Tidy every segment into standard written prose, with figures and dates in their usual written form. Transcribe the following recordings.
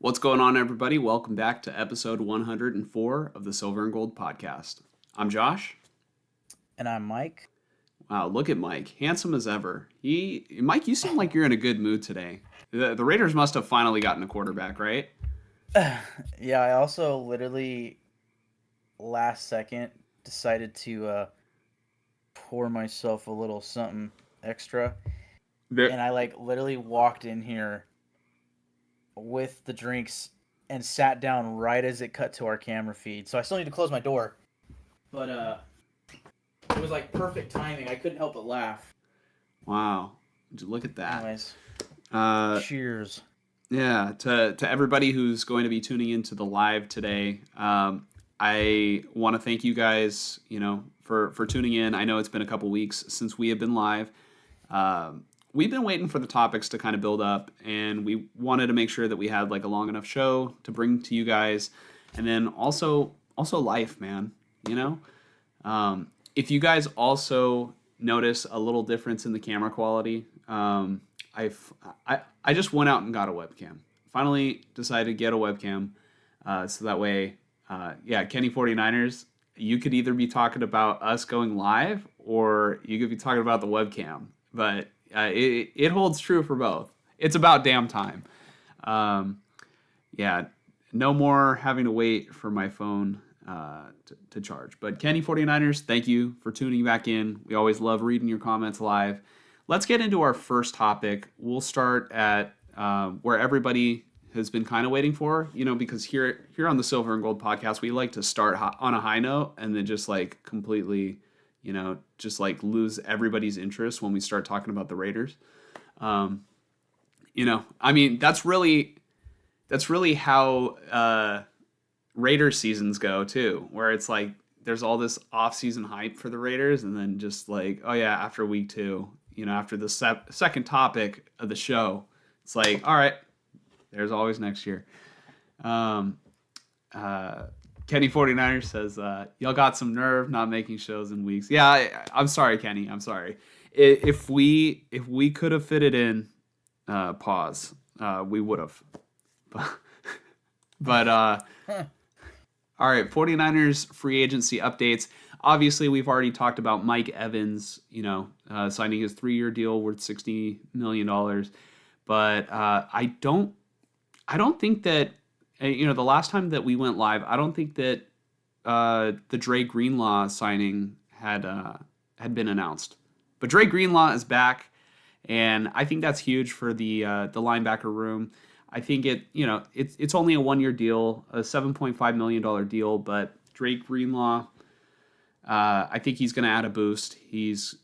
What's going on, everybody? Welcome back to episode 104 of the Silver and Gold podcast. I'm Josh. And I'm Mike. Wow, look at Mike, handsome as ever. Mike, you seem like you're in a good mood today. The Raiders must have finally gotten a quarterback, right? Yeah, I also literally last second decided to pour myself a little something extra. There, And I literally walked in here with the drinks and sat down right as it cut to our camera feed. So I still need to close my door. But it was like perfect timing. I couldn't help but laugh. wow, look at that. Anyways, Uh, cheers. yeah, to everybody who's going to be tuning into the live today, I want to thank you guys. For tuning in. I know it's been a couple weeks since we have been live. We've been waiting for the topics to kind of build up, and we wanted to make sure that we had like a long enough show to bring to you guys, and then also life, man. You know, if you guys also notice a little difference in the camera quality, I just went out and got a webcam. Finally decided to get a webcam, so that way, Kenny 49ers, you could either be talking about us going live or you could be talking about the webcam. But it holds true for both. It's about damn time. Um, yeah, no more having to wait for my phone to charge. But Kenny 49ers, thank you for tuning back in. We always love reading your comments live. Let's get into our first topic. We'll start at where everybody has been kind of waiting for, because here on the Silver and Gold podcast, we like to start on a high note and then just like completely, just like lose everybody's interest when we start talking about the Raiders. I mean, that's really how Raiders seasons go too, where it's like there's all this off-season hype for the Raiders, and then just like, oh yeah, after week two, after the second topic of the show, it's like, all right, there's always next year. Um, Kenny 49ers says, y'all got some nerve not making shows in weeks. Yeah, I'm sorry, Kenny. I'm sorry. If we could have fitted in pause, we would have. But all right, 49ers free agency updates. Obviously, we've already talked about Mike Evans, signing his 3-year deal worth $60 million. But I don't think that, the last time that we went live, I don't think that the Dre Greenlaw signing had been announced. But Dre Greenlaw is back, and I think that's huge for the linebacker room. I think it's only a 1-year deal, a $7.5 million deal, but Drake Greenlaw, I think he's going to add a boost. He's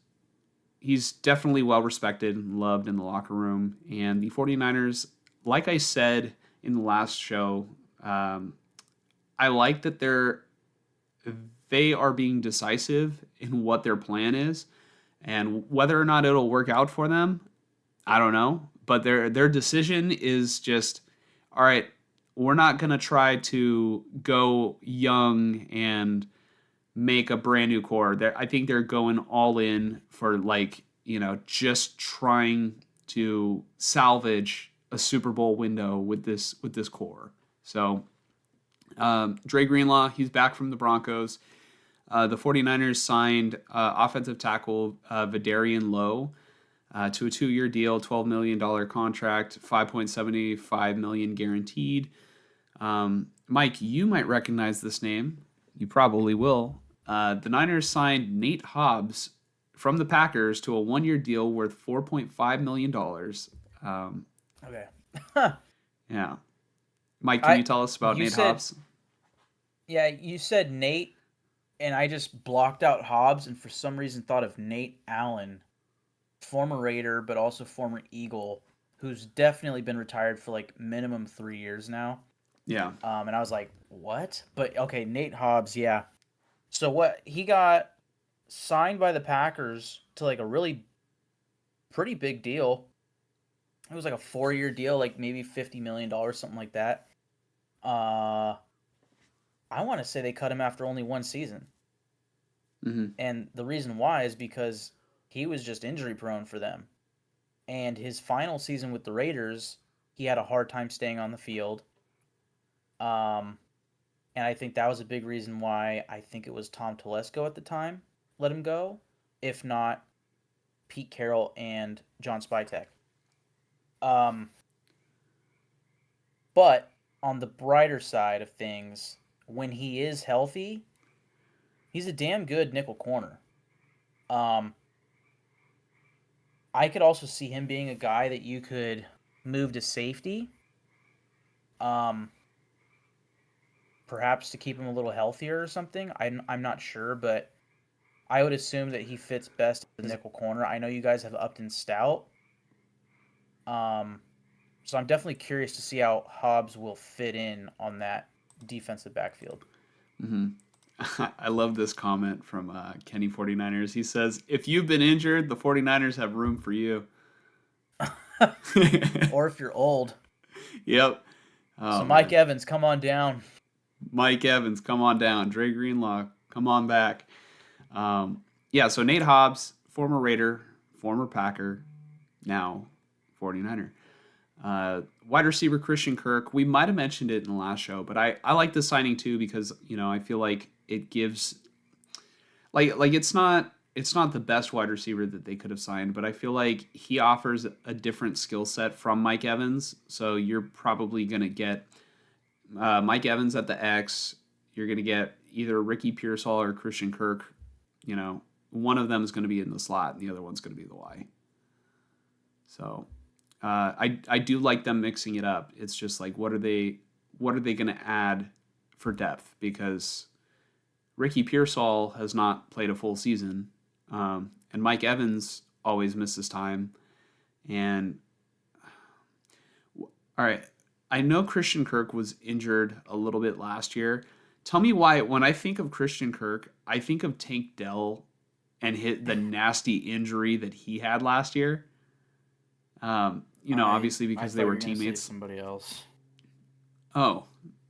definitely well respected and loved in the locker room. And the 49ers, like I said in the last show, I like that they are being decisive in what their plan is, and whether or not it'll work out for them, I don't know. But their decision is just, all right, we're not going to try to go young and make a brand new core. I think they're going all in for just trying to salvage a Super Bowl window with this core. So Dre Greenlaw, he's back from the Broncos. The 49ers signed offensive tackle Vidarian Lowe to a 2-year deal, $12 million contract, $5.75 million guaranteed. Mike, you might recognize this name. You probably will. The Niners signed Nate Hobbs from the Packers to a 1-year deal worth $4.5 million. Okay. Yeah. Mike, can you tell us about Nate Hobbs? Yeah, you said Nate, and I just blocked out Hobbs, and for some reason thought of Nate Allen, former Raider, but also former Eagle, who's definitely been retired for like minimum 3 years now. Yeah. And I was like, what? But okay, Nate Hobbs, yeah. So what, he got signed by the Packers to like a really pretty big deal. It was like a 4-year deal, like maybe $50 million, something like that. I want to say they cut him after only one season. Mm-hmm. And the reason why is because he was just injury prone for them. And his final season with the Raiders, he had a hard time staying on the field. Um, and I think that was a big reason why I think it was Tom Telesco at the time let him go, if not Pete Carroll and John Spytek. Um, but on the brighter side of things, when he is healthy, he's a damn good nickel corner. Um, I could also see him being a guy that you could move to safety, um, perhaps to keep him a little healthier or something. I'm not sure, but I would assume that he fits best as a nickel corner. I know you guys have Upton Stout, um, so I'm definitely curious to see how Hobbs will fit in on that defensive backfield. Hmm. I love this comment from Kenny 49ers. He says, if you've been injured, the 49ers have room for you. Or if you're old. Yep. So Oh, Mike man. Evans, come on down. Mike Evans, come on down. Dre Greenlaw, come on back. Yeah, so Nate Hobbs, former Raider, former Packer, now 49er. Wide receiver Christian Kirk, we might have mentioned it in the last show, but I like this signing too because, I feel like it gives like it's not the best wide receiver that they could have signed, but I feel like he offers a different skill set from Mike Evans. So you're probably going to get Mike Evans at the X. You're going to get either Ricky Pearsall or Christian Kirk. One of them is going to be in the slot, and the other one's going to be the Y. So I do like them mixing it up. It's just like what are they going to add for depth, because Ricky Pearsall has not played a full season, and Mike Evans always misses time. And all right, I know Christian Kirk was injured a little bit last year. Tell me why, when I think of Christian Kirk, I think of Tank Dell and hit the nasty injury that he had last year. Obviously I because thought they you were were gonna say teammates. somebody else. Oh,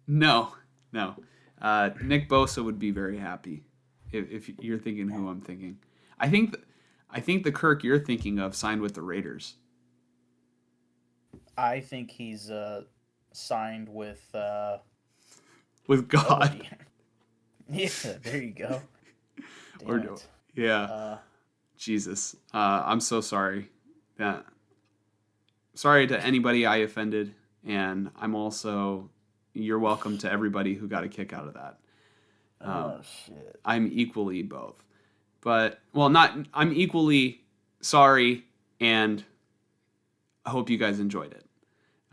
no, no. Nick Bosa would be very happy if you're thinking who I'm thinking. I think the Kirk you're thinking of signed with the Raiders. I think he's signed with With God. nobody. Yeah, there you go. Or Damn it. yeah, Uh, Jesus. I'm so sorry. Yeah. Sorry to anybody I offended, and you're welcome to everybody who got a kick out of that. oh shit. I'm equally both. But, well, I'm equally sorry, and I hope you guys enjoyed it.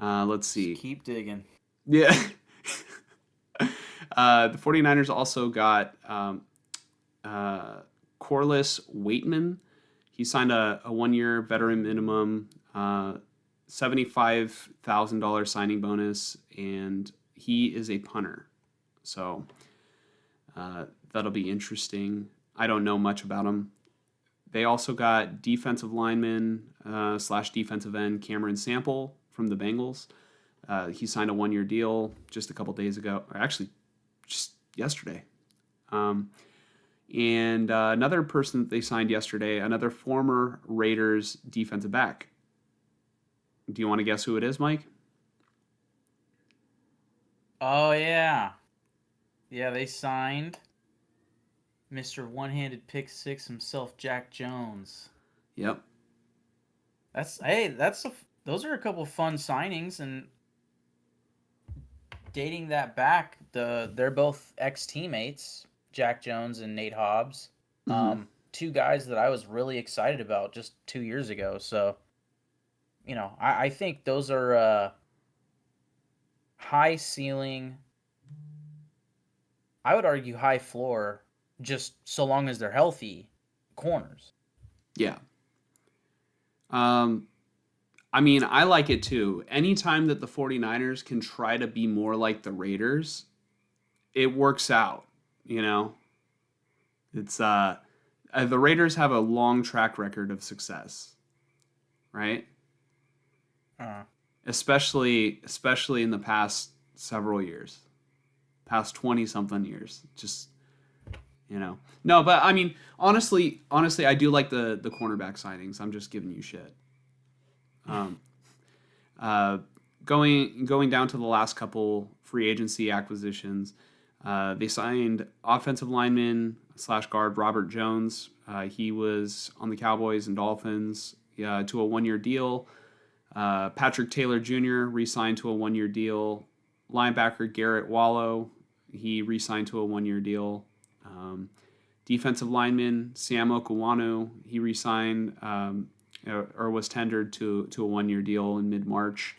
Let's see. Just keep digging. Yeah. The 49ers also got Corliss Waitman. He signed a 1-year veteran minimum, $75,000 signing bonus, and he is a punter. So that'll be interesting. I don't know much about him. They also got defensive lineman / defensive end Cameron Sample from the Bengals. He signed a 1-year deal just a couple days ago, or actually just yesterday. And another person that they signed yesterday, another former Raiders defensive back. Do you want to guess who it is, Mike? Oh yeah. Yeah, they signed Mr. One-Handed Pick Six himself, Jack Jones. Yep. Those are a couple of fun signings, and dating that back, they're both ex-teammates, Jack Jones and Nate Hobbs. Mm-hmm. Two guys that I was really excited about just 2 years ago. So, I think those are high ceiling. I would argue high floor, just so long as they're healthy corners. Yeah. I mean, I like it too. Anytime that the 49ers can try to be more like the Raiders, it works out, you know? It's the Raiders have a long track record of success, right? Uh, Especially in the past several years. Past 20 something years. Just No, but I mean, honestly, I do like the cornerback signings. I'm just giving you shit. Um, going down to the last couple free agency acquisitions, they signed offensive lineman slash guard Robert Jones. He was on the Cowboys and Dolphins to a 1-year deal. Patrick Taylor Jr. re-signed to a 1-year deal. Linebacker Garrett Wallow, he re-signed to a 1-year deal. Defensive lineman Sam Okuwanu, he re-signed or was tendered to a 1-year deal in mid-March.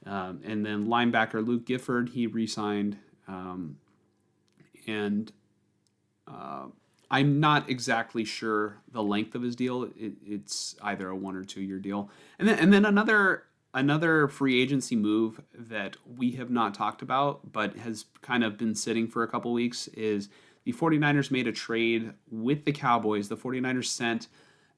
And then linebacker Luke Gifford, he re-signed. And I'm not exactly sure the length of his deal. It's either a 1 or 2 year deal. And then another free agency move that we have not talked about but has kind of been sitting for a couple weeks is the 49ers made a trade with the Cowboys. The 49ers sent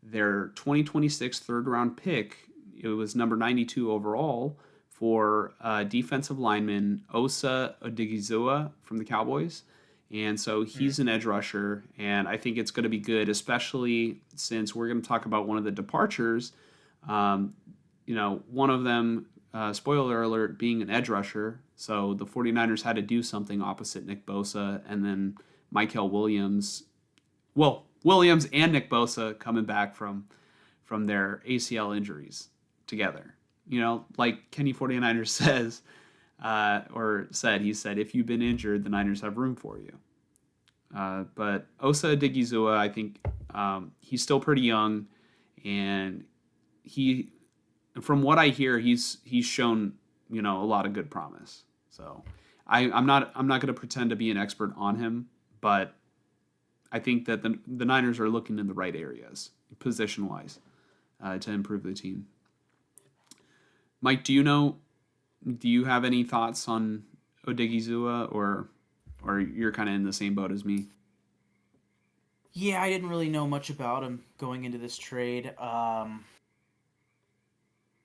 their 2026 third round pick. It was number 92 overall for defensive lineman Osa Odigizua from the Cowboys. And so he's an edge rusher, and I think it's going to be good, especially since we're going to talk about one of the departures. One of them, spoiler alert, being an edge rusher. So the 49ers had to do something opposite Nick Bosa, and then Mykel Williams. Well, Williams and Nick Bosa coming back from their ACL injuries together. Like Kenny 49ers says, he said, if you've been injured, the Niners have room for you. But Osa Odigizua, I think he's still pretty young, and from what I hear, he's shown a lot of good promise. So I'm not going to pretend to be an expert on him, but I think that the Niners are looking in the right areas, position wise, to improve the team. Mike, do you have any thoughts on Odigizua, or you're kind of in the same boat as me? Yeah, I didn't really know much about him going into this trade.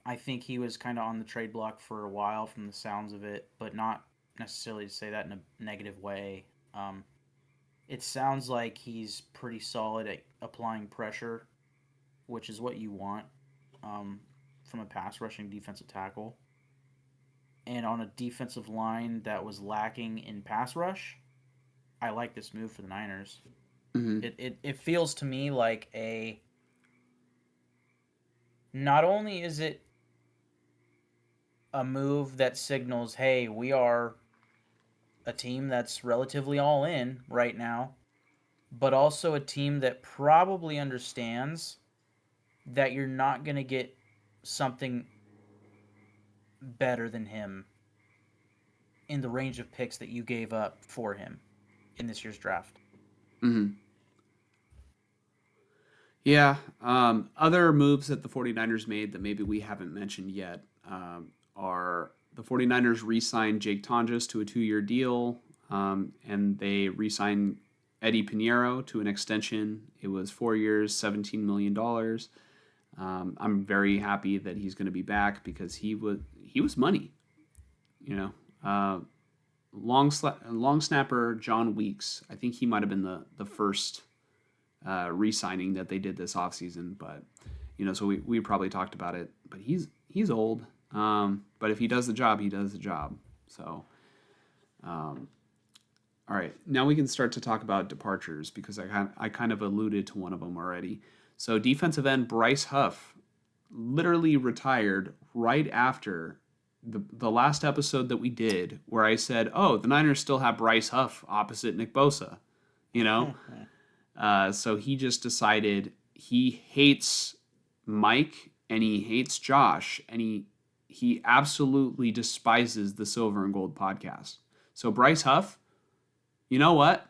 I think he was kind of on the trade block for a while from the sounds of it, but not necessarily to say that in a negative way. It sounds like he's pretty solid at applying pressure, which is what you want from a pass rushing defensive tackle. And on a defensive line that was lacking in pass rush, I like this move for the Niners. Mm-hmm. It feels to me like not only is it a move that signals, hey, we are a team that's relatively all in right now, but also a team that probably understands that you're not going to get something better than him in the range of picks that you gave up for him in this year's draft. Mm-hmm. Yeah. Other moves that the 49ers made that maybe we haven't mentioned yet are the 49ers re-signed Jake Tonjes to a 2-year deal, and they re-signed Eddie Pinheiro to an extension. It was 4 years, $17 million. I'm very happy that he's going to be back because he was money. Long snapper John Weeks, I think he might have been the first re-signing that they did this offseason, but so we probably talked about it, but he's old, but if he does the job, he does the job. So all right, now we can start to talk about departures because I kind of alluded to one of them already. So defensive end Bryce Huff literally retired right after the last episode that we did, where I said, oh, the Niners still have Bryce Huff opposite Nick Bosa, so he just decided he hates Mike and he hates Josh, and he absolutely despises the Silver and Gold podcast. So Bryce Huff, you know what?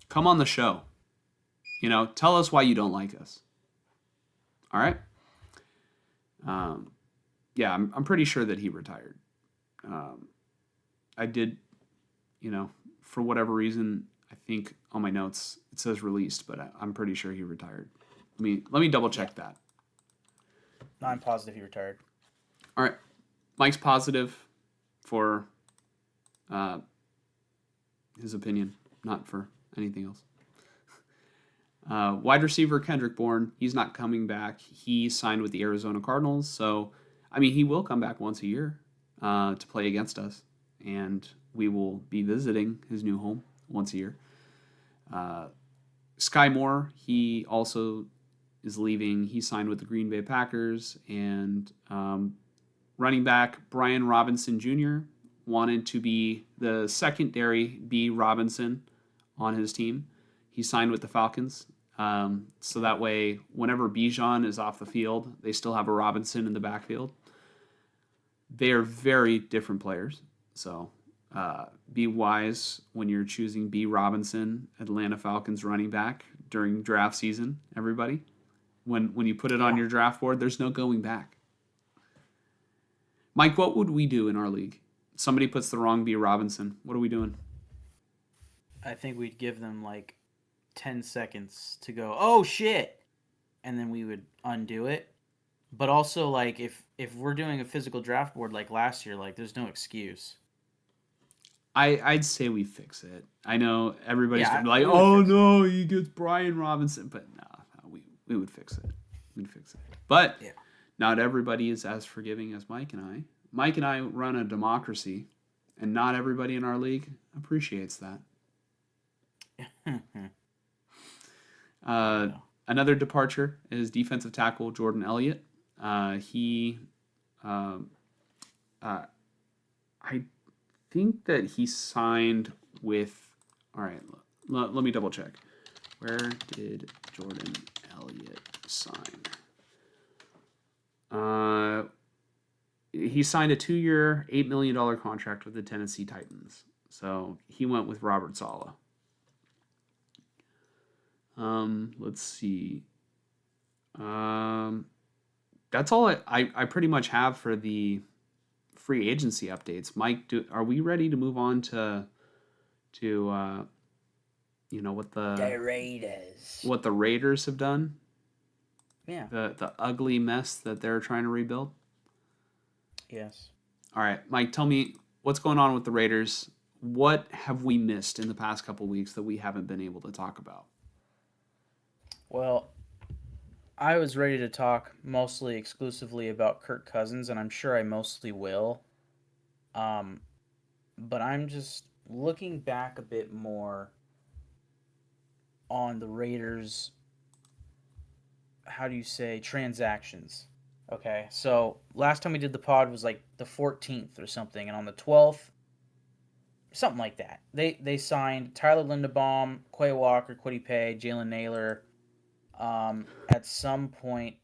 Come on the show. Tell us why you don't like us. All right? Yeah, I'm pretty sure that he retired. I did, for whatever reason, I think on my notes it says released, but I'm pretty sure he retired. Let me double check that. I'm positive he retired. All right, Mike's positive for his opinion, not for anything else. Wide receiver Kendrick Bourne, he's not coming back. He signed with the Arizona Cardinals, so he will come back once a year. to play against us, and we will be visiting his new home once a year. Sky Moore, he also is leaving. He signed with the Green Bay Packers, and running back Brian Robinson Jr. wanted to be the secondary B. Robinson on his team. He signed with the Falcons. So that way, whenever Bijan is off the field, they still have a Robinson in the backfield. They are very different players. So be wise when you're choosing B. Robinson, Atlanta Falcons running back during draft season, everybody. When you put it on your draft board, there's no going back. Mike, what would we do in our league? Somebody puts the wrong B. Robinson. What are we doing? I think we'd give them like 10 seconds to go, oh shit, and then we would undo it. But also, like, if we're doing a physical draft board like last year, like, there's no excuse. I'd say we fix it. I know everybody's Yeah, gonna be like, we would oh fix it. no, he gets Brian Robinson, but no, we would fix it. We'd fix it. But Yeah. not everybody is as forgiving as Mike and I. Mike and I run a democracy, and not everybody in our league appreciates that. Another departure is defensive tackle Jordan Elliott. I think that he signed with. All right, let me double check. Where did Jordan Elliott sign? He signed a 2-year, $8 million contract with the Tennessee Titans. So he went with Robert Saleh. Let's see. That's all I pretty much have for the free agency updates. Mike, are we ready to move on to what the Raiders. what the Raiders have done? Yeah. The ugly mess that they're trying to rebuild. Yes. All right, Mike, tell me what's going on with the Raiders. What have we missed in the past couple weeks that we haven't been able to talk about? Well, I was ready to talk mostly exclusively about Kirk Cousins, and I'm sure I mostly will. But I'm just looking back a bit more on the Raiders, how do you say, transactions. Okay, so last time we did the pod was like the 14th or something, and on the 12th, something like that, they signed Tyler Linderbaum, Quay Walker, Kwity Paye, Jalen Naylor. At some point,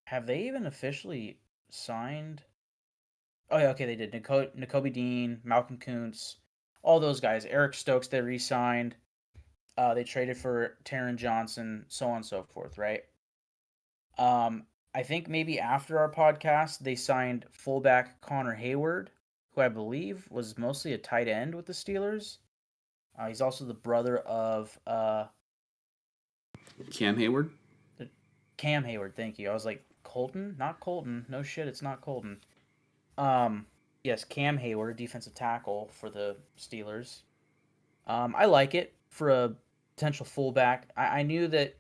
have they even officially signed? Oh yeah, okay, they did. Nakobe Dean, Malcolm Kuntz, all those guys. Eric Stokes they re-signed. They traded for Taron Johnson, so on and so forth, right? I think maybe after our podcast, they signed fullback Connor Hayward, who I believe was mostly a tight end with the Steelers. He's also the brother of Cam Hayward? Cam Hayward, thank you. I was like, Colton? Not Colton. No shit, it's not Colton. Yes, Cam Hayward, defensive tackle for the Steelers. I like it for a potential fullback. I knew that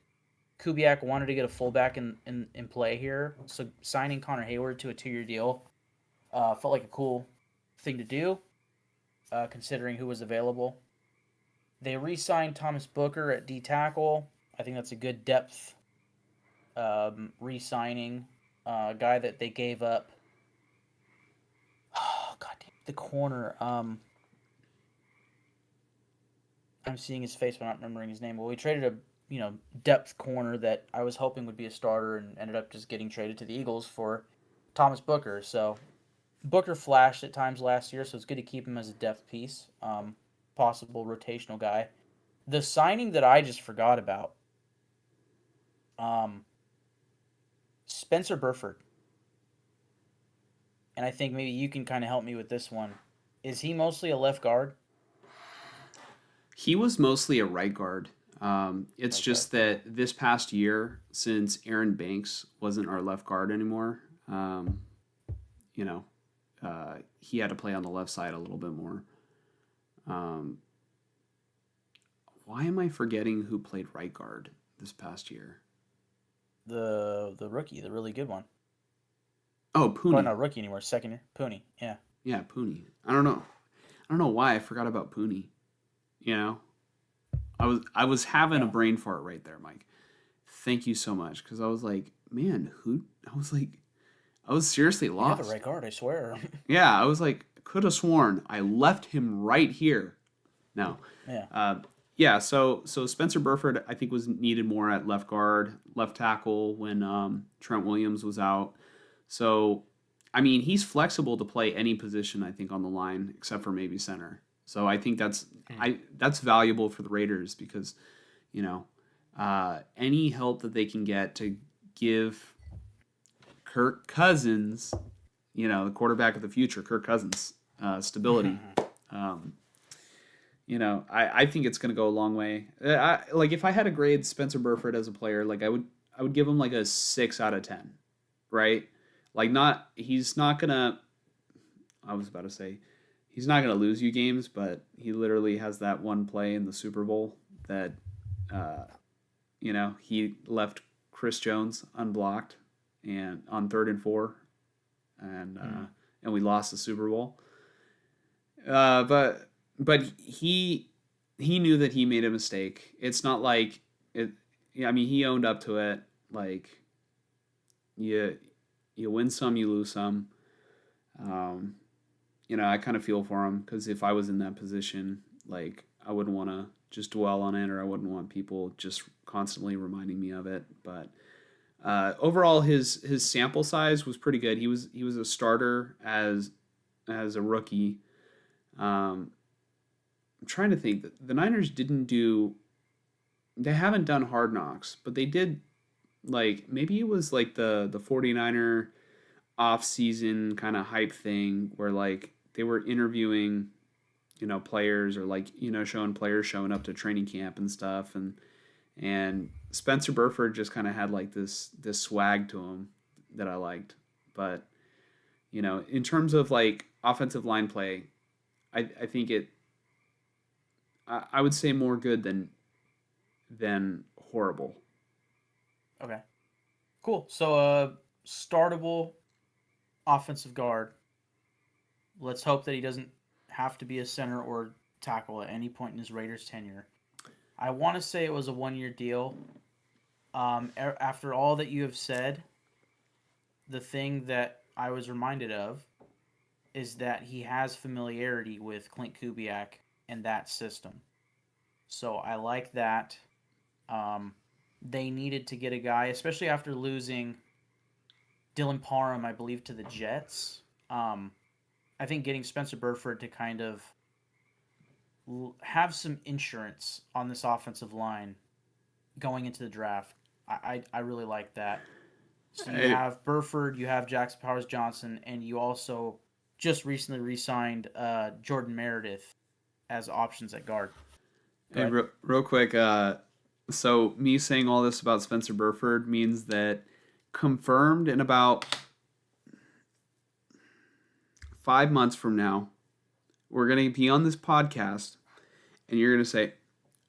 Kubiak wanted to get a fullback in play here, so signing Connor Hayward to a 2-year deal felt like a cool thing to do, considering who was available. They re-signed Thomas Booker at D tackle. I think that's a good depth re-signing. Guy that they gave up. Oh god damn, the corner. I'm seeing his face, but not remembering his name. Well, we traded a depth corner that I was hoping would be a starter and ended up just getting traded to the Eagles for Thomas Booker. So Booker flashed at times last year, so it's good to keep him as a depth piece, possible rotational guy. The signing that I just forgot about, Spencer Burford. And I think maybe you can kind of help me with this one. Is he mostly a left guard? He was mostly a right guard. It's Okay. just that this past year, since Aaron Banks wasn't our left guard anymore, he had to play on the left side a little bit more. Why am I forgetting who played right guard this past year? The rookie, the really good one. Oh, Probably Pooney. not rookie anymore. Second year. Pooney. Yeah. Yeah, Pooney. I don't know. I don't know why I forgot about Pooney. You know, I was having a Yeah. brain fart right there, Mike. Thank you so much, because I was like, man, who? I was seriously You have a lost. right guard, I swear. Yeah, I was like, could have sworn I left him right here. No, Yeah. uh, yeah. So Spencer Burford, I think, was needed more at left guard, left tackle when Trent Williams was out. So, I mean, he's flexible to play any position, I think, on the line except for maybe center. So I think Hmm. that's valuable for the Raiders because, you know, any help that they can get to give Kirk Cousins, the quarterback of the future, Kirk Cousins, stability. Um, I think it's going to go a long way. Like if I had to grade Spencer Burford as a player, like I would give him like a 6 out of 10, right? Like he's not gonna. I was about to say, he's not gonna lose you games, but he literally has that one play in the Super Bowl that, uh, he left Chris Jones unblocked and on 3rd and 4, and Hmm. and we lost the Super Bowl. But he knew that he made a mistake. It's not like it. Yeah, I mean, he owned up to it. Like you you win some, you lose some. Um, I kind of feel for him because if I was in that position, like I wouldn't want to just dwell on it, or I wouldn't want people just constantly reminding me of it. But overall, his sample size was pretty good. He was a starter as a rookie. Um, I'm trying to think. The Niners didn't do. They haven't done Hard Knocks, but they did, like, maybe it was like the 49er off season kind of hype thing where like they were interviewing, players, or like, showing players showing up to training camp and stuff, and Spencer Burford just kind of had like this swag to him that I liked. But, in terms of like offensive line play, I think I would say more good than horrible. Okay. Cool. So, startable offensive guard. Let's hope that he doesn't have to be a center or tackle at any point in his Raiders tenure. I want to say it was a 1 year deal. After all that you have said, the thing that I was reminded of is that he has familiarity with Clint Kubiak and that system. So I like that. Um, they needed to get a guy, especially after losing Dylan Parham, I believe, to the Jets. Um, I think getting Spencer Burford to kind of have some insurance on this offensive line going into the draft, I really like that. So you Hey, have Burford, you have Jackson Powers Johnson, and you also just recently re-signed Jordan Meredith as options at guard. Go hey, ahead. real quick. So me saying all this about Spencer Burford means that confirmed in about 5 months from now, we're gonna be on this podcast, and you're gonna say,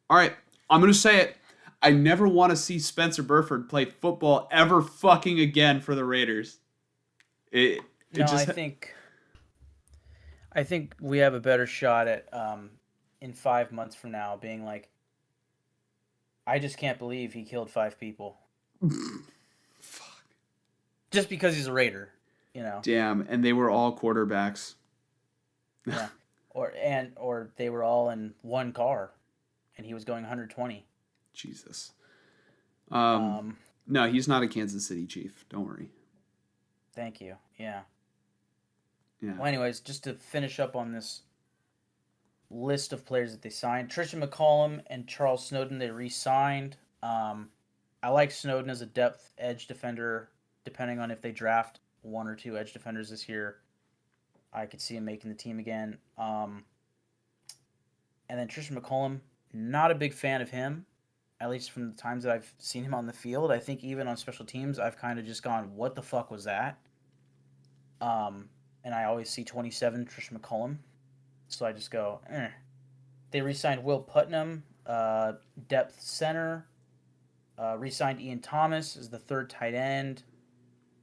"All right, I'm gonna say it. I never want to see Spencer Burford play football ever fucking again for the Raiders." It it No, just I think we have a better shot at in 5 months from now being like, I just can't believe he killed 5 people just because he's a Raider, you know. damn, and they were all quarterbacks. Yeah. Or they were all in one car and he was going 120. Jesus. Um, Um, no, he's not a Kansas City Chief. Don't worry. Thank you. Yeah. Yeah. Well, anyways, just to finish up on this list of players that they signed, Trisha McCollum and Charles Snowden they re-signed. I like Snowden as a depth edge defender. Depending on if they draft one or two edge defenders this year, I could see him making the team again. And then Trisha McCollum, not a big fan of him, at least from the times that I've seen him on the field. I think even on special teams, I've kind of just gone, "What the fuck was that?" And I always see 27 Trisha McCollum, so I just go, eh. They re-signed Will Putnam, depth center. Re-signed Ian Thomas as the third tight end.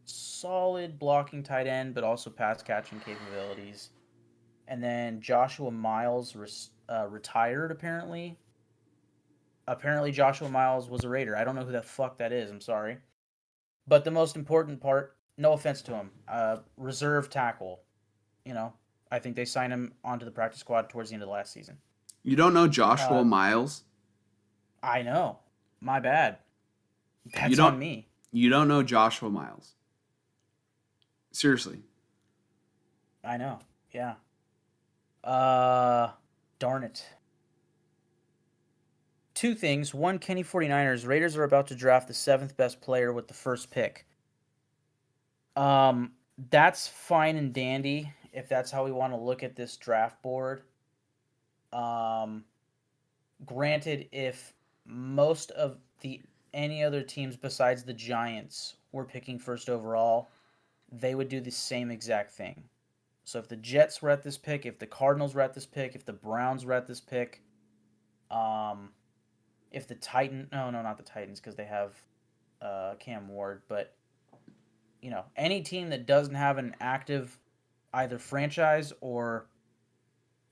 solid blocking tight end, but also pass catching capabilities. And then Joshua Miles retired apparently. Apparently Joshua Miles was a Raider. I don't know who the fuck that is. I'm sorry. But the most important part, no offense to him, reserve tackle. You know, I think they signed him onto the practice squad towards the end of the last season. You don't know Joshua Uh, Miles? I know. My bad. You That's don't on me. you don't know Joshua Miles. Seriously. I know. Yeah. Uh, darn it. Two things. One, Kenny 49ers. Raiders are about to draft the seventh best player with the first pick. That's fine and dandy if that's how we want to look at this draft board. Um, Granted, if most of the any other teams besides the Giants were picking first overall, they would do the same exact thing. So if the Jets were at this pick, if the Cardinals were at this pick, if the Browns were at this pick, um, if the Titan, no, not the Titans because they have Cam Ward, but any team that doesn't have an active either franchise or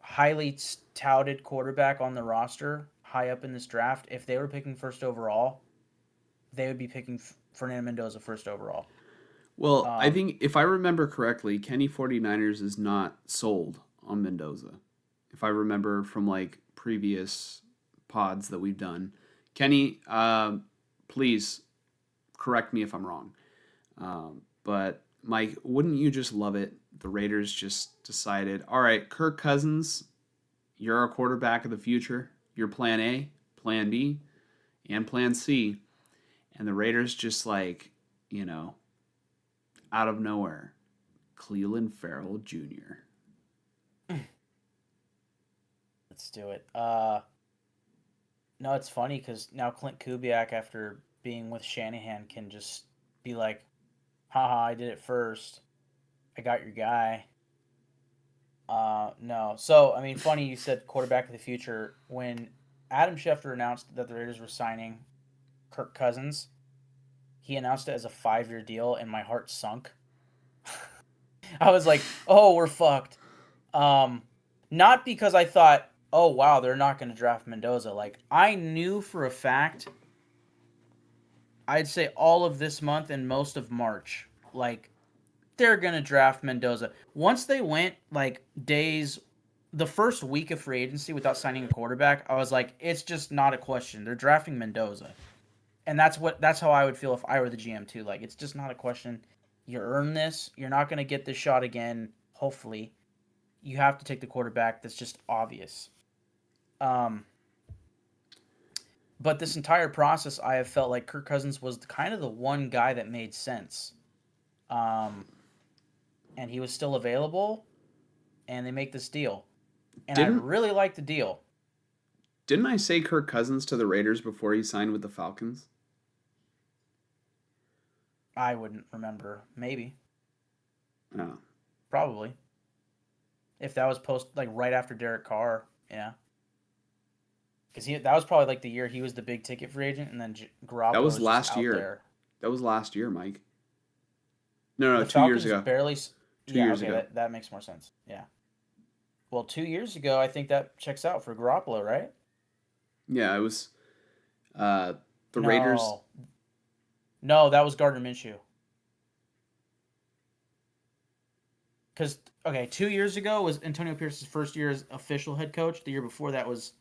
highly touted quarterback on the roster high up in this draft, if they were picking first overall, they would be picking Fernando Mendoza first overall. Well, I Um, think if I remember correctly, Kenny 49ers is not sold on Mendoza. If I remember from like previous pods that we've done. Kenny, please correct me if I'm wrong. But Mike, wouldn't you just love it? The Raiders just decided, all right, Kirk Cousins, you're our quarterback of the future. You're plan A, plan B, and plan C. And the Raiders just like, you know, out of nowhere, Cleveland Farrell Jr. let's do it. No, it's funny because now Clint Kubiak, after being with Shanahan, can just be like, haha, I did it first. I got your guy. No. So, I mean, funny you said quarterback of the future. When Adam Schefter announced that the Raiders were signing Kirk Cousins, he announced it as a 5-year deal, and my heart sunk. I was like, oh, we're fucked. Um, Not because I thought, oh, wow, they're not going to draft Mendoza. Like, I knew for a fact, I'd say all of this month and most of March, like, they're going to draft Mendoza. Once they went, like, the first week of free agency without signing a quarterback, I was like, it's just not a question. They're drafting Mendoza. And that's how I would feel if I were the GM too. Like, it's just not a question. You earn this. You're not going to get this shot again, hopefully. You have to take the quarterback. That's just obvious. Um, but this entire process, I have felt like Kirk Cousins was kind of the one guy that made sense. Um, and he was still available, and they make this deal. And I Didn't really like the deal. didn't I say Kirk Cousins to the Raiders before he signed with the Falcons? I wouldn't remember. Maybe. Oh. Probably. If that was like right after Derek Carr, yeah. Because that was probably like the year he was the big ticket free agent, and then That Garoppolo was was just last out year. there. That was last year, Mike. No, The 2 years Falcons ago. barely. 2 years Okay, ago. that makes more sense. Yeah. Well, 2 years ago, I think that checks out for Garoppolo, right? Yeah, it was uh the Raiders. No, no, that was Gardner Minshew. Because 2 years ago was Antonio Pierce's first year as official head coach. The year before that was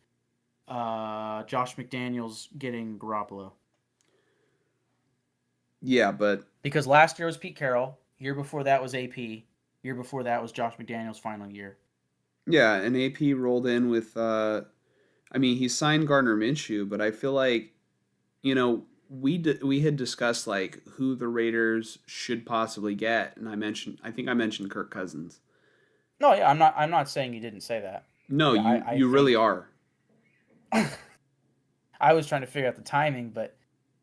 Josh McDaniels getting Garoppolo. Yeah, but Because last year was Pete Carroll. Year before that was AP. Year before that was Josh McDaniels' final year. yeah, and AP rolled in with I mean, he signed Gardner Minshew, but I feel like, we had discussed like who the Raiders should possibly get, and I think I mentioned Kirk Cousins. No, yeah, I'm not saying you didn't say that. No, Yeah, you I you really think are. I was trying to figure out the timing, but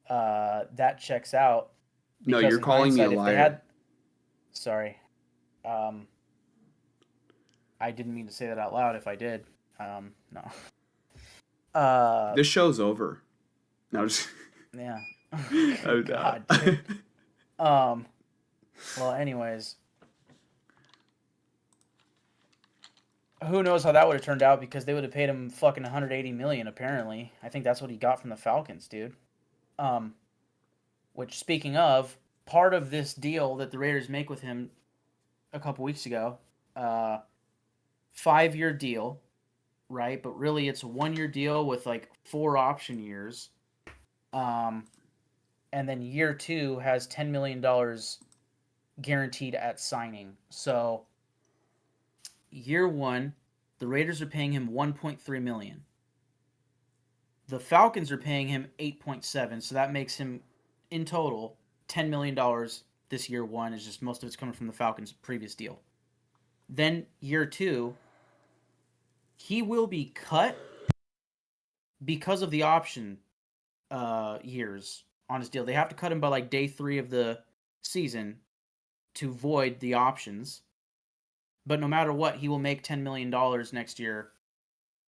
that checks out No, because you're in calling me a hindsight, if they liar. had, sorry, um, I didn't mean to say that out loud. If I did, no. Uh, This show's over. No, just yeah. oh, God, dude. Um, Well, anyways, who knows how that would have turned out because they would have paid him fucking 180 million apparently. I think that's what he got from the Falcons, dude. Um, which speaking of, part of this deal that the Raiders make with him a couple weeks ago, uh, 5-year deal, right? But really, it's a 1-year deal with like 4 option years. Um, and then year 2 has $10 million guaranteed at signing. So year 1, the Raiders are paying him 1.3 million. The Falcons are paying him 8.7, so that makes him in total $10 million this year 1 is just most of it's coming from the Falcons' previous deal. Then year 2, he will be cut because of the option years on his deal. They have to cut him by like day 3 of the season to void the options. But no matter what, he will make $10 million next year.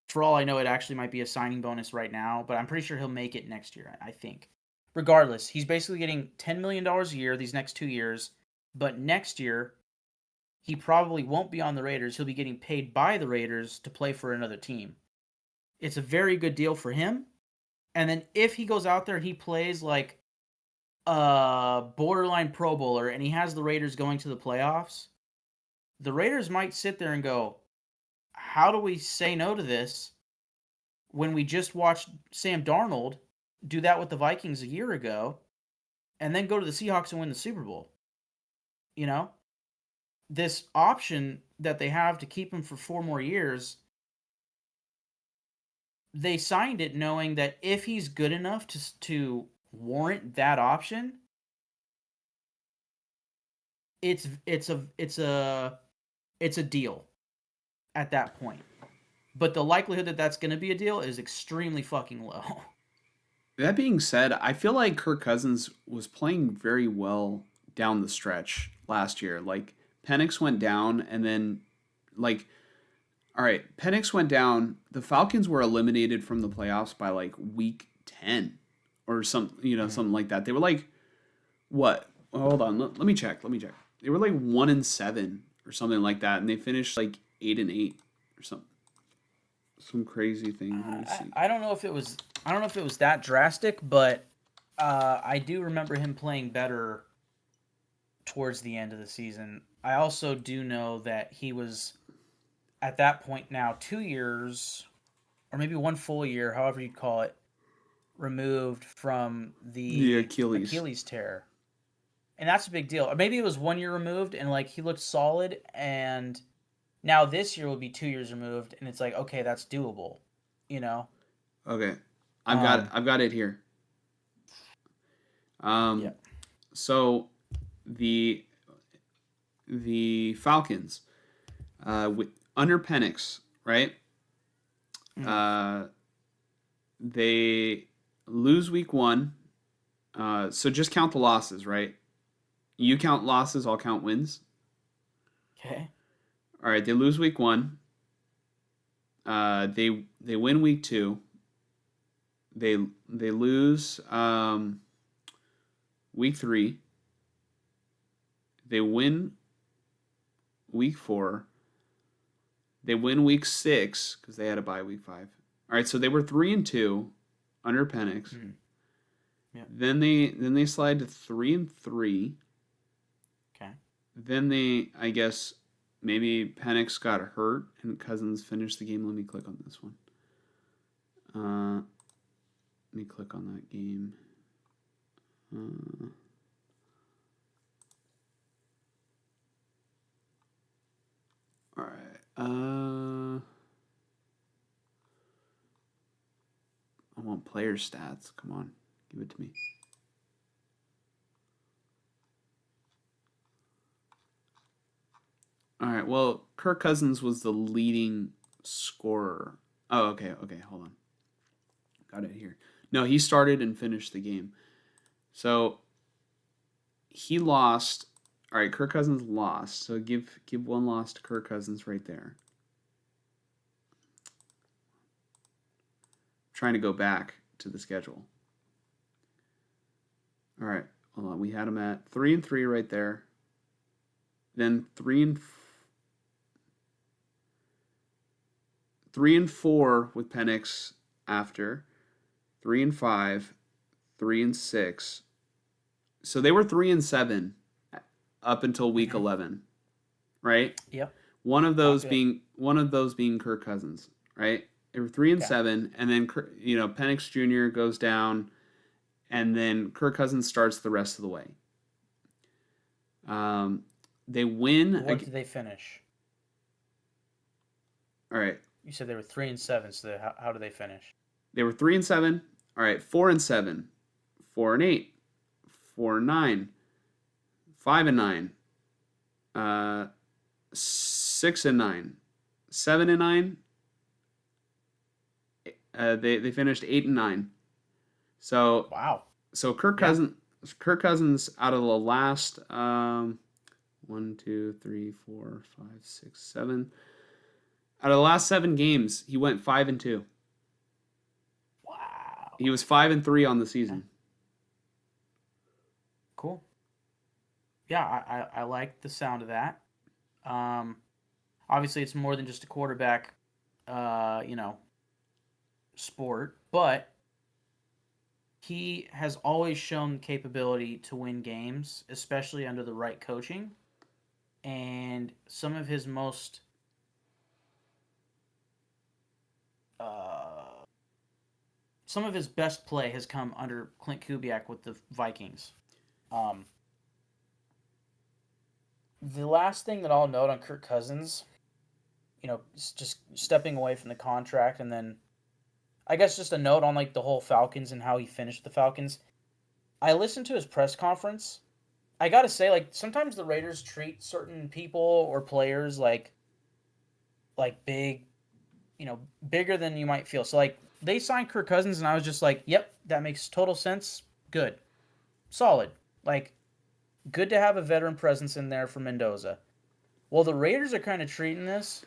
For all I know, it actually might be a signing bonus right now, but I'm pretty sure he'll make it next year, I think. Regardless, he's basically getting $10 million a year these next 2 years, but next year he probably won't be on the Raiders. He'll be getting paid by the Raiders to play for another team. It's a very good deal for him. And then if he goes out there and he plays like a borderline Pro Bowler and he has the Raiders going to the playoffs, the Raiders might sit there and go, how do we say no to this when we just watched Sam Darnold do that with the Vikings a year ago and then go to the Seahawks and win the Super Bowl? You know, this option that they have to keep him for 4 more years, they signed it knowing that if he's good enough to warrant that option, it's a deal at that point. But the likelihood that that's going to be a deal is extremely fucking low. That being said, I feel like Kirk Cousins was playing very well down the stretch last year. Like Penix went down, and then like, all right, Penix went down. The Falcons were eliminated from the playoffs by like week 10 or something like that. They were like, what? Hold on, let me check. Let me check. They were like 1-7 or something like that, and they finished like 8-8 or something. Some crazy thing. Let me see. I don't know if it was that drastic, but I do remember him playing better towards the end of the season. I also do know that he was at that point now 2 years or maybe 1 full year, however you'd call it, removed from The the Achilles. Achilles tear. And that's a big deal. Or maybe it was 1 year removed and like he looked solid, and now this year will be 2 years removed and it's like, okay, that's doable, you know? Okay, Um I've got it here. yeah. So the Falcons, under Penix, right? Mhm. Uh, they lose week 1. So just count the losses, right? You count losses, I'll count wins. Okay. All right, they lose week 1. They win week 2. They lose week 3. They win week 4. They win week 6 because they had a bye week 5. All right, so they were 3-2 under Penix. Mhm. Yeah. Then they slide to 3-3. Okay. Then they, I guess, maybe Penix got hurt and Cousins finished the game. Let me click on this one. Let me click on that game. All right. I want player stats. Come on, give it to me. All right. Well, Kirk Cousins was the leading scorer. Oh, okay. Okay, hold on. Got it here. No, he started and finished the game. So he lost. All right, Kirk Cousins lost. So give 1 loss to Kirk Cousins right there. Trying to go back to the schedule. All right, hold on. We had him at 3-3 right there. then 3-4 with Penix after 3-5, 3-6. So they were 3-7 up until week 11, right? Yep. One of Not those good. being Kirk Cousins, right? They were 3-7, and then Penix Jr. goes down, and then Kirk Cousins starts the rest of the way. They win. What did they finish? All right. You said they were 3-7. So how did they finish? They were 3-7. All right, 4-7, 4-8, 4-9, 5-9, 6-9, 7-9. They finished 8-9. So Wow. Kirk Yeah. Cousins out of the last 1, 2, 3, 4, 5, 6, 7. Out of the last 7 games, he went 5-2. Wow. He was 5-3 on the season. Cool. Yeah, I like the sound of that. Obviously, it's more than just a quarterback, sport, but he has always shown the capability to win games, especially under the right coaching. And uh, some of his best play has come under Clint Kubiak with the Vikings. Um, the last thing that I'll note on Kirk Cousins, just stepping away from the contract, and then I guess just a note on like the whole Falcons and how he finished the Falcons. I listened to his press conference. I gotta say, like sometimes the Raiders treat certain people or players like big, bigger than you might feel. So like they signed Kirk Cousins, and I was just like, yep, that makes total sense. Good, solid. Like good to have a veteran presence in there for Mendoza. Well, the Raiders are kind of treating this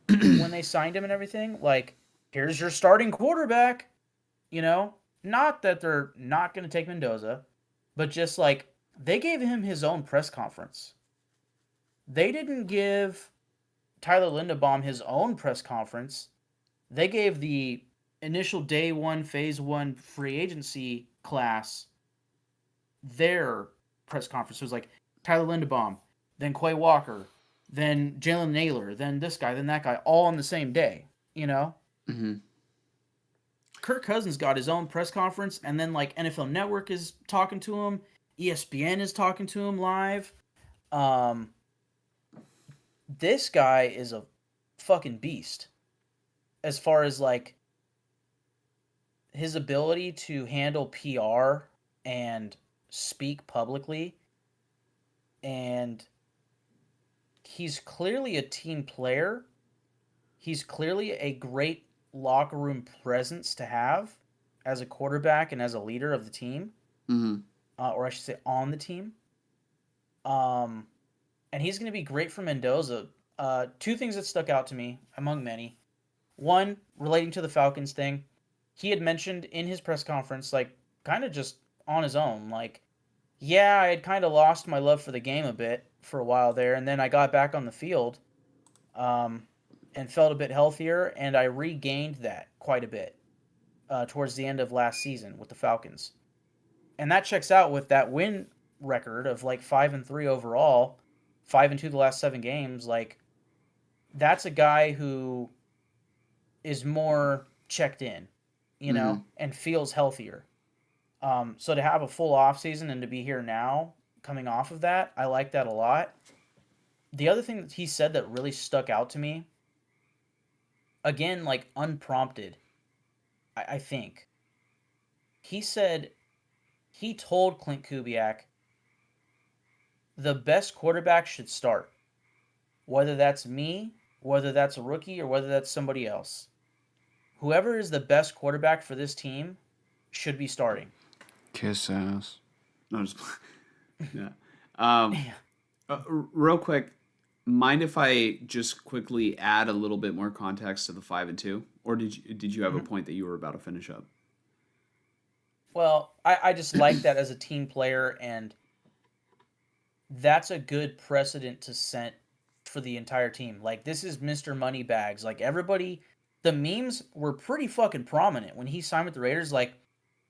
when they signed him and everything like, here's your starting quarterback. You know, not that they're not going to take Mendoza, but just like they gave him his own press conference. They didn't give Tyler Linderbaum his own press conference. They gave the initial day one, phase one free agency class their press conference. It was like Tyler Linderbaum, then Quay Walker, then Jalen Naylor, then this guy, then that guy, all on the same day. Mm-hmm. Kirk Cousins got his own press conference, and then like NFL Network is talking to him, ESPN is talking to him live. Um, this guy is a fucking beast as far as like his ability to handle PR and speak publicly, and he's clearly a team player. He's clearly a great locker room presence to have as a quarterback and as a leader of the team, Mm-hmm. or I should say on the team. Um, and he's going to be great for Mendoza. Two things that stuck out to me, among many. One, relating to the Falcons thing, he had mentioned in his press conference, like, kind of just on his own, like, yeah, I had kind of lost my love for the game a bit for a while there, and then I got back on the field, um, and felt a bit healthier, and I regained that quite a bit towards the end of last season with the Falcons. And that checks out with that win record of like 5-3 overall, 5-2 the last 7 games. Like, that's a guy who is more checked in, Mm-hmm. and feels healthier. So to have a full off season and to be here now, coming off of that, I like that a lot. The other thing that he said that really stuck out to me, again, like unprompted, I think he said he told Clint Kubiak the best quarterback should start, whether that's me, whether that's a rookie, or whether that's somebody else. Whoever is the best quarterback for this team should be starting. Kiss ass. No, just yeah. Um, Real quick, mind if I just quickly add a little bit more context to the 5-2, or did you have a Mhm. point that you were about to finish up? Well, I just like that as a team player, and that's a good precedent to set for the entire team. Like this is Mr. Moneybags. Like everybody, the memes were pretty fucking prominent when he signed with the Raiders. Like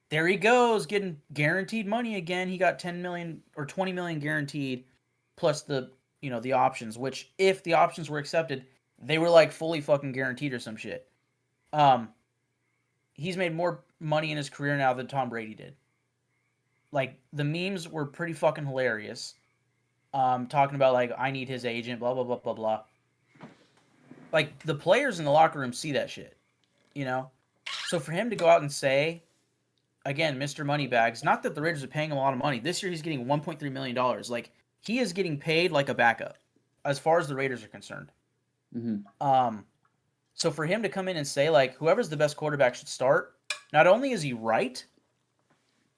there he goes, getting guaranteed money again. He got 10 million or 20 million guaranteed, plus the the options. Which if the options were accepted, they were like fully fucking guaranteed or some shit. Um, he's made more money in his career now than Tom Brady did. Like the memes were pretty fucking hilarious. Talking about like I need his agent, blah blah blah blah blah. Like the players in the locker room see that shit, you know. So for him to go out and say again, Mr. Moneybags, not that the Raiders are paying him a lot of money. This year he's getting $1.3 million. Like he is getting paid like a backup, as far as the Raiders are concerned. Mm-hmm. So for him to come in and say like whoever's the best quarterback should start, not only is he right,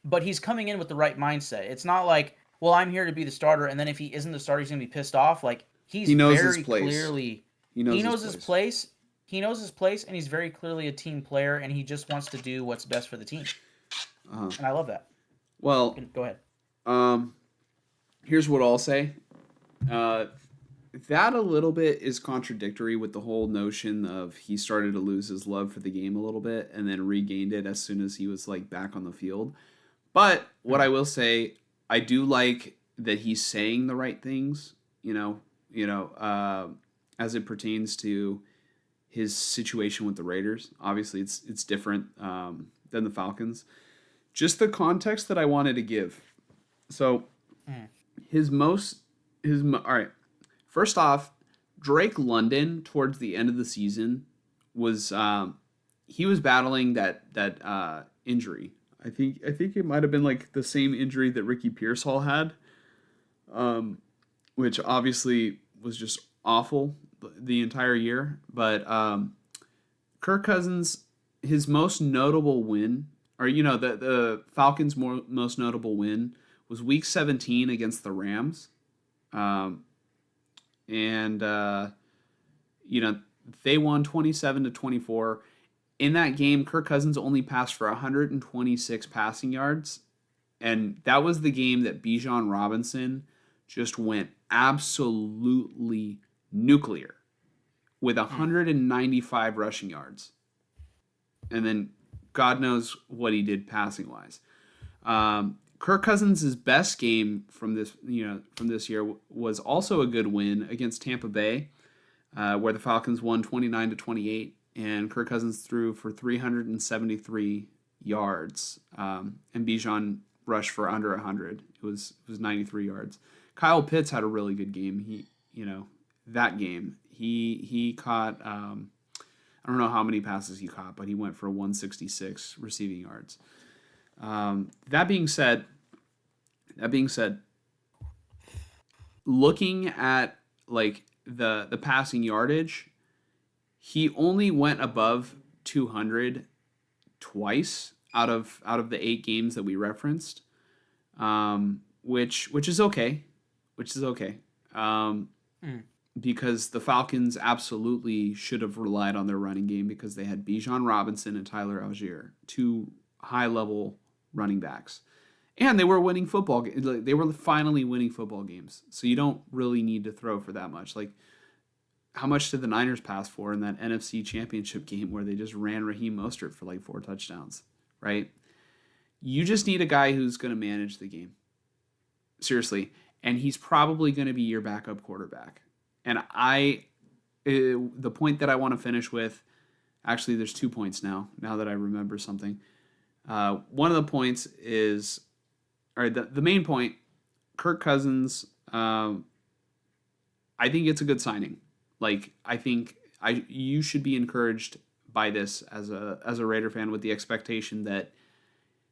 but he's coming in with the right mindset. It's not like, well, I'm here to be the starter, and then if he isn't the starter, he's gonna be pissed off. Like he's He knows his very place. clearly He knows, he knows his his place. place. He knows his place, and he's very clearly a team player, and he just wants to do what's best for the team. Uh-huh. And I love that. Well, Go ahead. Here's what I'll say. That a little bit is contradictory with the whole notion of he started to lose his love for the game a little bit and then regained it as soon as he was like back on the field. But what I will say, I do like that he's saying the right things, as it pertains to his situation with the Raiders. Obviously, it's different than the Falcons. Just the context that I wanted to give. So, all right. First off, Drake London towards the end of the season was he was battling that injury. I think it might have been like the same injury that Ricky Pearsall had, which obviously was just awful the entire year. But Kirk Cousins, his most notable win, or the Falcons' most notable win was Week 17 against the Rams, and they won 27-24. In that game, Kirk Cousins only passed for 126 passing yards, and that was the game that Bijan Robinson just went absolutely nuclear with 195 rushing yards. And then God knows what he did passing wise. Kirk Cousins' best game from this year was also a good win against Tampa Bay, where the Falcons won 29-28, and Kirk Cousins threw for 373 yards, and Bijan rushed for under 100. It was 93 yards. Kyle Pitts had a really good game. That game he caught. I don't know how many passes he caught, but he went for 166 receiving yards. That being said, looking at like the passing yardage, he only went above 200 twice out of the 8 games that we referenced, which is okay, because the Falcons absolutely should have relied on their running game because they had Bijan Robinson and Tyler Algier, 2 high-level running backs. And they were winning football. They were finally winning football games. So you don't really need to throw for that much. Like, how much did the Niners pass for in that NFC Championship game where they just ran Raheem Mostert for like 4 touchdowns, right? You just need a guy who's going to manage the game. Seriously. And he's probably going to be your backup quarterback. And the point that I want to finish with, actually there's 2 points now that I remember something. One of the points is, the main point, Kirk Cousins, I think it's a good signing. Like, I think you should be encouraged by this as a Raider fan with the expectation that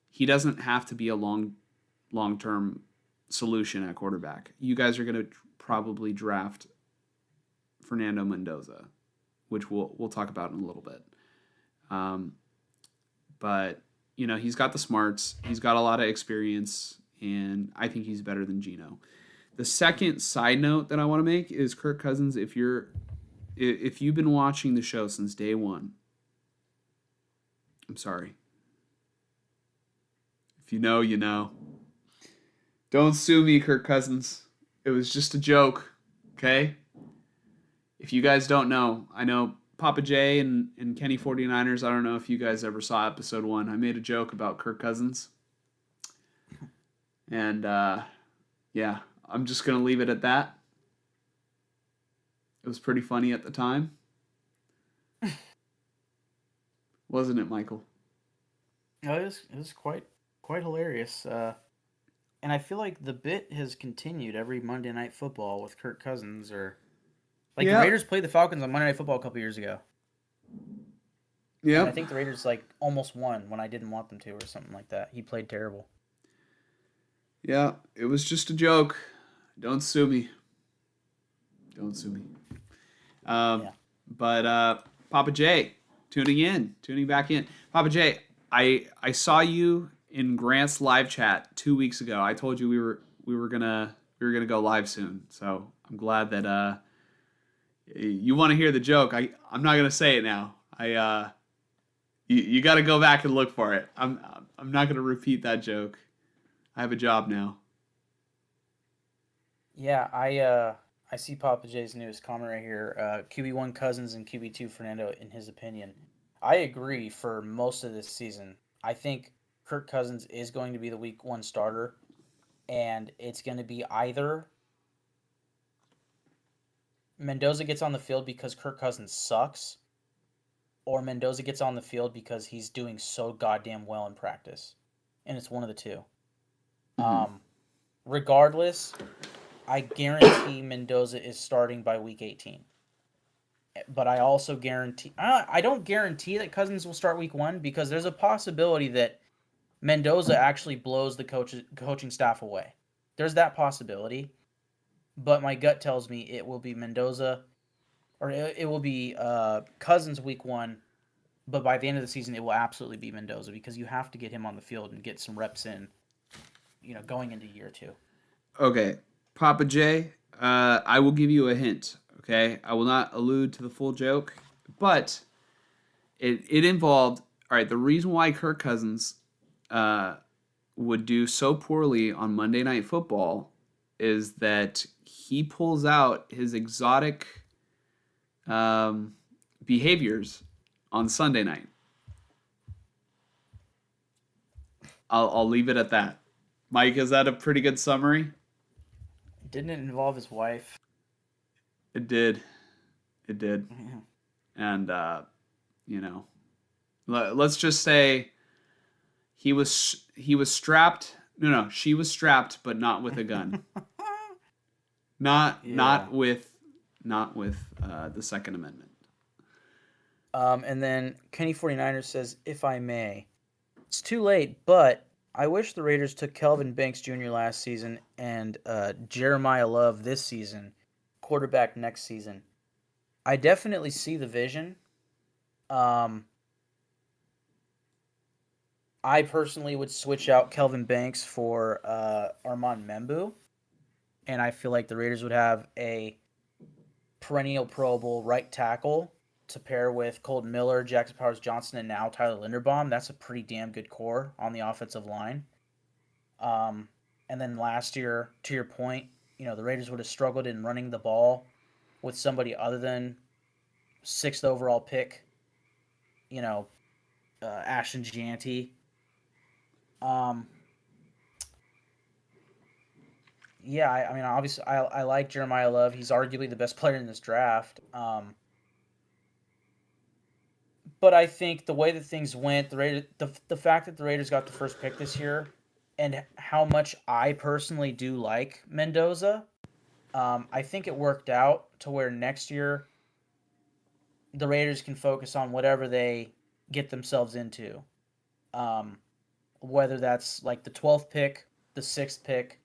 he doesn't have to be a long-term solution at quarterback. You guys are going to probably draft Fernando Mendoza, which we'll talk about in a little bit. But he's got the smarts, he's got a lot of experience, and I think he's better than Geno. The second side note that I want to make is Kirk Cousins. If you've been watching the show since day one, I'm sorry. If you know, you know. Don't sue me, Kirk Cousins. It was just a joke. Okay? If you guys don't know, I know Papa J and Kenny 49ers. I don't know if you guys ever saw episode 1. I made a joke about Kirk Cousins. And yeah, I'm just going to leave it at that. It was pretty funny at the time. Wasn't it, Michael? No, it was quite hilarious. And I feel like the bit has continued every Monday Night Football with Kirk Cousins, or like the Yeah. Raiders played the Falcons on Monday Night Football a couple years ago, and I Yep. think the Raiders like almost won when I didn't want them to, or something like that. He played terrible. Yeah, it was just a joke. Don't sue me. Don't sue me. Um, Yeah. but Papa J, tuning back in. Papa J, I saw you in Grant's live chat 2 weeks ago. I told you we were gonna go live soon. So I'm glad that you want to hear the joke. I'm not gonna say it now. You got to go back and look for it. I'm not gonna repeat that joke. I have a job now. Yeah, I see Papa J's newest comment right here. QB1 Cousins and QB2 Fernando, in his opinion. I agree for most of this season. I think Kirk Cousins is going to be the week 1 starter, and it's going to be either Mendoza gets on the field because Kirk Cousins sucks, or Mendoza gets on the field because he's doing so goddamn well in practice. And it's one of the two. Mhm. Regardless, I guarantee Mendoza is starting by week 18. But I also guarantee I don't guarantee that Cousins will start week 1, because there's a possibility that Mendoza actually blows the coaching staff away. There's that possibility, but my gut tells me it will be Mendoza, or it will be Cousins week 1. But by the end of the season, it will absolutely be Mendoza, because you have to get him on the field and get some reps in, going into year 2. Okay, Papa J, I will give you a hint. Okay, I will not allude to the full joke, but it involved. All right, the reason why Kirk Cousins uh, would do so poorly on Monday Night Football is that he pulls out his exotic um, behaviors on Sunday night. I'll leave it at that. Mike, is that a pretty good summary? Didn't it involve his wife? It did. It did. Yeah. And you know, let's just say he was strapped. No, she was strapped, but not with a gun. Not Yeah. not with the Second Amendment. And then Kenny 49ers says, if I may, it's too late, but I wish the Raiders took Kelvin Banks Jr. last season and Jeremiah Love this season, quarterback next season. I definitely see the vision. Um, I personally would switch out Kelvin Banks for Armand Membu, and I feel like the Raiders would have a perennial Pro Bowl right tackle to pair with Colton Miller, Jackson Powers Johnson, and now Tyler Linderbaum. That's a pretty damn good core on the offensive line. Um, and then last year, to your point, the Raiders would have struggled in running the ball with somebody other than 6th overall pick, Ashton Gianti. Um, yeah, I mean, obviously, I like Jeremiah Love. He's arguably the best player in this draft. But I think the way that things went, the fact that the Raiders got the first pick this year, and how much I personally do like Mendoza, I think it worked out to where next year the Raiders can focus on whatever they get themselves into. Whether that's like the 12th pick, the 6th pick,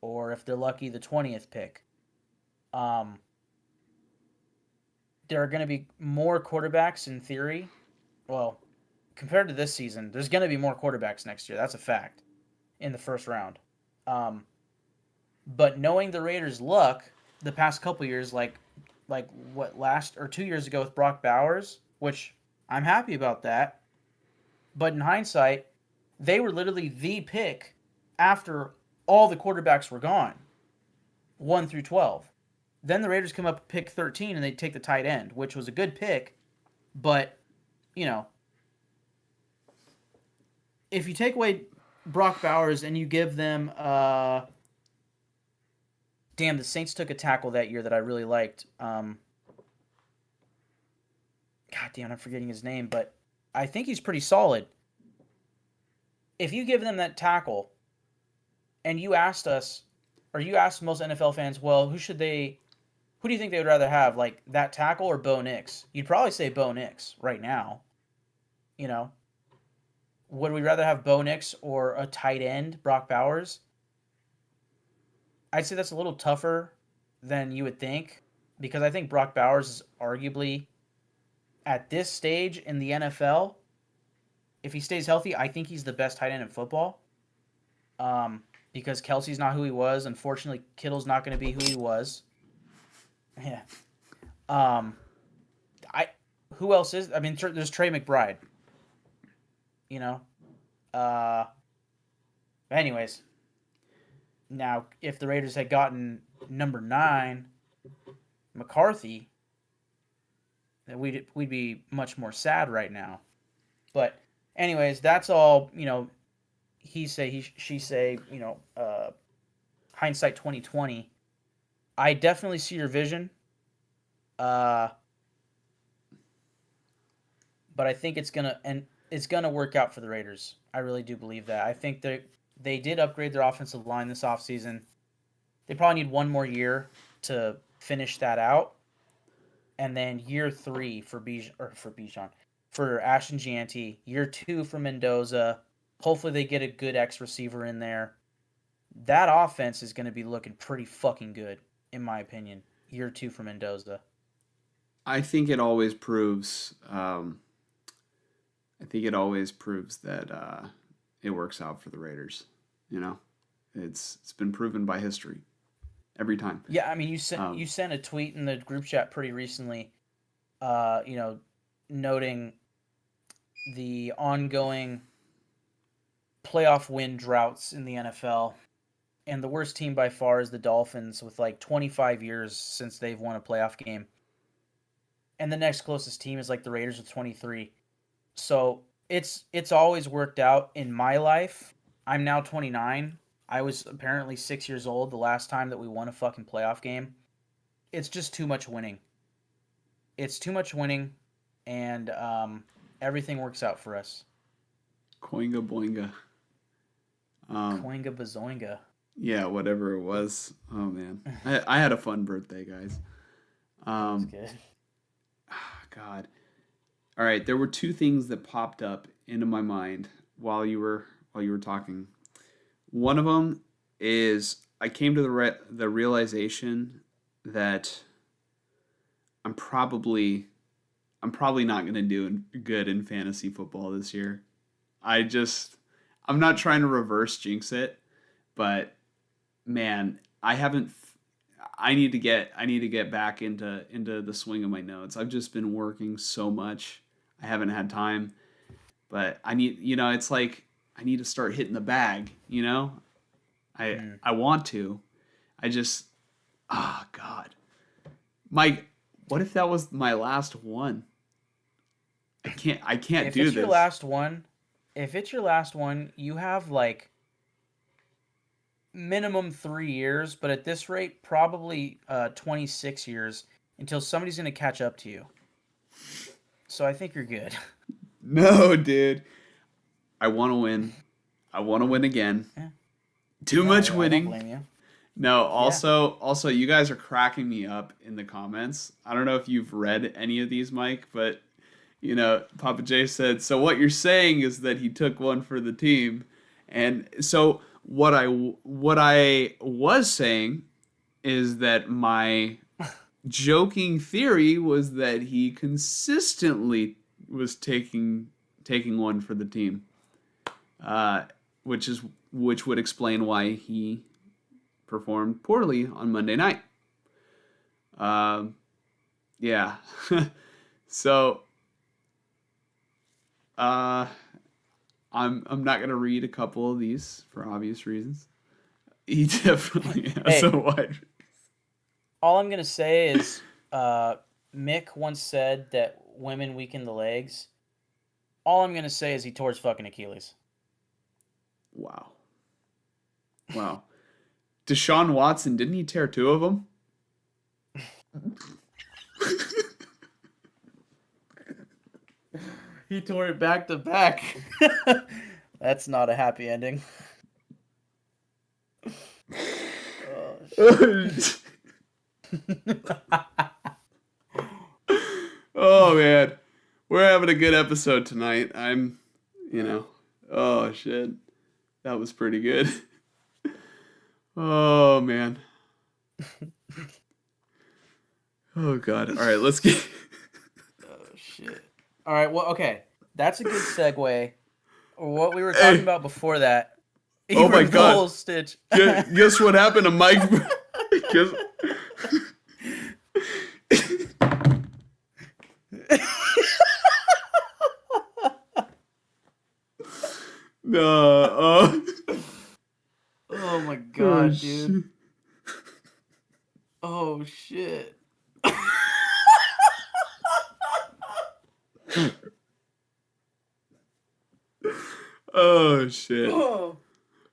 or if they're lucky, the 20th pick. Um, there are going to be more quarterbacks in theory. Well, compared to this season, there's going to be more quarterbacks next year. That's a fact in the first round. Um, but knowing the Raiders' luck the past couple years, like what last or 2 years ago with Brock Bowers, which I'm happy about that. But in hindsight, they were literally the pick after all the quarterbacks were gone. 1 through 12. Then the Raiders come up pick 13 and they take the tight end, which was a good pick, but you know, if you take away Brock Bowers and you give them damn, the Saints took a tackle that year that I really liked. God damn, I'm forgetting his name, but I think he's pretty solid. If you give them that tackle and you asked us, or you asked most NFL fans, well, who do you think they would rather have, like that tackle or Bo Nix? You'd probably say Bo Nix right now. You know, would we rather have Bo Nix or a tight end, Brock Bowers? I'd say that's a little tougher than you would think because I think Brock Bowers is arguably at this stage in the NFL, if he stays healthy, I think he's the best tight end in football. Because Kelsey's not who he was. Unfortunately, Kittle's not going to be who he was. Yeah. I who else is? I mean, there's Trey McBride. You know. Anyways, now if the Raiders had gotten number 9, McCarthy, then we'd be much more sad right now. But anyways, that's all. You know, she say. You know, hindsight 2020. I definitely see your vision. But I think it's gonna work out for the Raiders. I really do believe that. I think they did upgrade their offensive line this offseason. They probably need one more year to finish that out. And then year 3 for Ashton Gianti, year 2 for Mendoza. Hopefully they get a good X receiver in there. That offense is going to be looking pretty fucking good, in my opinion. Year 2 for Mendoza. I think it always proves. I think it always proves that it works out for the Raiders. You know, it's been proven by history every time. Yeah, I mean, you sent a tweet in the group chat pretty recently, you know, noting the ongoing playoff win droughts in the NFL. And the worst team by far is the Dolphins with like 25 years since they've won a playoff game. And the next closest team is like the Raiders with 23. So it's always worked out in my life. I'm now 29. I was apparently 6 years old the last time that we won a fucking playoff game. It's just too much winning. It's too much winning, and everything works out for us. Coinga boinga. Coinga bazoinga. Yeah, whatever it was. Oh man, I had a fun birthday, guys. That's good. God. All right, there were 2 things that popped up into my mind while you were talking. One of them is I came to the realization that I'm probably not going to do good in fantasy football this year. I'm not trying to reverse jinx it, but man, I need to get back into the swing of my notes. I've just been working so much. I haven't had time, but it's like I need to start hitting the bag, you know? I want to. God. Mike, what if that was my last one? I can't do this. If it's your last one, you have like minimum 3 years, but at this rate, probably 26 years until somebody's going to catch up to you. So I think you're good. No, dude. I want to win. I want to win again. Yeah. Too much winning. I don't blame you. No, also, you guys are cracking me up in the comments. I don't know if you've read any of these, Mike, but you know, Papa J said, so what you're saying is that he took one for the team. And so what I was saying is that my joking theory was that he consistently was taking one for the team, which would explain why he performed poorly on Monday night. Yeah. So I'm not gonna read a couple of these for obvious reasons. He definitely has a wide. All I'm gonna say is, Mick once said that women weaken the legs. All I'm gonna say is he tore his fucking Achilles. Wow. Wow. Deshaun Watson, didn't he tear two of them? He tore it back to back. That's not a happy ending. Oh, shit. Oh man. We're having a good episode tonight. Oh shit. That was pretty good. Oh man. Oh god. All right, let's get Oh shit. All right. Well, okay. That's a good segue. What we were talking Hey. about before that. Oh my God. Bull Stitch. Guess what happened to Mike? Guess... No. Oh my god, shit. dude. Oh shit. Oh shit. Oh.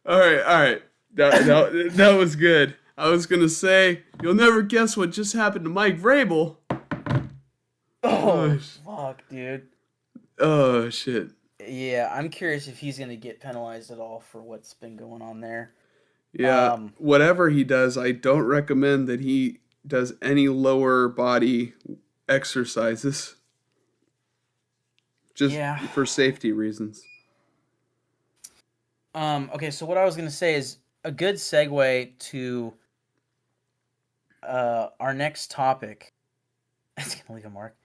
All right. That was good. I was gonna say you'll never guess what just happened to Mike Vrabel. Oh, Oh, fuck, dude. Oh shit. Yeah, I'm curious if he's gonna get penalized at all for what's been going on there. Yeah, whatever he does, I don't recommend that he does any lower body exercises. Just Yeah. for safety reasons. Okay, so what I was gonna say is a good segue to our next topic. It's gonna leave a mark.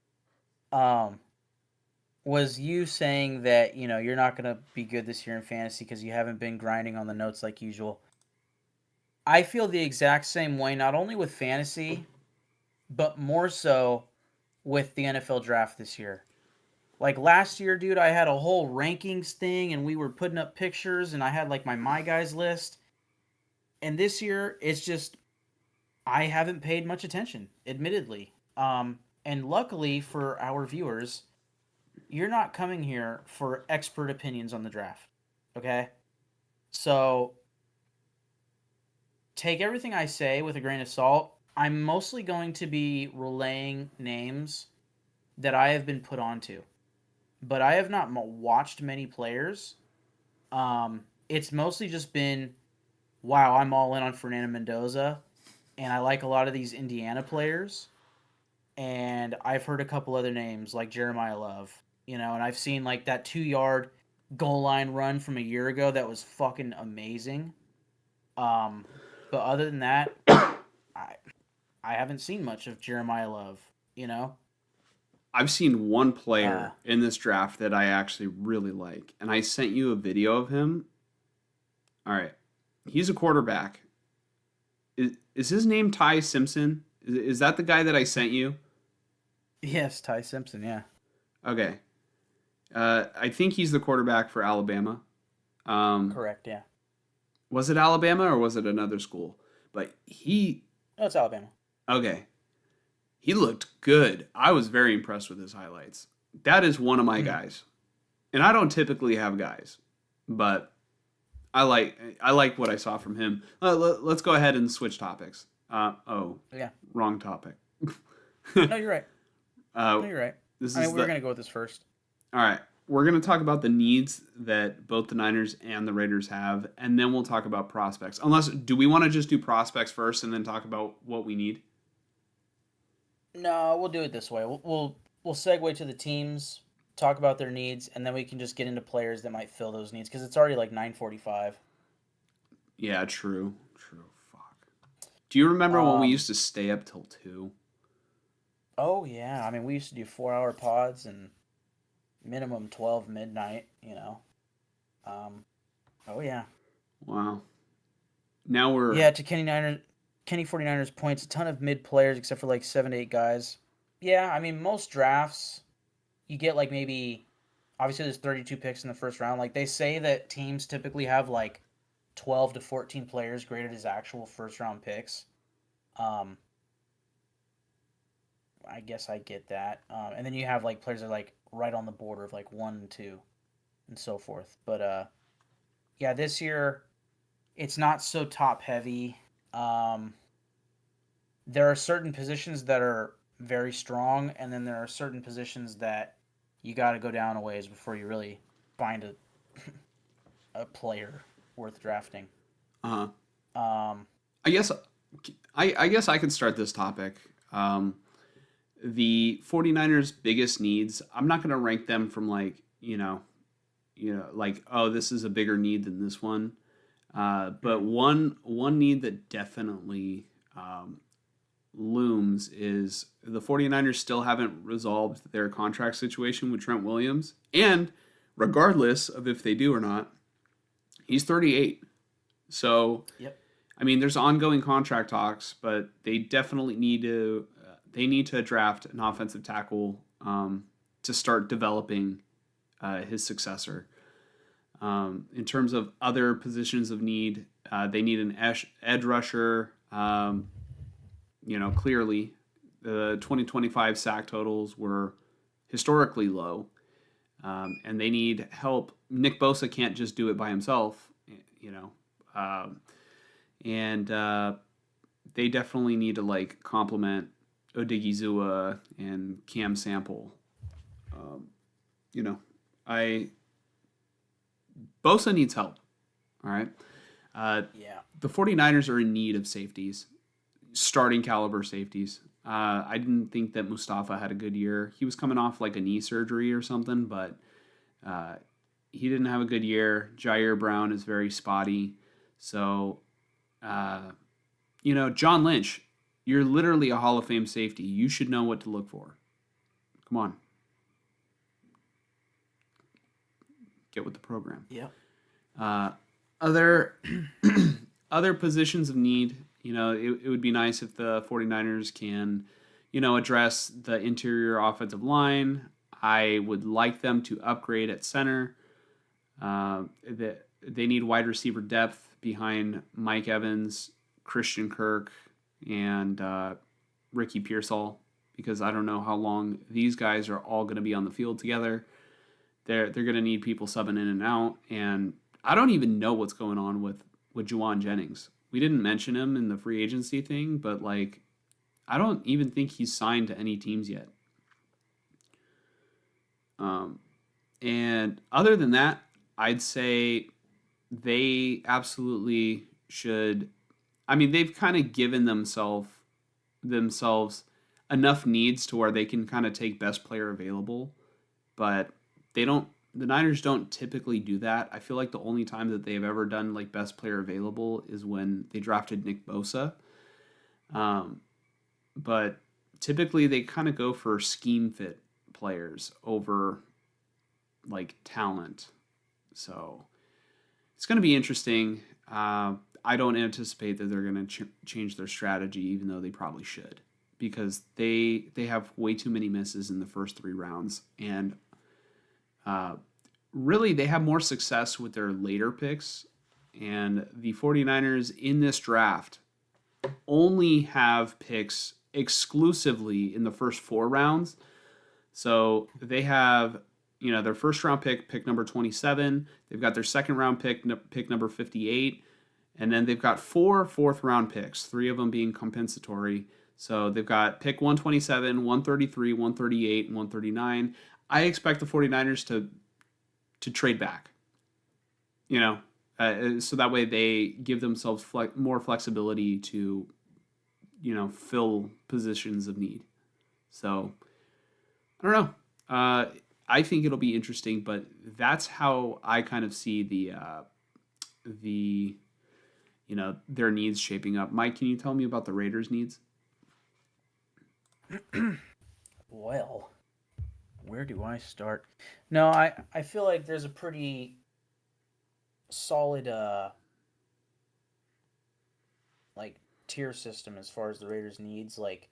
Was you saying that you're not gonna be good this year in fantasy because you haven't been grinding on the notes like usual? I feel the exact same way, not only with fantasy, but more so with the NFL draft this year. Like last year, dude, I had a whole rankings thing and we were putting up pictures and I had like my guys list. And this year, it's just I haven't paid much attention, admittedly. And luckily for our viewers, you're not coming here for expert opinions on the draft. Okay? So take everything I say with a grain of salt. I'm mostly going to be relaying names that I have been put onto, but I have not watched many players. It's mostly just been, wow, I'm all in on Fernando Mendoza, and I like a lot of these Indiana players. And I've heard a couple other names like Jeremiah Love, and I've seen like that 2 yard goal line run from a year ago that was fucking amazing. But other than that, I haven't seen much of Jeremiah Love. I've seen one player in this draft that I actually really like, and I sent you a video of him. All right. He's a quarterback. Is his name Ty Simpson? Is that the guy that I sent you? Yes, Ty Simpson, yeah. Okay. I think he's the quarterback for Alabama. Correct, yeah. Was it Alabama or was it another school? But No, it's Alabama. Okay. He looked good. I was very impressed with his highlights. That is one of my guys. And I don't typically have guys, but I like what I saw from him. Let's go ahead and switch topics. Yeah. Wrong topic. No, you're right. No, you're right. We're going to go with this first. All right. We're going to talk about the needs that both the Niners and the Raiders have, and then we'll talk about prospects. Do we want to just do prospects first and then talk about what we need? No, we'll do it this way. We'll segue to the teams, talk about their needs, and then we can just get into players that might fill those needs because it's already like 9:45. Yeah, true. Fuck. Do you remember when we used to stay up till 2? Oh yeah, I mean we used to do 4-hour pods and minimum 12 midnight. Oh yeah. Wow. Now we're to Kenny 49ers points, a ton of mid players except for like 7 to 8 guys. Yeah, I mean most drafts you get like maybe obviously there's 32 picks in the first round. Like they say that teams typically have like 12 to 14 players graded as actual first round picks. I guess I get that. And then you have like players that are like right on the border of like 1 and 2 and so forth. But yeah, this year it's not so top heavy. Um, there are certain positions that are very strong, and then there are certain positions that you got to go down a ways before you really find a player worth drafting. Uh-huh. Um, I guess I guess I could start this topic. The 49ers biggest needs, I'm not going to rank them from like, like, oh, this is a bigger need than this one. But mhm. one need that definitely looms is the 49ers still haven't resolved their contract situation with Trent Williams. And regardless of if they do or not, he's 38. So, Yep. I mean, there's ongoing contract talks, but they definitely need to draft an offensive tackle to start developing his successor. In terms of other positions of need, they need an edge rusher. Clearly, the 2025 sack totals were historically low, and they need help. Nick Bosa can't just do it by himself, you know, um, and they definitely need to like complement Odigizua and Cam Sample. Um, you know, I Bosa needs help. All right. Uh, Yeah. the 49ers are in need of safeties, starting caliber safeties. I didn't think that Mustafa had a good year. He was coming off like a knee surgery or something, but uh, he didn't have a good year. Jair Brown is very spotty. So, uh, John Lynch, you're literally a Hall of Fame safety. You should know what to look for. Come on, get with the program. Yep. Uh, other other positions of need, it would be nice if the 49ers can, address the interior offensive line. I would like them to upgrade at center. They need wide receiver depth behind Mike Evans, Christian Kirk, and Ricky Pearsall, because I don't know how long these guys are all going to be on the field together. They're going to need people subbing in and out, and I don't even know what's going on with Juwan Jennings. We didn't mention him in the free agency thing, but like I don't even think he's signed to any teams yet. Um, and other than that, I'd say they absolutely should. I mean, they've kind of given themselves enough needs to where they can kind of take best player available, but they don't. The Niners don't typically do that. I feel like the only time that they've ever done like best player available is when they drafted Nick Bosa. Um, but typically they kind of go for scheme fit players over like talent. So it's going to be interesting. I don't anticipate that they're going to change their strategy, even though they probably should, because they have way too many misses in the first 3 rounds, and really they have more success with their later picks. And the 49ers in this draft only have picks exclusively in the first 4 rounds. So they have, their first round pick number 27. They've got their second round pick number 58. And then they've got 4 fourth round picks, 3 of them being compensatory. So they've got pick 127, 133, 138, and 139. I expect the 49ers to trade back, so that way they give themselves more flexibility to, fill positions of need. So I don't know. I think it'll be interesting, but that's how I kind of see the their needs shaping up. Mike, can you tell me about the Raiders' needs? Well, where do I start? No, I feel like there's a pretty solid like tier system as far as the Raiders needs. Like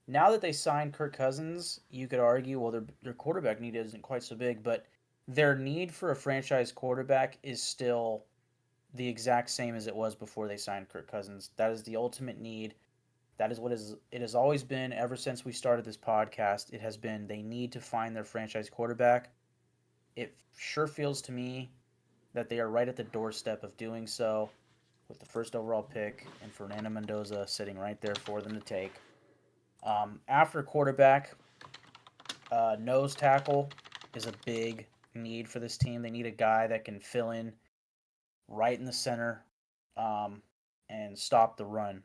now that they signed Kirk Cousins, you could argue well their quarterback need isn't quite so big, but their need for a franchise quarterback is still the exact same as it was before they signed Kirk Cousins. That is the ultimate need. That is what it has always been ever since we started this podcast. It has been they need to find their franchise quarterback. It sure feels to me that they are right at the doorstep of doing so with the first overall pick and Fernando Mendoza sitting right there for them to take. After quarterback, nose tackle is a big need for this team. They need a guy that can fill in right in the center and stop the run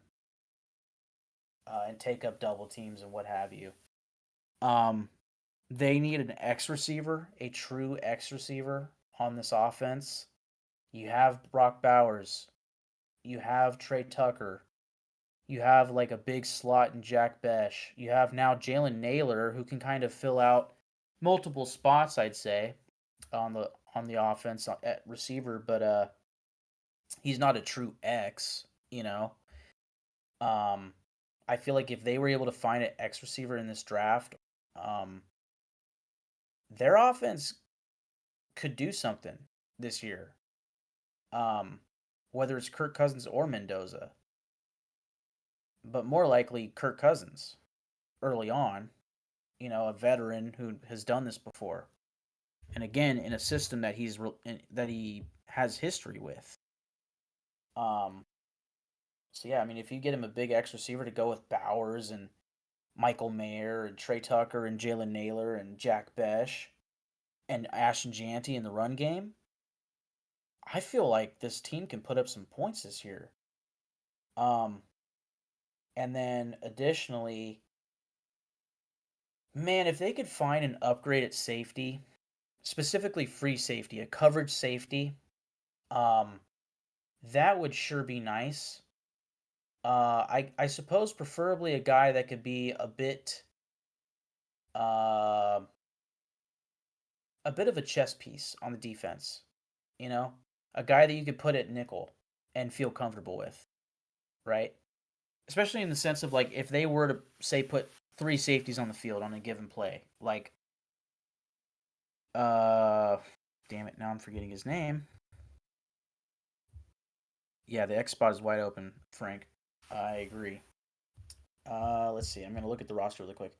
and take up double teams and what have you. They need an X receiver, a true X receiver on this offense. You have Brock Bowers, you have Trey Tucker, you have like a big slot in Jack Besh. You have now Jalen Naylor, who can kind of fill out multiple spots, I'd say, on the offense at receiver, but he's not a true X, you know. I feel like if they were able to find an X receiver in this draft, their offense could do something this year. Whether it's Kirk Cousins or Mendoza, but more likely Kirk Cousins early on, you know, a veteran who has done this before, and again in a system that that he has history with. So yeah, I mean, if you get him a big X receiver to go with Bowers and Michael Mayer and Trey Tucker and Jalen Naylor and Jack Besh and Ashton Janty in the run game, I feel like this team can put up some points this year. And then additionally, man, if they could find an upgrade at safety, specifically free safety, a coverage safety, that would sure be nice. I suppose preferably a guy that could be a bit of a chess piece on the defense, you know, a guy that you could put at nickel and feel comfortable with, right? Especially in the sense of like if they were to say put 3 safeties on the field on a given play, like damn it, now I'm forgetting his name. Yeah, the X spot is wide open, Frank. I agree. Let's see. I'm gonna look at the roster really quick.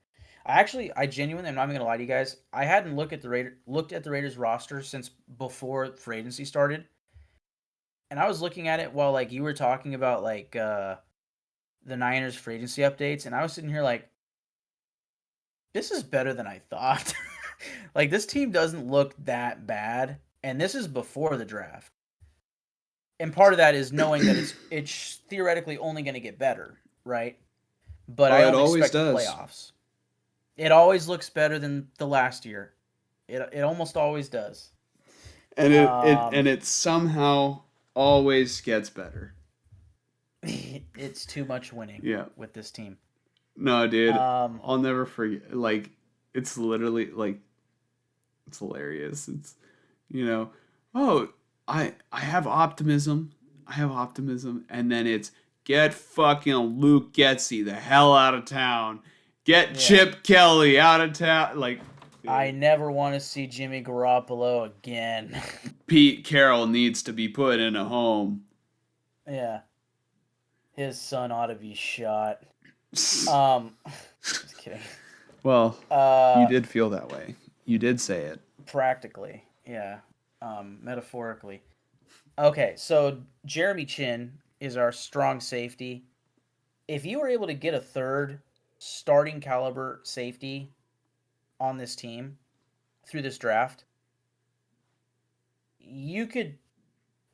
I genuinely, I'm not even gonna lie to you guys. I hadn't looked at the Raiders roster since before free agency started, and I was looking at it while like you were talking about like the Niners free agency updates, and I was sitting here like, this is better than I thought. Like this team doesn't look that bad, and this is before the draft. And part of that is knowing that it's theoretically only going to get better, right? But I don't expect the playoffs. It always looks better than the last year. It almost always does. And it somehow always gets better. It's too much winning with this team. No, dude. I'll never forget. Like, it's literally like, it's hilarious. It's, you know, oh, I have optimism. And then it's get fucking Luke Getsy the hell out of town. Get Chip Kelly out of town. Like, dude, I never want to see Jimmy Garoppolo again. Pete Carroll needs to be put in a home. Yeah. His son ought to be shot. Just kidding. Well, you did feel that way. You did say it. Practically, yeah. Metaphorically. Okay, so Jeremy Chin is our strong safety. If you were able to get a third starting caliber safety on this team through this draft, you can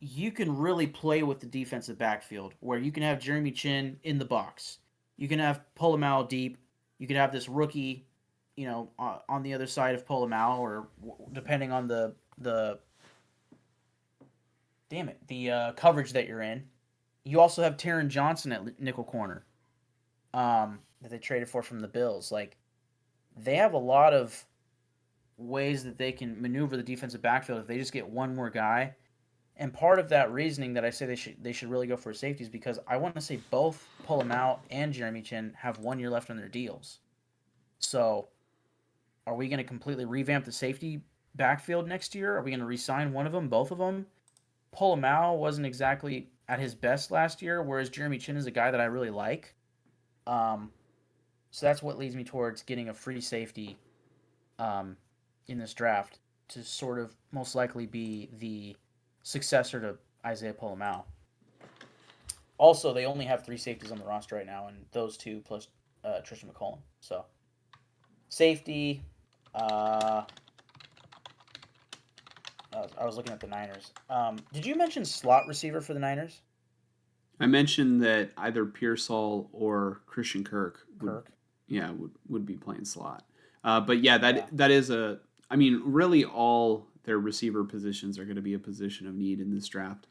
really play with the defensive backfield where you can have Jeremy Chin in the box. You can have Polamalu deep. You could have this rookie, you know, on the other side of Polamalu, or depending on the coverage that you're in. You also have Taron Johnson at nickel corner that they traded for from the Bills. Like, they have a lot of ways that they can maneuver the defensive backfield if they just get one more guy. And part of that reasoning that I say they should really go for safety is because I want to say both Polamalu and Jeremy Chin have 1 year left on their deals. So, are we going to completely revamp the safety backfield next year? Are we going to re-sign one of them, both of them? Polamalu wasn't exactly at his best last year, whereas Jeremy Chin is a guy that I really like. Um, so that's what leads me towards getting a free safety um, in this draft to sort of most likely be the successor to Isaiah Polamau. Also, they only have three safeties on the roster right now, and those two plus Tristan McCollum. So safety. Uh, I was looking at the Niners. Did you mention slot receiver for the Niners? I mentioned that either Pearsall or Christian Kirk Kirk. would be playing slot. But yeah, Yeah. that is a. I mean, really, all their receiver positions are going to be a position of need in this draft.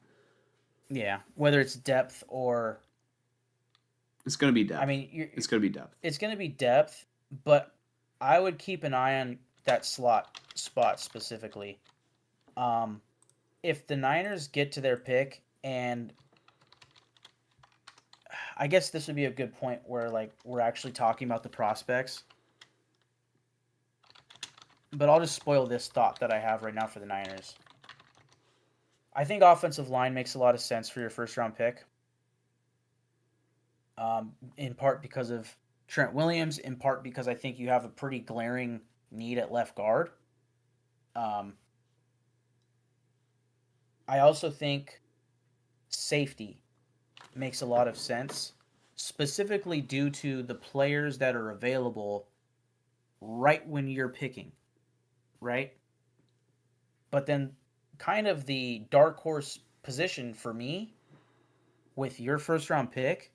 Yeah. Whether it's depth or, It's going to be I depth. mean, It's going to be depth. it's going to be depth, but I would keep an eye on that slot spot specifically. Um, if the Niners get to their pick, and I guess this would be a good point where like we're actually talking about the prospects. But I'll just spoil this thought that I have right now for the Niners. I think offensive line makes a lot of sense for your first round pick. In part because of Trent Williams, in part because I think you have a pretty glaring need at left guard. Um, I also think safety makes a lot of sense, specifically due to the players that are available right when you're picking, right? But then, kind of the dark horse position for me with your first round pick,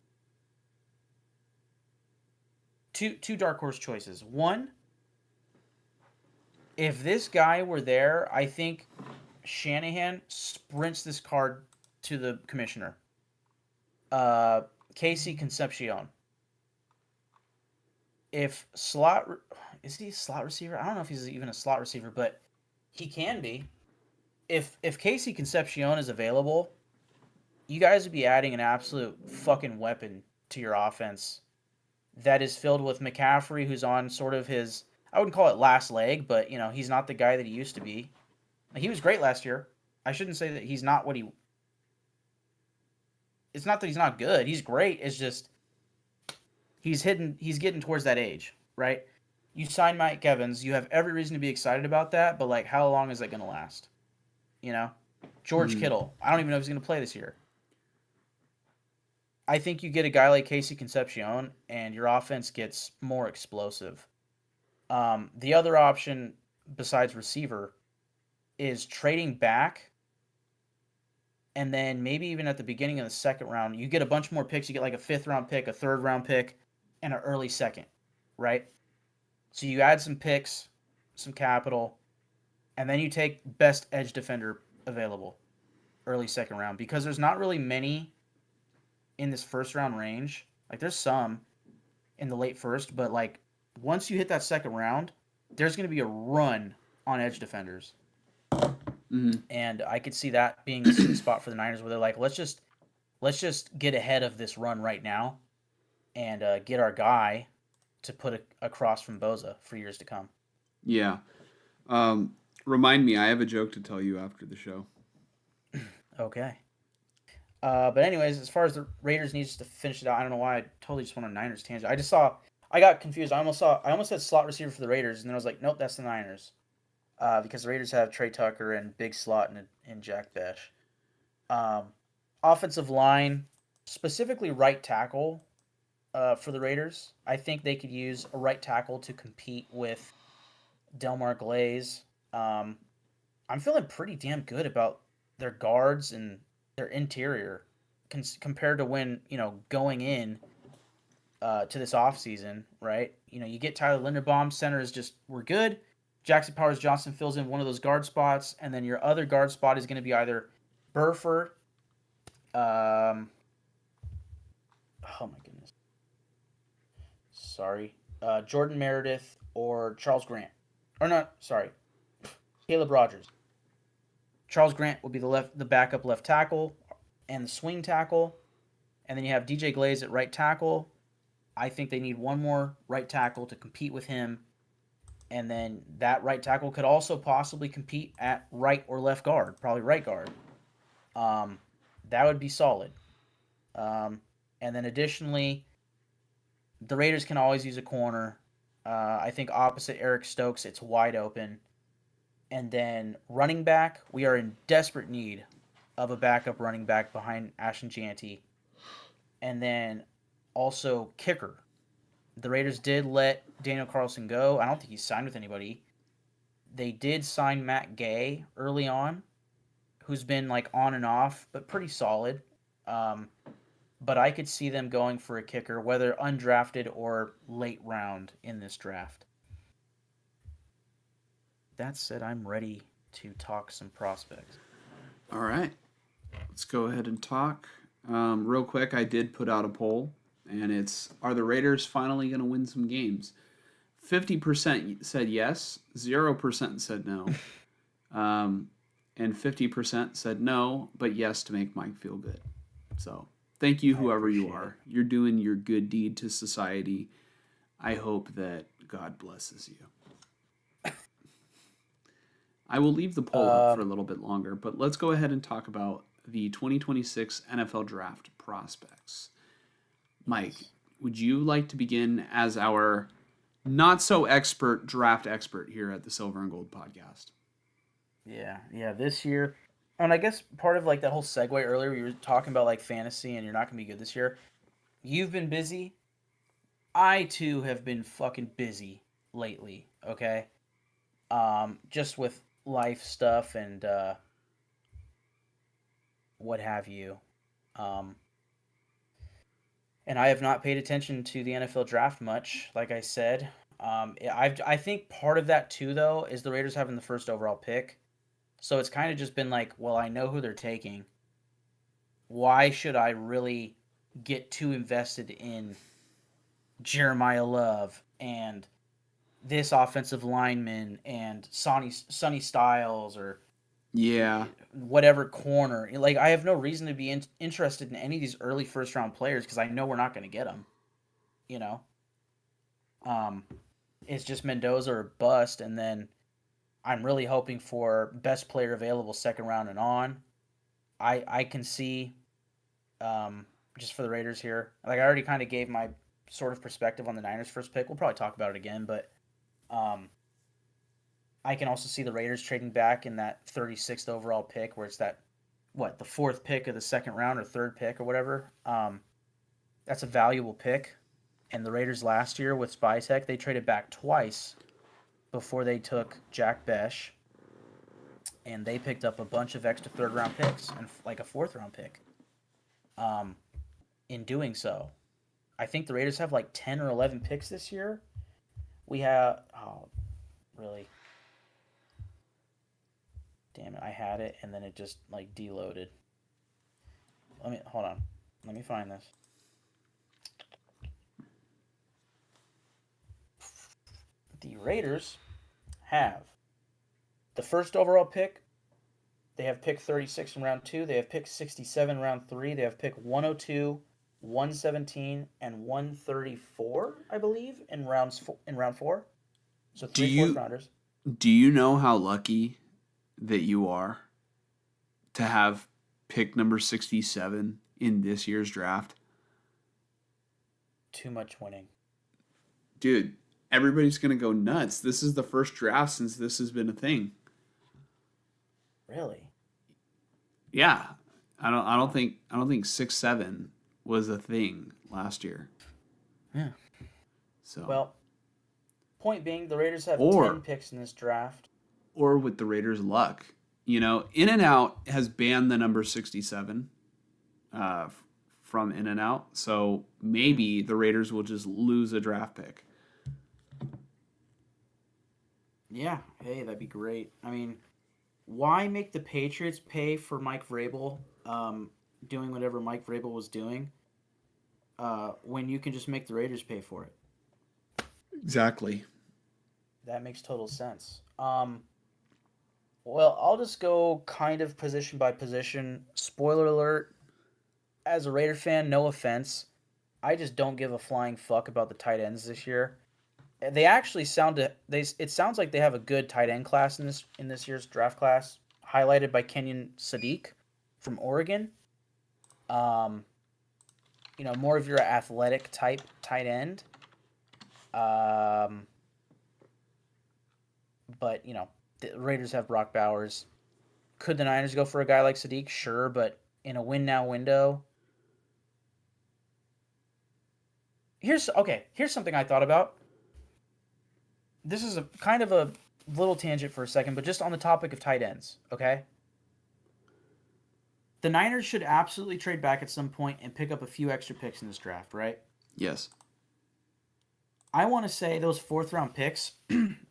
two dark horse choices. One, if this guy were there, I think Shanahan sprints this card to the commissioner. Uh, Casey Concepcion. If slot is he a slot receiver? I don't know if he's even a slot receiver, but he can be. If Casey Concepcion is available, you guys would be adding an absolute fucking weapon to your offense that is filled with McCaffrey, who's on sort of his, I wouldn't call it last leg, but you know he's not the guy that he used to be. He was great last year. I shouldn't say that he's not what he. It's not that he's not good. He's great. It's just he's hidden. He's getting towards that age, right? You sign Mike Evans. You have every reason to be excited about that, but like, how long is that going to last? You know, George Mhm. Kittle. I don't even know if he's going to play this year. I think you get a guy like Casey Concepcion, and your offense gets more explosive. The other option besides receiver is trading back, and then maybe even at the beginning of the second round, you get a bunch more picks. You get like a fifth round pick, a third round pick, and an early second, right? So you add some picks, some capital, and then you take best edge defender available early second round because there's not really many in this first round range. Like there's some in the late first, but like once you hit that second round, there's going to be a run on edge defenders. Mhm. And I could see that being the sweet spot for the Niners where they're like, let's just get ahead of this run right now and get our guy to put across from Boza for years to come. Yeah. Um, Remind me, I have a joke to tell you after the show. Okay. But anyways, as far as the Raiders needs to finish it out, I don't know why I totally just went on a Niners tangent. I got confused. I almost said slot receiver for the Raiders, and then I was like, nope, that's the Niners. Because the Raiders have Trey Tucker and Big Slot and Jack Besh. Um, Offensive line, specifically right tackle, for the Raiders. I think they could use a right tackle to compete with Delmar Glaze. Um, I'm feeling pretty damn good about their guards and their interior compared to when, going in to this offseason, right? You get Tyler Linderbaum, center is just, we're good. Jackson Powers Johnson fills in one of those guard spots, and then your other guard spot is going to be either Burford, um, oh my goodness, sorry, Jordan Meredith or Charles Grant. Or not, sorry, Caleb Rogers. Charles Grant will be the backup left tackle and the swing tackle, and then you have DJ Glaze at right tackle. I think they need one more right tackle to compete with him, and then that right tackle could also possibly compete at right or left guard, probably right guard. Um, that would be solid. Um, and then additionally, The Raiders can always use a corner. I think opposite Eric Stokes, it's wide open. And then running back, we are in desperate need of a backup running back behind Ashton Janty. And then also kicker. The Raiders did let Daniel Carlson go. I don't think he signed with anybody. They did sign Matt Gay early on, who's been like on and off, but pretty solid. Um, but I could see them going for a kicker, whether undrafted or late round in this draft. That said, I'm ready to talk some prospects. All right. Let's go ahead and talk. Real quick, I did put out a poll, and it's, are the Raiders finally going to win some games? 50% said yes, 0% said no, and 50% said no, but yes to make Mike feel good. So thank you, whoever you are. You're doing your good deed to society. I hope that God blesses you. I will leave the poll up for a little bit longer, but let's go ahead and talk about the 2026 NFL Draft prospects. Mike, would you like to begin as our not so expert draft expert here at the Silver and Gold podcast? Yeah. This year, and I guess part of like that whole segue earlier, you were talking about like fantasy, and you're not gonna be good this year. You've been busy. I too have been fucking busy lately. Okay, just with life stuff and what have you. Um, and I have not paid attention to the NFL draft much. Like I said, I think part of that too though is the Raiders having the first overall pick. So it's kind of just been like, well, I know who they're taking. Why should I really get too invested in Jeremiah Love and this offensive lineman and Sonny Styles or Yeah. whatever corner? Like, I have no reason to be interested in any of these early first round players because I know we're not going to get them. You know, um, it's just Mendoza or bust, and then I'm really hoping for best player available second round and on. I can see just for the Raiders here. Like I already kind of gave my sort of perspective on the Niners first pick. We'll probably talk about it again, but um, I can also see the Raiders trading back in that 36th overall pick, where it's that the fourth pick of the second round or third pick or whatever. That's a valuable pick. And the Raiders last year with Spytech, they traded back twice before they took Jack Besh, and they picked up a bunch of extra third round picks and like a fourth round pick. In doing so, I think the Raiders have like 10 or 11 picks this year. We have really, damn it, I had it and then it just like deloaded. Hold on. Let me find this. The Raiders have the first overall pick. They have pick 36 in round 2. They have pick 67 in round 3. They have pick 102, 117, and 134, I believe, in round 4. So three fourth rounders. Do you know how lucky that you are to have pick number 67 in this year's draft? Too much winning. Dude, everybody's going to go nuts. This is the first draft since this has been a thing. Really? Yeah. I don't think 6-7 was a thing last year. Yeah. So well, point being, the Raiders have 10 picks in this draft. Or with the Raiders' luck, In-N-Out has banned the number 67 from In-N-Out, so maybe the Raiders will just lose a draft pick. Yeah, hey, that'd be great. I mean, why make the Patriots pay for Mike Vrabel doing whatever Mike Vrabel was doing when you can just make the Raiders pay for it? Exactly. That makes total sense. Well, I'll just go kind of position by position. Spoiler alert, as a Raider fan, no offense, I just don't give a flying fuck about the tight ends this year. They actually it sounds like they have a good tight end class in this year's draft class, highlighted by Kenyon Sadiq from Oregon. More of your athletic type tight end. Um, but the Raiders have Brock Bowers. Could the Niners go for a guy like Sadiq? Sure, but in a win now window. Here's something I thought about. This is a kind of a little tangent for a second, but just on the topic of tight ends, okay? The Niners should absolutely trade back at some point and pick up a few extra picks in this draft, right? Yes. I want to say those fourth round picks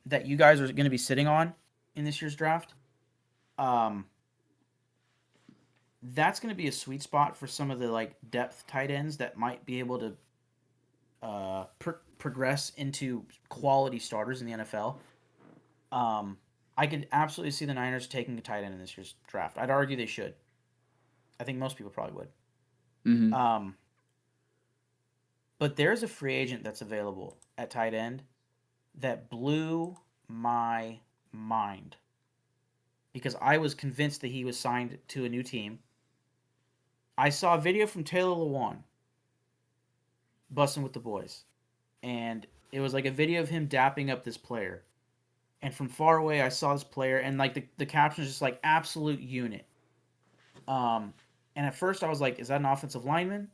that you guys are going to be sitting on in this year's draft, that's going to be a sweet spot for some of the like depth tight ends that might be able to progress into quality starters in the NFL. I could absolutely see the Niners taking a tight end in this year's draft. I'd argue they should. I think most people probably would. Mm-hmm. But there's a free agent that's available at tight end that blew my mind because I was convinced that he was signed to a new team. I saw a video from Taylor Lewan busting with the boys, and it was like a video of him dapping up this player. And from far away, I saw this player, and like the caption is just like absolute unit. And at first I was like, is that an offensive lineman?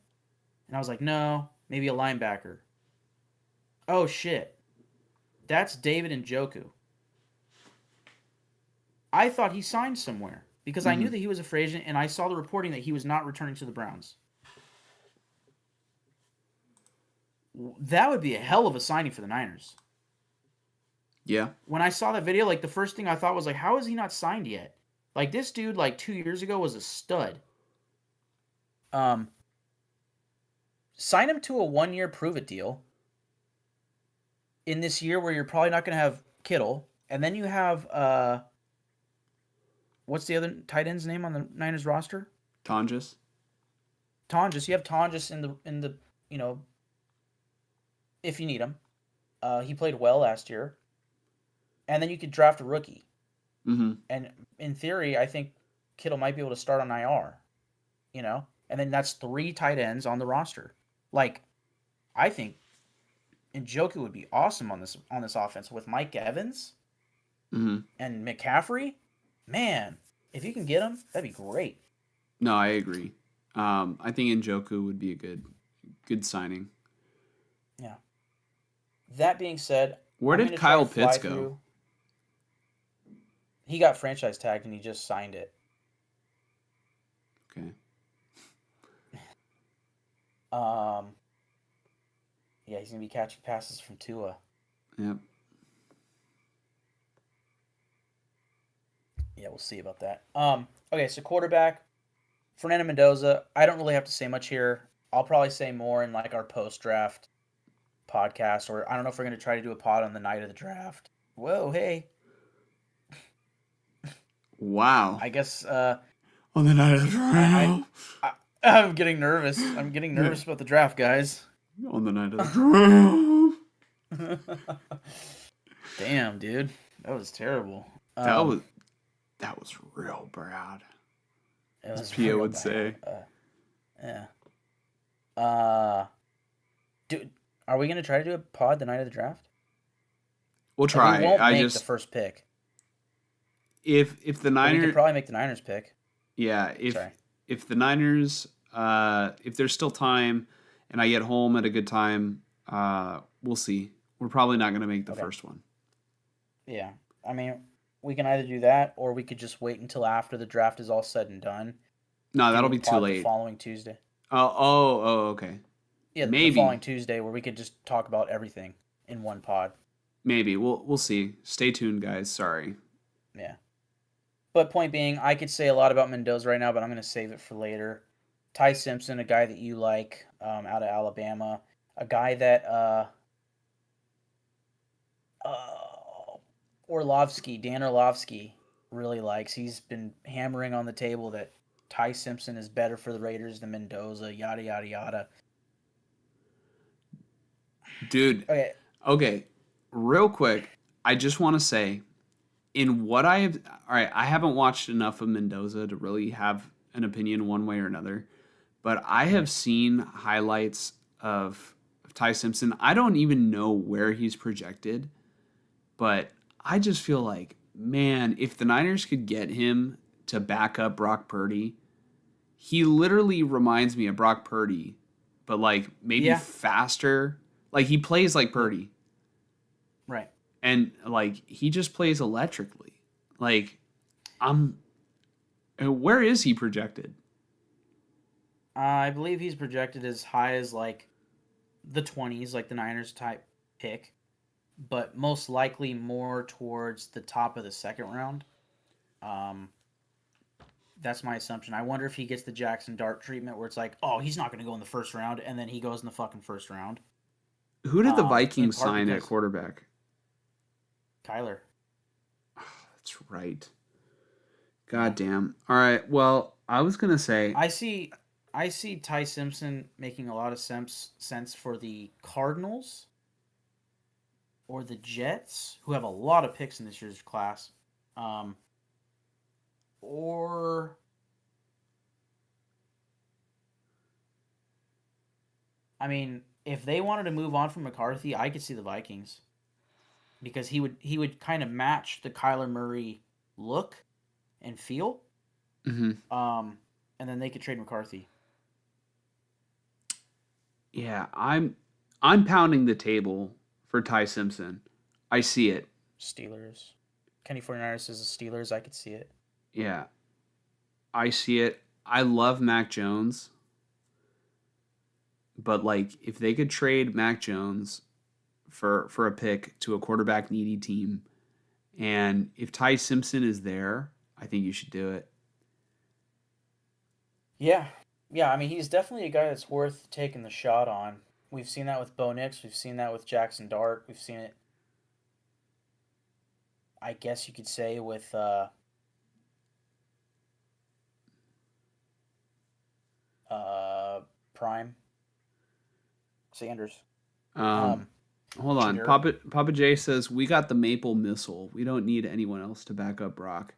And I was like, no, maybe a linebacker. Oh shit, that's David Njoku. I thought he signed somewhere because I knew that he was a free agent, and I saw the reporting that he was not returning to the Browns. That would be a hell of a signing for the Niners. Yeah. When I saw that video, like the first thing I thought was like, how is he not signed yet? Like this dude, like 2 years ago, was a stud. Sign him to a 1-year prove-it deal in this year where you're probably not going to have Kittle, and then you have what's the other tight end's name on the Niners roster? Tonjes. You have Tonjes in the if you need him. He played well last year, and then you could draft a rookie. Mm-hmm. And in theory, I think Kittle might be able to start on IR. And then that's 3 tight ends on the roster. Like, I think Njoku would be awesome on this offense with Mike Evans and McCaffrey. Man, if you can get him, that'd be great. No, I agree. I think Njoku would be a good signing. Yeah. That being said, where did Kyle Pitts go? He got franchise tagged and he just signed it. Okay. Yeah, he's gonna be catching passes from Tua. Yep. Yeah, we'll see about that. Okay, so quarterback, Fernando Mendoza. I don't really have to say much here. I'll probably say more in like our post-draft podcast, or I don't know if we're gonna try to do a pod on the night of the draft. Whoa, hey. Wow. I guess on the night of the draft. I'm getting nervous. I'm getting nervous about the draft, guys. On the night of the draft. Damn, dude. That was terrible. That was real bad. As Pia would say. Yeah. Dude, are we gonna try to do a pod the night of the draft? We'll try. We won't make the first pick. If the Niners, we could probably make the Niners pick. Yeah, if the Niners, if there's still time, and I get home at a good time, we'll see. We're probably not going to make the first one. Yeah, I mean, we can either do that, or we could just wait until after the draft is all said and done. No, that'll be too late. The following Tuesday. Oh, okay. Yeah, maybe the following Tuesday, where we could just talk about everything in one pod. Maybe we'll see. Stay tuned, guys. Sorry. Yeah. But point being, I could say a lot about Mendoza right now, but I'm going to save it for later. Ty Simpson, a guy that you like, out of Alabama. A guy that Dan Orlovsky really likes. He's been hammering on the table that Ty Simpson is better for the Raiders than Mendoza, yada, yada, yada. Dude. Okay. Real quick, I just want to say, I haven't watched enough of Mendoza to really have an opinion one way or another, but I have seen highlights of Ty Simpson. I don't even know where he's projected, but I just feel like, man, if the Niners could get him to back up Brock Purdy, he literally reminds me of Brock Purdy, but like maybe Yeah. faster. Like he plays like Purdy, Right. and like he just plays electrically. Like I'm, where is he projected? I believe he's projected as high as like the 20s, like the Niners type pick, but most likely more towards the top of the second round. Um, that's my assumption. I wonder if he gets the Jackson Dart treatment where it's like, oh, he's not going to go in the first round, and then he goes in the fucking first round. Who did the In Vikings part sign at because quarterback? Kyler. That's right. Yeah. God damn. All right. Well, I was gonna say, I see I see Ty Simpson making a lot of sense for the Cardinals or the Jets, who have a lot of picks in this year's class. Um, or I mean, if they wanted to move on from McCarthy, I could see the Vikings because he would kind of match the Kyler Murray look and feel. mhm, Um, and then they could trade McCarthy. yeah, I'm pounding the table for Ty Simpson. I see it. Steelers. Kenny 49ers says the Steelers. I could see it. Yeah, I see it. I love Mac Jones, but like if they could trade Mac Jones for a pick to a quarterback needy team, and if Ty Simpson is there, I think you should do it. Yeah. Yeah, I mean, he's definitely a guy that's worth taking the shot on. We've seen that with Bo Nix. We've seen that with Jackson Dart. We've seen it, I guess you could say, with uh, Prime Sanders. Um, Um, hold on. Shador. Papa J says we got the Maple Missile. We don't need anyone else to back up Brock.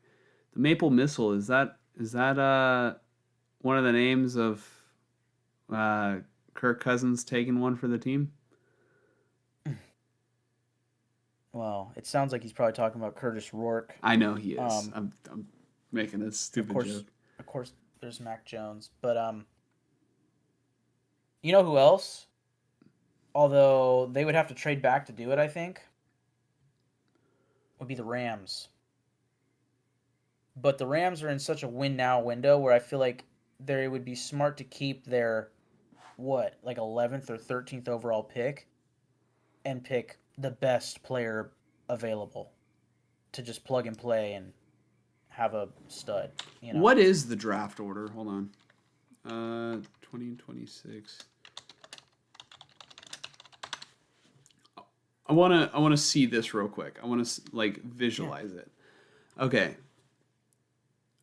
The Maple Missile, is that one of the names of uh Kirk Cousins taking one for the team? Well, it sounds like he's probably talking about Curtis Rourke. I know he is. Um, I'm making a of stupid course, joke. of course, there's Mac Jones, but you know who else? Although they would have to trade back to do it, I think would be the Rams. But the Rams are in such a win now window where I feel like they would be smart to keep their what, like 11th or 13th overall pick and pick the best player available to just plug and play and have a stud, you know. What is the draft order? Hold on. 2026. I want to see this real quick. I want to like Yeah. visualize it. Okay.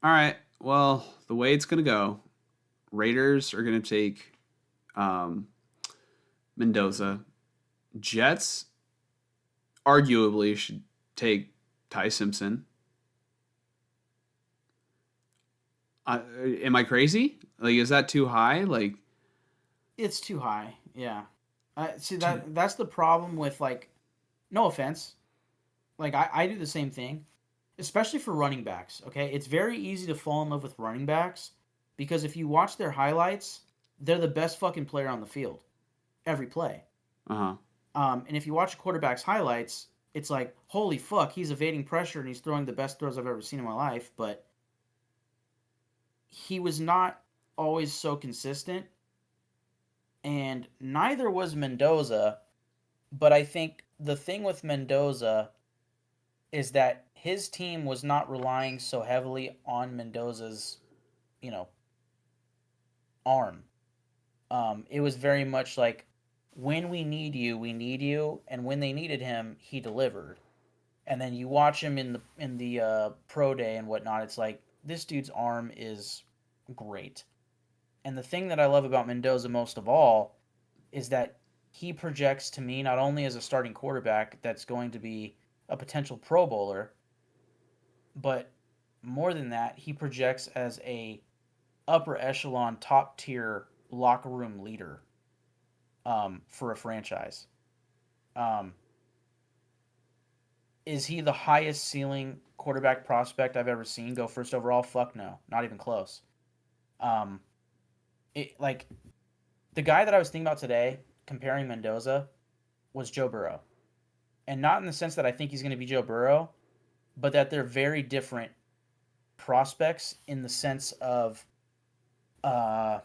All right. Well, the way it's going to go, Raiders are going to take um, Mendoza. Jets arguably should take Ty Simpson. Am I crazy? Like, is that too high? Like, It's too high. Yeah. See too, that's the problem with like no offense. Like I do the same thing, especially for running backs, okay? It's very easy to fall in love with running backs because if you watch their highlights, they're the best fucking player on the field every play. uh huh. And if you watch a quarterback's highlights, it's like, holy fuck, he's evading pressure and he's throwing the best throws I've ever seen in my life. But he was not always so consistent, and neither was Mendoza. But I think the thing with Mendoza is that his team was not relying so heavily on Mendoza's, you know, arm. It was very much like when we need you, and when they needed him, he delivered. And then you watch him in the pro day and whatnot. It's like this dude's arm is great. And the thing that I love about Mendoza most of all is that he projects to me not only as a starting quarterback that's going to be a potential Pro Bowler, but more than that, he projects as a upper echelon, top tier locker room leader. for a franchise. Um, is he the highest ceiling quarterback prospect I've ever seen go first overall? Fuck no, not even close. Um, like the guy that I was thinking about today, comparing Mendoza, was Joe Burrow, and not in the sense that I think he's going to be Joe Burrow, but that they're very different prospects in the sense of uh,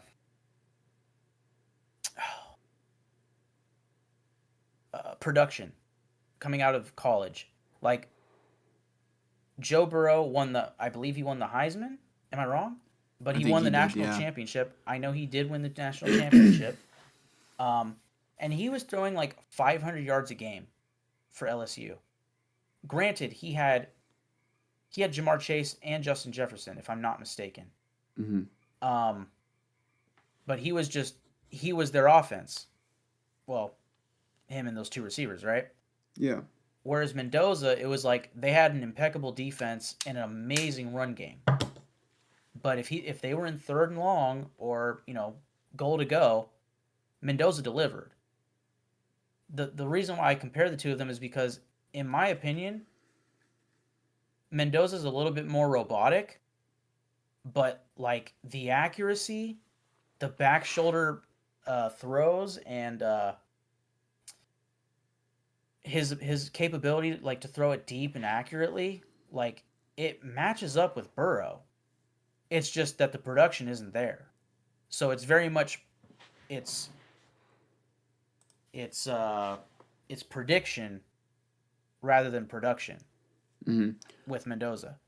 production coming out of college. Like Joe Burrow I believe he won the Heisman. Am I wrong? But I he think won he the did, national yeah. championship. I know he did win the national championship. Um, and he was throwing like 500 yards a game for LSU. Granted, he had Jamar Chase and Justin Jefferson, if I'm not mistaken. Mm-hmm. Um, but he was their offense. Well, him and those two receivers, right? Yeah. Whereas Mendoza, it was like they had an impeccable defense and an amazing run game. But if they were in third and long or goal to go, Mendoza delivered. The reason why I compare the two of them is because, in my opinion, Mendoza's a little bit more robotic, but like the accuracy, the back shoulder throws, and his capability like to throw it deep and accurately, like it matches up with Burrow. It's just that the production isn't there. So it's very much it's it's uh it's prediction rather than production Mm-hmm. with Mendoza.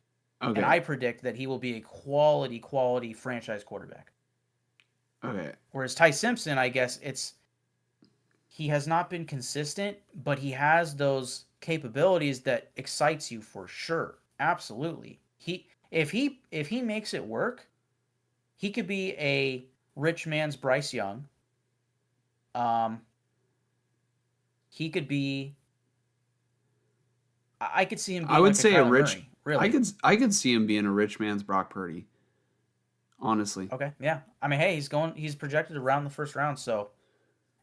And Okay. I predict that he will be a quality franchise quarterback. Okay. Whereas Ty Simpson, I guess he has not been consistent, but he has those capabilities that excites you for sure. Absolutely. If he makes it work, he could be a rich man's Bryce Young. Um, he could be. I could see him I being would like a say a Kyler rich. Murray. Really. I could see him being a rich man's Brock Purdy. Honestly. Okay. Yeah. I mean, hey, He's projected around the first round, so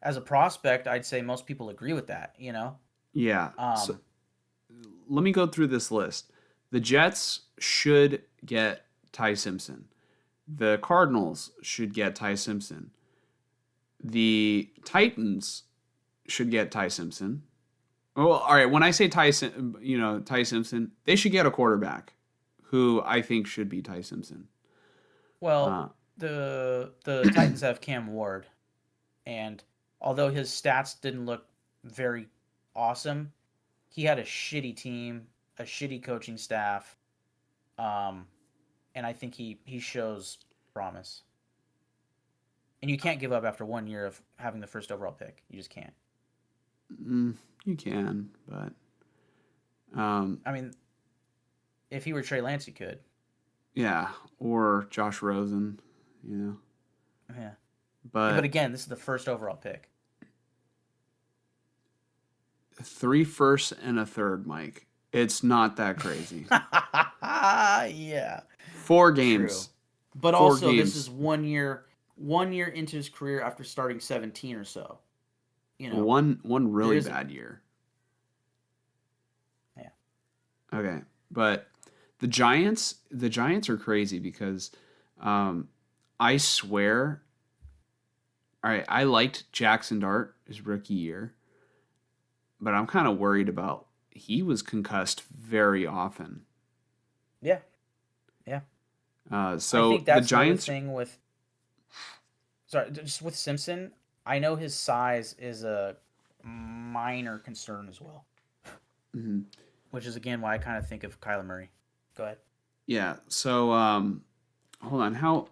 as a prospect, I'd say most people agree with that. Yeah. So Um. let me go through this list. The Jets should get Ty Simpson. The Cardinals should get Ty Simpson. The Titans should get Ty Simpson. Oh, all right. When I say Ty Simpson, they should get a quarterback who I think should be Ty Simpson. Well, Uh, the Titans have Cam Ward, and although his stats didn't look very awesome, he had a shitty team, a shitty coaching staff, um, and I think he shows promise. And you can't give up after 1 year of having the first overall pick. You just can't. mm, you can, but I mean, if he were Trey Lance, you could. yeah, or Josh Rosen, you know. Yeah. Yeah, but But again, this is the first overall pick. 3 firsts and a third, Mike. It's not that crazy. Yeah, 4 true. games. But 4 also, this is games. 1 year into his career after starting 17 or so. One There really is bad year. yeah. Okay, but the Giants are crazy because I swear. All right, I liked Jackson Dart his rookie year, but I'm kind of worried about he was concussed very often. Yeah. Yeah. I So think the that's another Giants. thing with sorry, just with Simpson, I know his size is a minor concern as well, Mhm. which is again why I kind of think of Kyler Murray. Go ahead. Yeah. So hold on. How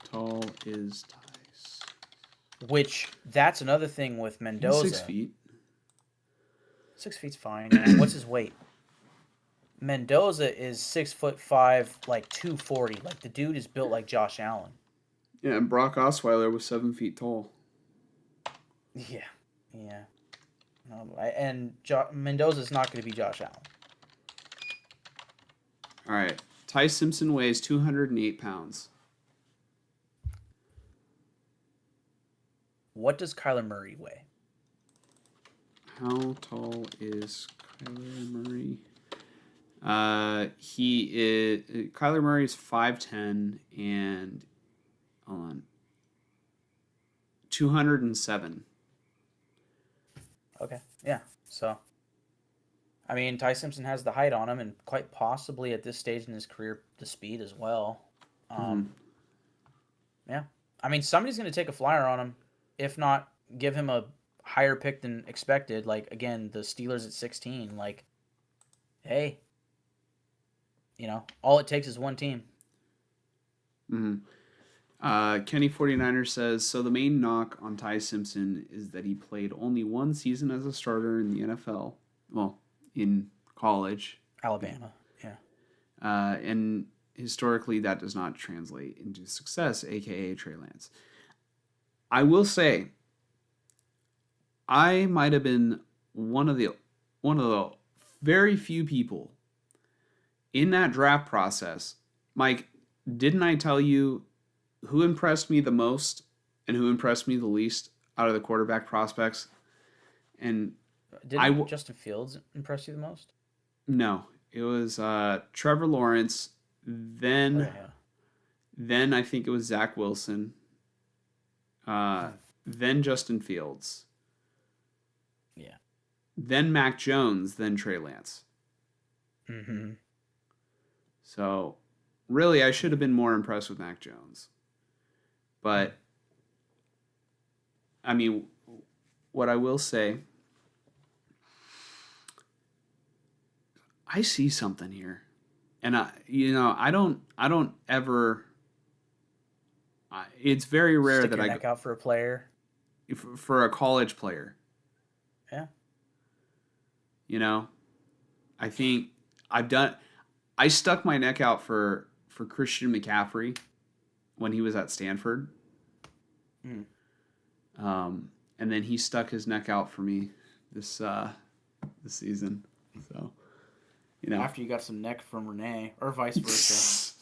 tall is Tice? Which that's another thing with He's six Mendoza. feet. 6 feet's fine. Yeah. What's his weight? Mendoza is 6'5", like 240. Like the dude is built like Josh Allen. Yeah, and Brock Osweiler was 7 feet tall. Yeah, yeah. And Mendoza's not going to be Josh Allen. All right. Ty Simpson weighs 208 pounds. What does Kyler Murray weigh? How tall is Kyler Murray? He is Kyler Murray's 5'10" and hold on, 207. Okay, yeah. So, I mean, Ty Simpson has the height on him, and quite possibly at this stage in his career, the speed as well. Mm-hmm. Yeah, I mean, somebody's going to take a flyer on him, if not give him a higher pick than expected. Like again, the Steelers at 16. Like, hey, all it takes is one team. Mm-hmm. Kenny 49er says, so the main knock on Ty Simpson is that he played only one season as a starter in the NFL. Well, in college. Alabama, yeah. And historically, that does not translate into success, aka Trey Lance. I will say, I might have been one of the very few people in that draft process. Mike, didn't I tell you who impressed me the most and who impressed me the least out of the quarterback prospects? And Didn't Justin Fields impress you the most? No, it was Trevor Lawrence. Then, then I think it was Zach Wilson. Then Justin Fields. Yeah. Then Mac Jones. Then Trey Lance. Mm-hmm. So, really, I should have been more impressed with Mac Jones. But, I mean, what I will say, I see something here, and I don't ever. It's very rare Stick that your I neck out for a player. For a college player. Yeah. I think I stuck my neck out for Christian McCaffrey when he was at Stanford. Mm. And then he stuck his neck out for me this season. So, After you got some neck from Renee, or vice versa.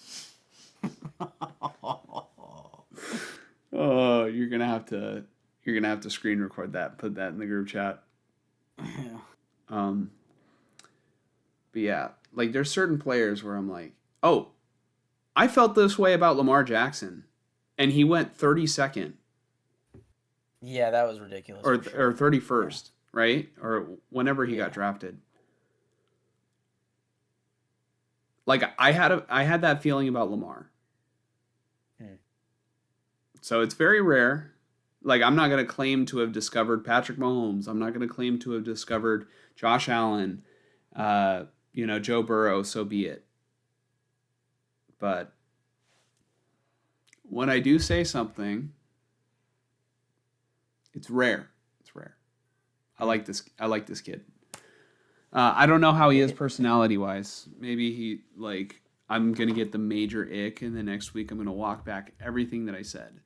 Oh, you're gonna have to screen record that, put that in the group chat. Yeah. But yeah, like there's certain players where I'm like, oh, I felt this way about Lamar Jackson, and he went 32nd. Yeah, that was ridiculous. Or 31st, right? Or whenever he got Yeah. drafted. Like I had that feeling about Lamar. So it's very rare. Like I'm not going to claim to have discovered Patrick Mahomes. I'm not going to claim to have discovered Josh Allen, Joe Burrow, so be it. But when I do say something, it's rare. It's rare. I like this kid. I don't know how he is personality-wise. Maybe I'm going to get the major ick, and the next week I'm going to walk back everything that I said.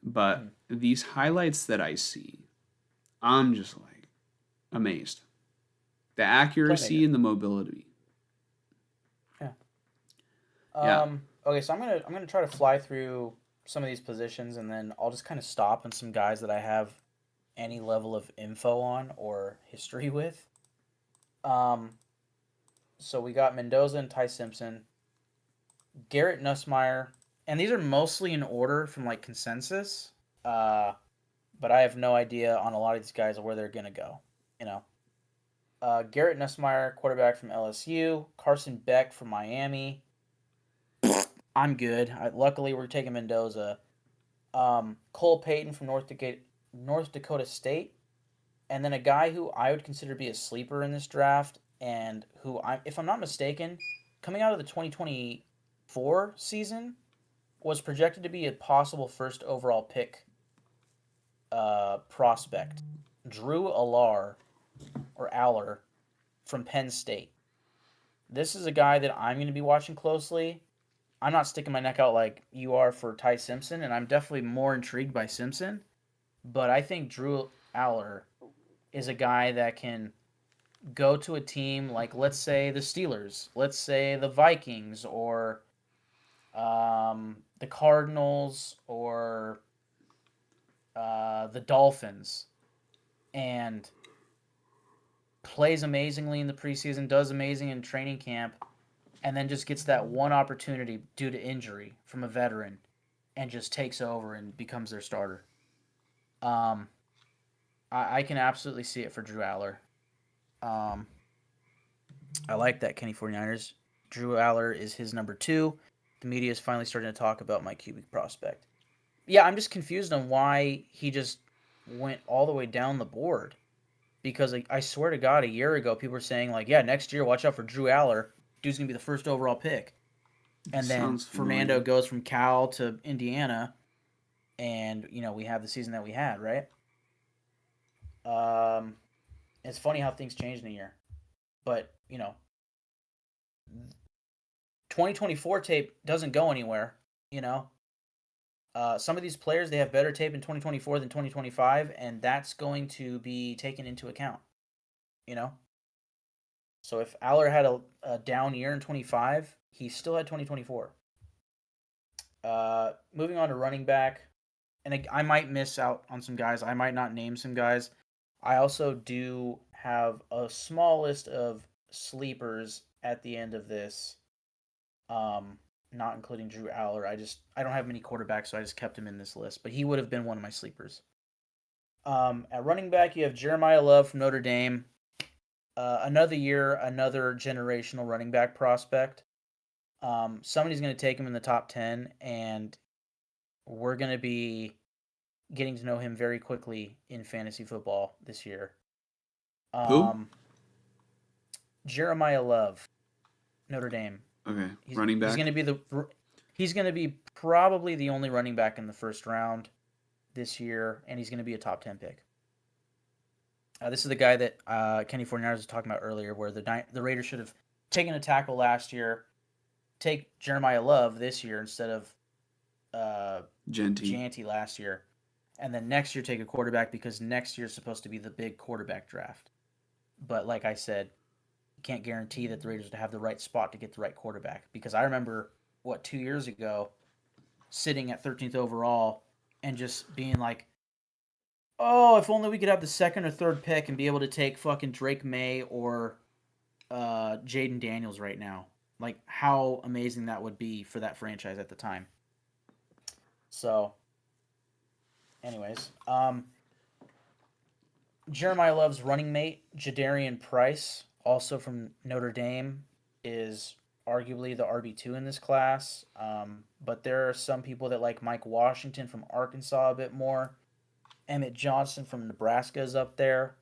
But these highlights that I see, I'm just like amazed. The accuracy and the mobility. Yeah. Okay, so I'm gonna try to fly through some of these positions, and then I'll just kind of stop on some guys that I have any level of info on or history with. So we got Mendoza and Ty Simpson, Garrett Nussmeier, and these are mostly in order from like consensus. But I have no idea on a lot of these guys where they're gonna go. Garrett Nussmeier, quarterback from LSU, Carson Beck from Miami. I'm good. Luckily, we're taking Mendoza. Cole Payton from North Dakota State, and then a guy who I would consider to be a sleeper in this draft, and who, if I'm not mistaken, coming out of the 2024 season, was projected to be a possible first overall pick prospect. Drew Aller from Penn State. This is a guy that I'm going to be watching closely. I'm not sticking my neck out like you are for Ty Simpson, and I'm definitely more intrigued by Simpson. But I think Drew Aller is a guy that can go to a team like, let's say, the Steelers, let's say the Vikings, or the Cardinals, or the Dolphins, and plays amazingly in the preseason, does amazing in training camp, and then just gets that one opportunity due to injury from a veteran and just takes over and becomes their starter. Um, I can absolutely see it for Drew Aller. Um, I like that Kenny 49ers. Drew Aller is his number two. The media is finally starting to talk about my QB prospect. Yeah, I'm just confused on why he just went all the way down the board. Because I swear to God, a year ago, people were saying, like, yeah, next year, watch out for Drew Aller. Dude's going to be the first overall pick. And then Sounds Fernando familiar. goes from Cal to Indiana. And, we have the season that we had, right? Um, it's funny how things change in a year. But, 2024 tape doesn't go anywhere, you know? Some of these players, they have better tape in 2024 than 2025, and that's going to be taken into account, you know? So if Aller had a down year in 25, he still had 2024. Moving on to running back, and I might miss out on some guys. I might not name some guys. I also do have a small list of sleepers at the end of this, not including Drew Aller. I don't have many quarterbacks, so I just kept him in this list. But he would have been one of my sleepers. At running back, you have Jeremiah Love from Notre Dame. Another year, another generational running back prospect. Somebody's going to take him in the top 10, and we're going to be getting to know him very quickly in fantasy football this year. Who? Jeremiah Love, Notre Dame. Okay, He's, running he's back. going to be he's going to be probably the only running back in the first round this year, and he's going to be a top 10 pick. This is the guy that Kenny 49ers was talking about earlier, where the Raiders should have taken a tackle last year, take Jeremiah Love this year instead of Genty. Janty last year, and then next year take a quarterback because next year is supposed to be the big quarterback draft. But like I said, you can't guarantee that the Raiders would have the right spot to get the right quarterback because I remember 2 years ago sitting at 13th overall and just being like, oh, if only we could have the second or third pick and be able to take fucking Drake May or Jaden Daniels right now. Like, how amazing that would be for that franchise at the time. So, anyways, Jeremiah Love's running mate, Jadarian Price, also from Notre Dame, is arguably the RB2 in this class. But there are some people that like Mike Washington from Arkansas a bit more. Emmett Johnson from Nebraska is up there.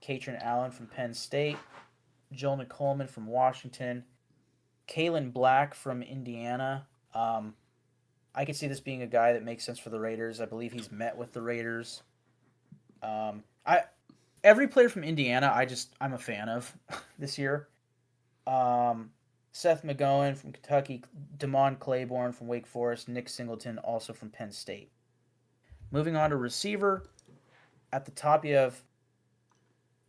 Katrin Allen from Penn State. Joel Coleman from Washington. Kalen Black from Indiana. I could see this being a guy that makes sense for the Raiders. I believe he's met with the Raiders. I every player from Indiana, I'm a fan of this year. Seth McGowan from Kentucky, Damon Claiborne from Wake Forest, Nick Singleton also from Penn State. Moving on to receiver, at the top you have,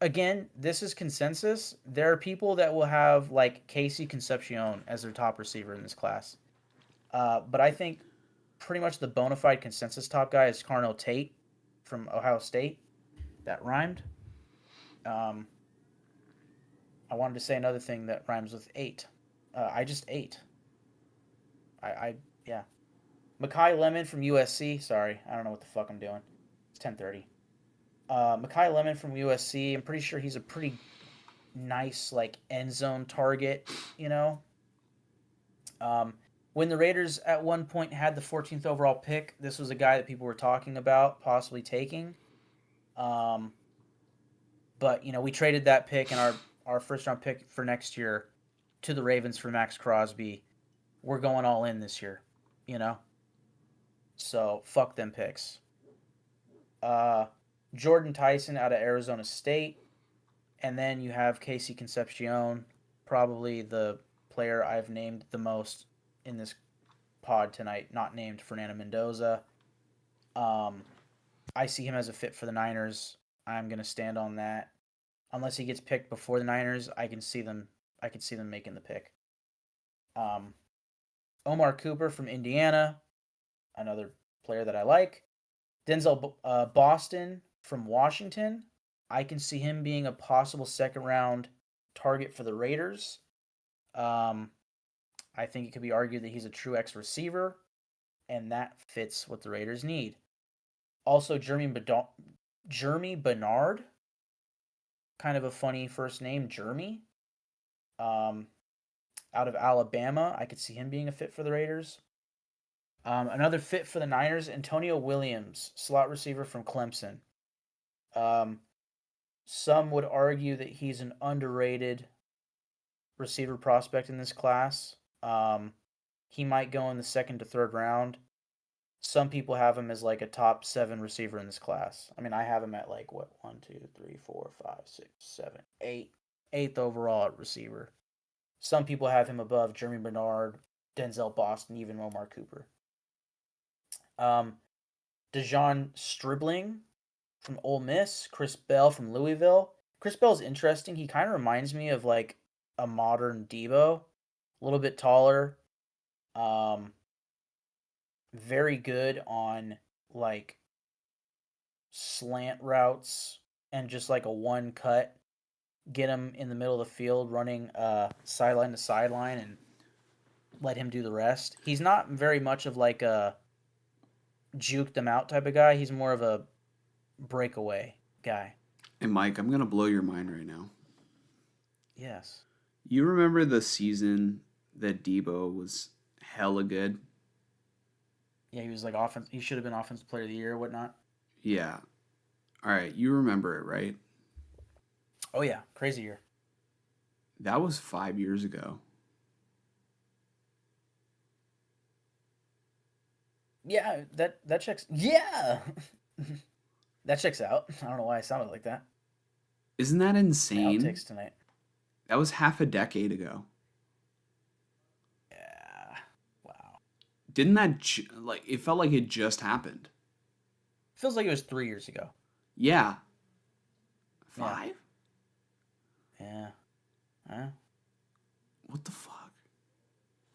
again, this is consensus. There are people that will have like Casey Concepcion as their top receiver in this class. But I think pretty much the bona fide consensus top guy is Carnell Tate from Ohio State. That rhymed. I wanted to say another thing that rhymes with 8. I just ate. Yeah. Makai Lemon from USC. Sorry, I don't know what the fuck I'm doing. It's 10:30. Makai Lemon from USC. I'm pretty sure he's a pretty nice like end zone target. When the Raiders at one point had the 14th overall pick, this was a guy that people were talking about possibly taking. But we traded that pick and our first round pick for next year to the Ravens for Max Crosby. We're going all in this year, So fuck them picks. Jordan Tyson out of Arizona State, and then you have Casey Concepcion, probably the player I've named the most in this pod tonight, not named Fernando Mendoza. I see him as a fit for the Niners. I'm gonna stand on that. Unless he gets picked before the Niners, I could see them making the pick. Omar Cooper from Indiana, another player that I like. Boston from Washington. I can see him being a possible second round target for the Raiders. Um, I think it could be argued that he's a true X receiver, and that fits what the Raiders need. Also, Jeremy Bernard, kind of a funny first name, Jeremy. Um, Out of Alabama, I could see him being a fit for the Raiders. Another fit for the Niners, Antonio Williams, slot receiver from Clemson. Um, some would argue that he's an underrated receiver prospect in this class. He might go in the second to third round. Some people have him as like a top 7 receiver in this class. I mean, I have him at like what 1, 2, 3, 4, 5, 6, 7, 8, 8th overall at receiver. Some people have him above Jeremy Bernard, Denzel Boston, even Omar Cooper. Dejon Stribling from Ole Miss, Chris Bell from Louisville. Chris Bell's interesting. He kind of reminds me of like a modern Debo, a little bit taller. Very good on like slant routes and just like a one cut. Get him in the middle of the field running sideline to sideline and let him do the rest. He's not very much of like a juke them out type of guy. He's more of a breakaway guy. And Mike, I'm gonna blow your mind right now. Yes. You remember the season that Debo was hella good? Yeah, he was like offense. He should have been offensive player of the year or whatnot. Yeah. All right, you remember it, right? Oh yeah, crazy year. That was 5 years ago. Yeah, that checks. Yeah, that checks out. I don't know why I sounded like that. Isn't that My insane? outtakes tonight. That was half a decade ago. Yeah. Wow. Didn't that like it felt like it just happened? Feels like it was 3 years ago. Yeah. Yeah. 5? Yeah. Huh? What the fuck?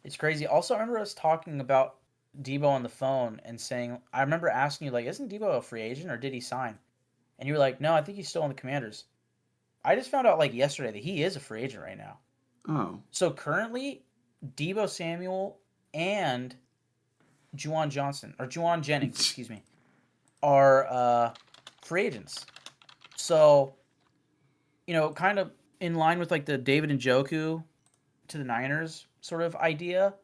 It's crazy. Also, I remember us talking about Debo on the phone and saying, I remember asking you, like, isn't Debo a free agent or did he sign? And you were like, no, I think he's still on the Commanders. I just found out, like, yesterday that he is a free agent right now. Oh. So currently, Debo Samuel and Juwan Jennings, excuse me, are free agents. So, kind of in line with, like, the David Njoku to the Niners sort of idea.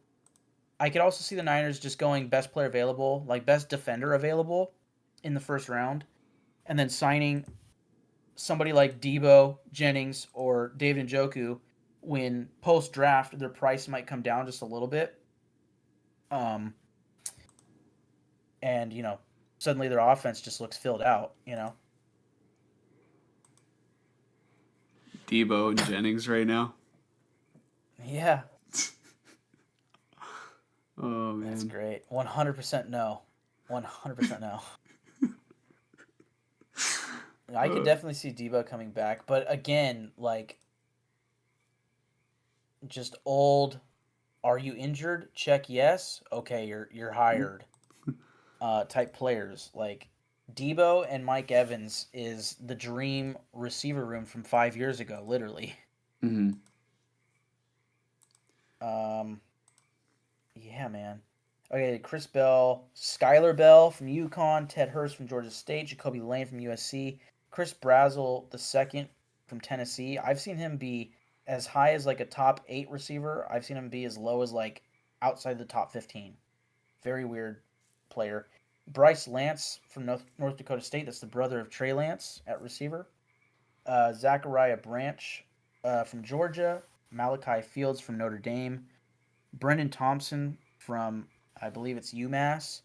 I could also see the Niners just going best player available, like best defender available in the first round, and then signing somebody like Debo, Jennings, or David Njoku when post draft their price might come down just a little bit. Um, and suddenly their offense just looks filled out. Debo and Jennings right now. Yeah, Oh man. that's great. 100% no. 100% no. I could definitely see Debo coming back, but again, like just old. Are you injured? Check yes. Okay, you're hired. Type players like Debo and Mike Evans is the dream receiver room from 5 years ago, literally. Mm-hmm. Yeah, man. Okay, Chris Bell, Skylar Bell from UConn, Ted Hurst from Georgia State, Jacoby Lane from USC, Chris Brazzell the second from Tennessee. I've seen him be as high as like a top 8 receiver. I've seen him be as low as like outside the top 15. Very weird player. Bryce Lance from North Dakota State. That's the brother of Trey Lance at receiver. Zachariah Branch from Georgia. Malachi Fields from Notre Dame. Brendan Thompson from, I believe it's UMass.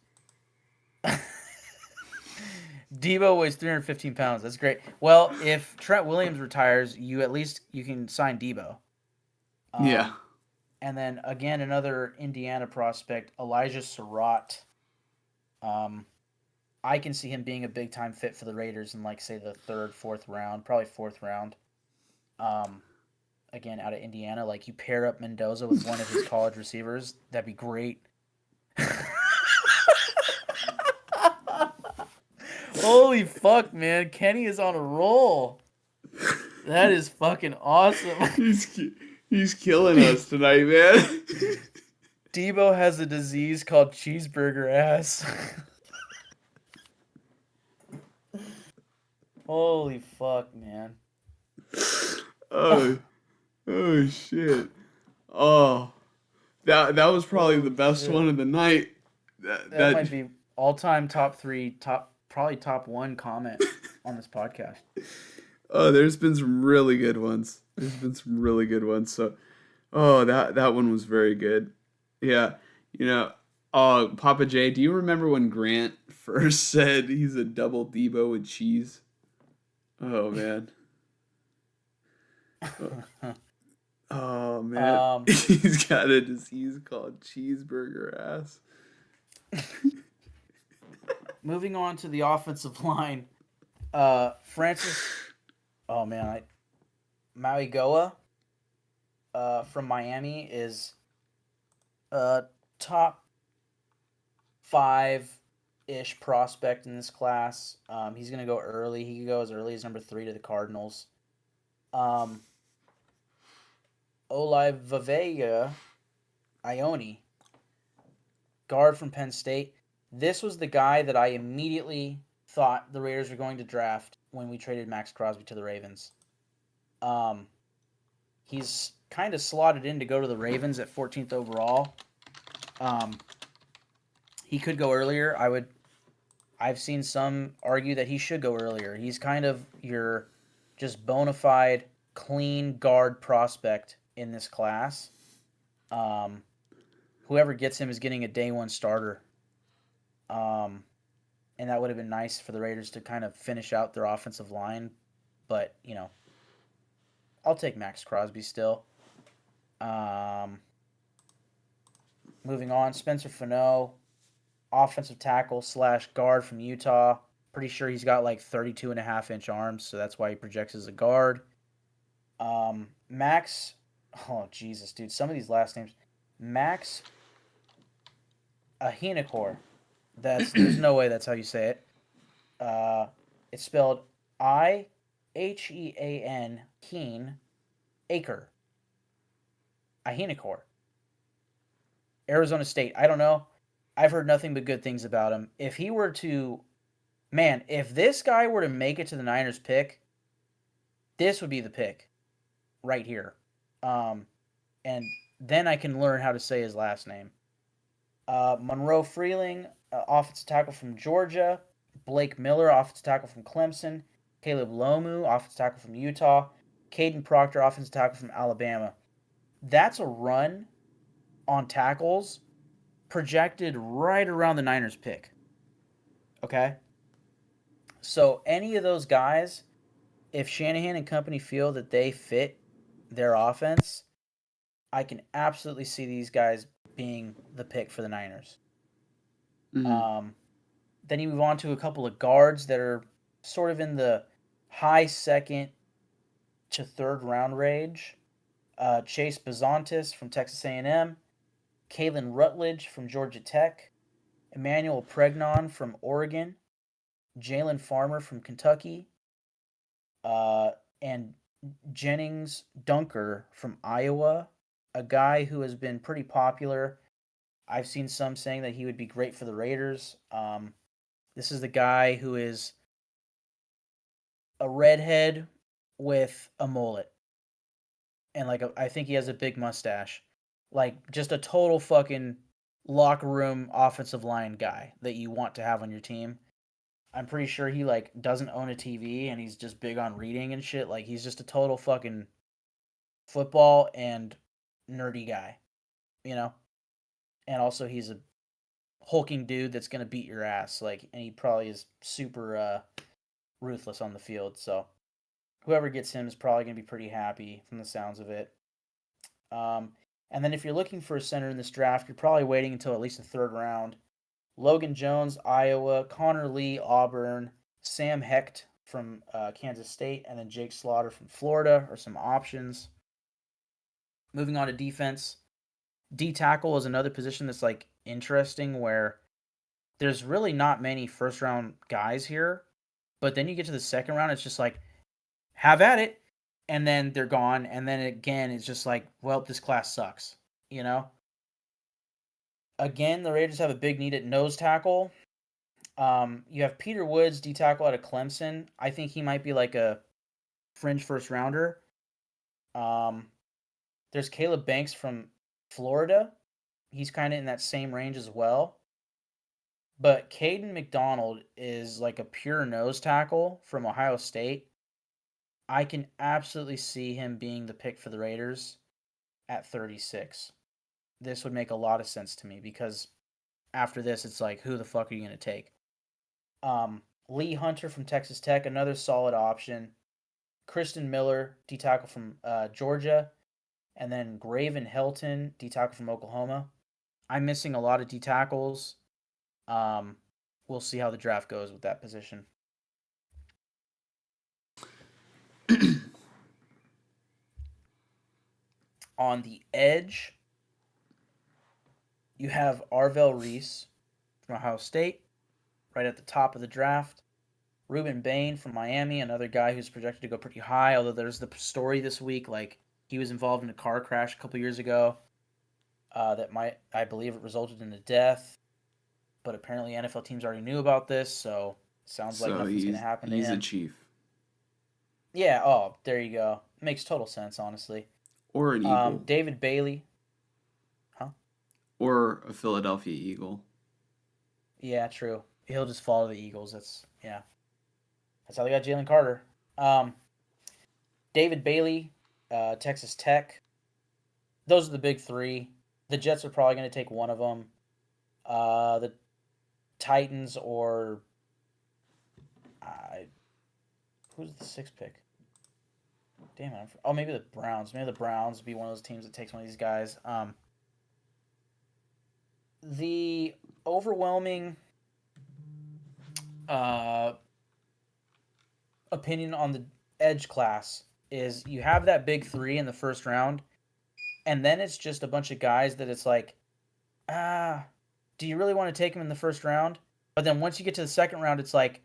Debo weighs 315 pounds. That's great. Well, if Trent Williams retires, you can sign Debo. Yeah. And then again, another Indiana prospect, Elijah Surratt. I can see him being a big time fit for the Raiders in like say the third, fourth round, probably fourth round. Again, out of Indiana, like you pair up Mendoza with one of his college receivers, that'd be great. Holy fuck, man. Kenny is on a roll. That is fucking awesome. He's killing us tonight, man. Debo has a disease called cheeseburger ass. Holy fuck, man. Oh, oh shit. Oh, that was probably the Holy best shit. one of the night. That might be all-time top 3, probably top 1 comment on this podcast. Oh, there's been some really good ones. There's been some really good ones. So, oh, that one was very good. Yeah, you know, oh, Papa J, do you remember when Grant first said he's a double Debo with cheese? Oh man. Oh, oh, man, um, he's got a disease called cheeseburger ass. moving on to the offensive line. Francis, oh man, Maui Goa from Miami is top 5-ish prospect in this class. He's going to go early. He could go as early as number 3 to the Cardinals. Um, Olaiveya Ione, guard from Penn State. This was the guy that I immediately thought the Raiders were going to draft when we traded Max Crosby to the Ravens. He's kind of slotted in to go to the Ravens at 14th overall. He could go earlier. I've seen some argue that he should go earlier. He's kind of your just bona fide clean guard prospect in this class. Whoever gets him is getting a day 1 starter. And that would have been nice for the Raiders to kind of finish out their offensive line. But, I'll take Max Crosby still. Moving on, Spencer Fano, offensive tackle / guard from Utah. Pretty sure he's got like 32.5-inch arms, so that's why he projects as a guard. Max, oh Jesus, dude, some of these last names. Max Ahinakor. There's no way that's how you say it. It's spelled Ihean Keen Acre. Ahinakor. Arizona State. I don't know. I've heard nothing but good things about him. If this guy were to make it to the Niners pick, this would be the pick right here. And then I can learn how to say his last name. Monroe Freeling, offensive tackle from Georgia. Blake Miller, offensive tackle from Clemson. Caleb Lomu, offensive tackle from Utah. Caden Proctor, offensive tackle from Alabama. That's a run on tackles projected right around the Niners pick. Okay? So any of those guys, if Shanahan and company feel that they fit their offense, I can absolutely see these guys being the pick for the Niners. Mm-hmm. Then you move on to a couple of guards that are sort of in the high second to third round range. Chase Bazantis from Texas A&M, Kalen Rutledge from Georgia Tech, Emmanuel Pregnon from Oregon, Jalen Farmer from Kentucky, and Jennings Dunker from Iowa, a guy who has been pretty popular. I've seen some saying that he would be great for the Raiders. This is the guy who is a redhead with a mullet. And I think he has a big mustache. Like just a total fucking locker room offensive line guy that you want to have on your team. I'm pretty sure he doesn't own a TV and he's just big on reading and shit. Like he's just a total fucking football and nerdy guy, you know? And also he's a hulking dude that's going to beat your ass and he probably is super ruthless on the field. So whoever gets him is probably going to be pretty happy from the sounds of it. And then if you're looking for a center in this draft, you're probably waiting until at least the third round. Logan Jones, Iowa, Connor Lee, Auburn, Sam Hecht from Kansas State, and then Jake Slaughter from Florida are some options. Moving on to defense. D-tackle is another position that's interesting where there's really not many first-round guys here. But then you get to the second round, it's just like, have at it. And then they're gone. And then again, it's just like, well, this class sucks. You know? Again, the Raiders have a big need at nose tackle. You have Peter Woods, D tackle out of Clemson. I think he might be like a fringe first rounder. There's Caleb Banks from Florida. He's kind of in that same range as well. But Caden McDonald is like a pure nose tackle from Ohio State. I can absolutely see him being the pick for the Raiders at 36. This would make a lot of sense to me because after this, it's like, who the fuck are you going to take? Lee Hunter from Texas Tech, another solid option. Kristen Miller, D tackle from Georgia. And then Graven Hilton, D tackle from Oklahoma. I'm missing a lot of D tackles. We'll see how the draft goes with that position. On the edge, you have Arvell Reese from Ohio State, right at the top of the draft. Ruben Bain from Miami, another guy who's projected to go pretty high, although there's the story this week, like he was involved in a car crash a couple years ago that I believe it resulted in a death. But apparently NFL teams already knew about this, so it sounds like nothing's going to happen to him. He's a Chief. Yeah, oh, there you go. Makes total sense, honestly. Or an Eagle. David Bailey. Huh? Or a Philadelphia Eagle. Yeah, true. He'll just follow the Eagles. That's how they got Jalen Carter. David Bailey, Texas Tech. Those are the big three. The Jets are probably going to take one of them. The Titans or who's the sixth pick? Damn it! Maybe the Browns. Maybe the Browns would be one of those teams that takes one of these guys. The overwhelming opinion on the edge class is you have that big three in the first round, and then it's just a bunch of guys that it's like, do you really want to take him in the first round? But then once you get to the second round, it's like,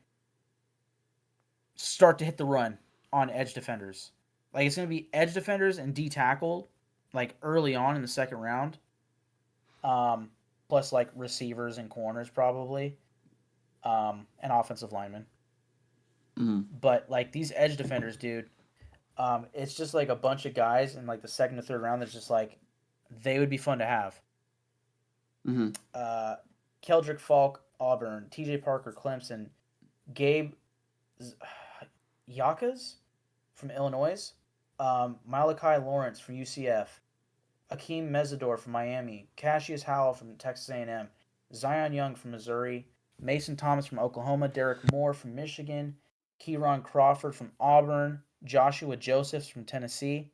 start to hit the run on edge defenders. Like, it's going to be edge defenders and D tackle, like, early on in the second round. Plus, like, receivers and corners, probably. And offensive linemen. Mm-hmm. But, like, these edge defenders, dude, it's just, like, a bunch of guys in, like, the second or third round that's just, like, they would be fun to have. Mm-hmm. Keldrick Falk, Auburn. TJ Parker, Clemson. Gabe Yakas from Illinois. Malachi Lawrence from UCF. Akeem Mesidor from Miami. Cassius Howell from Texas A&M. Zion Young from Missouri. Mason Thomas from Oklahoma. Derek Moore from Michigan. Kieron Crawford from Auburn. Joshua Josephs from Tennessee.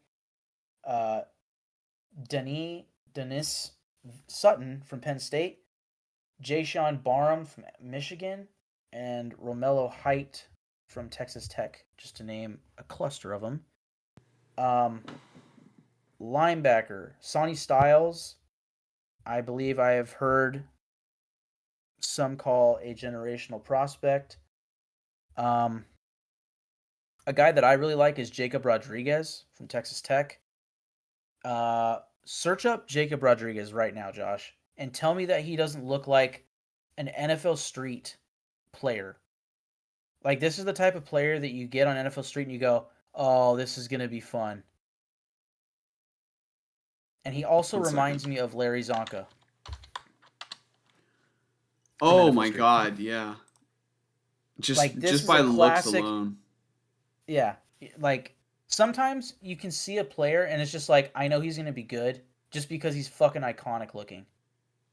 Dennis Sutton from Penn State. Jayshon Barham from Michigan. And Romello Height from Texas Tech, just to name a cluster of them. Linebacker, Sonny Styles. I believe I have heard some call a generational prospect. A guy that I really like is Jacob Rodriguez from Texas Tech. Search up Jacob Rodriguez right now, Josh, and tell me that he doesn't look like an NFL Street player. Like, this is the type of player that you get on NFL Street and you go, oh, this is going to be fun. And he also reminds me of Larry Zonka. Oh my God, yeah. Just by looks alone. Yeah, like sometimes you can see a player and it's just like, I know he's going to be good just because he's fucking iconic looking.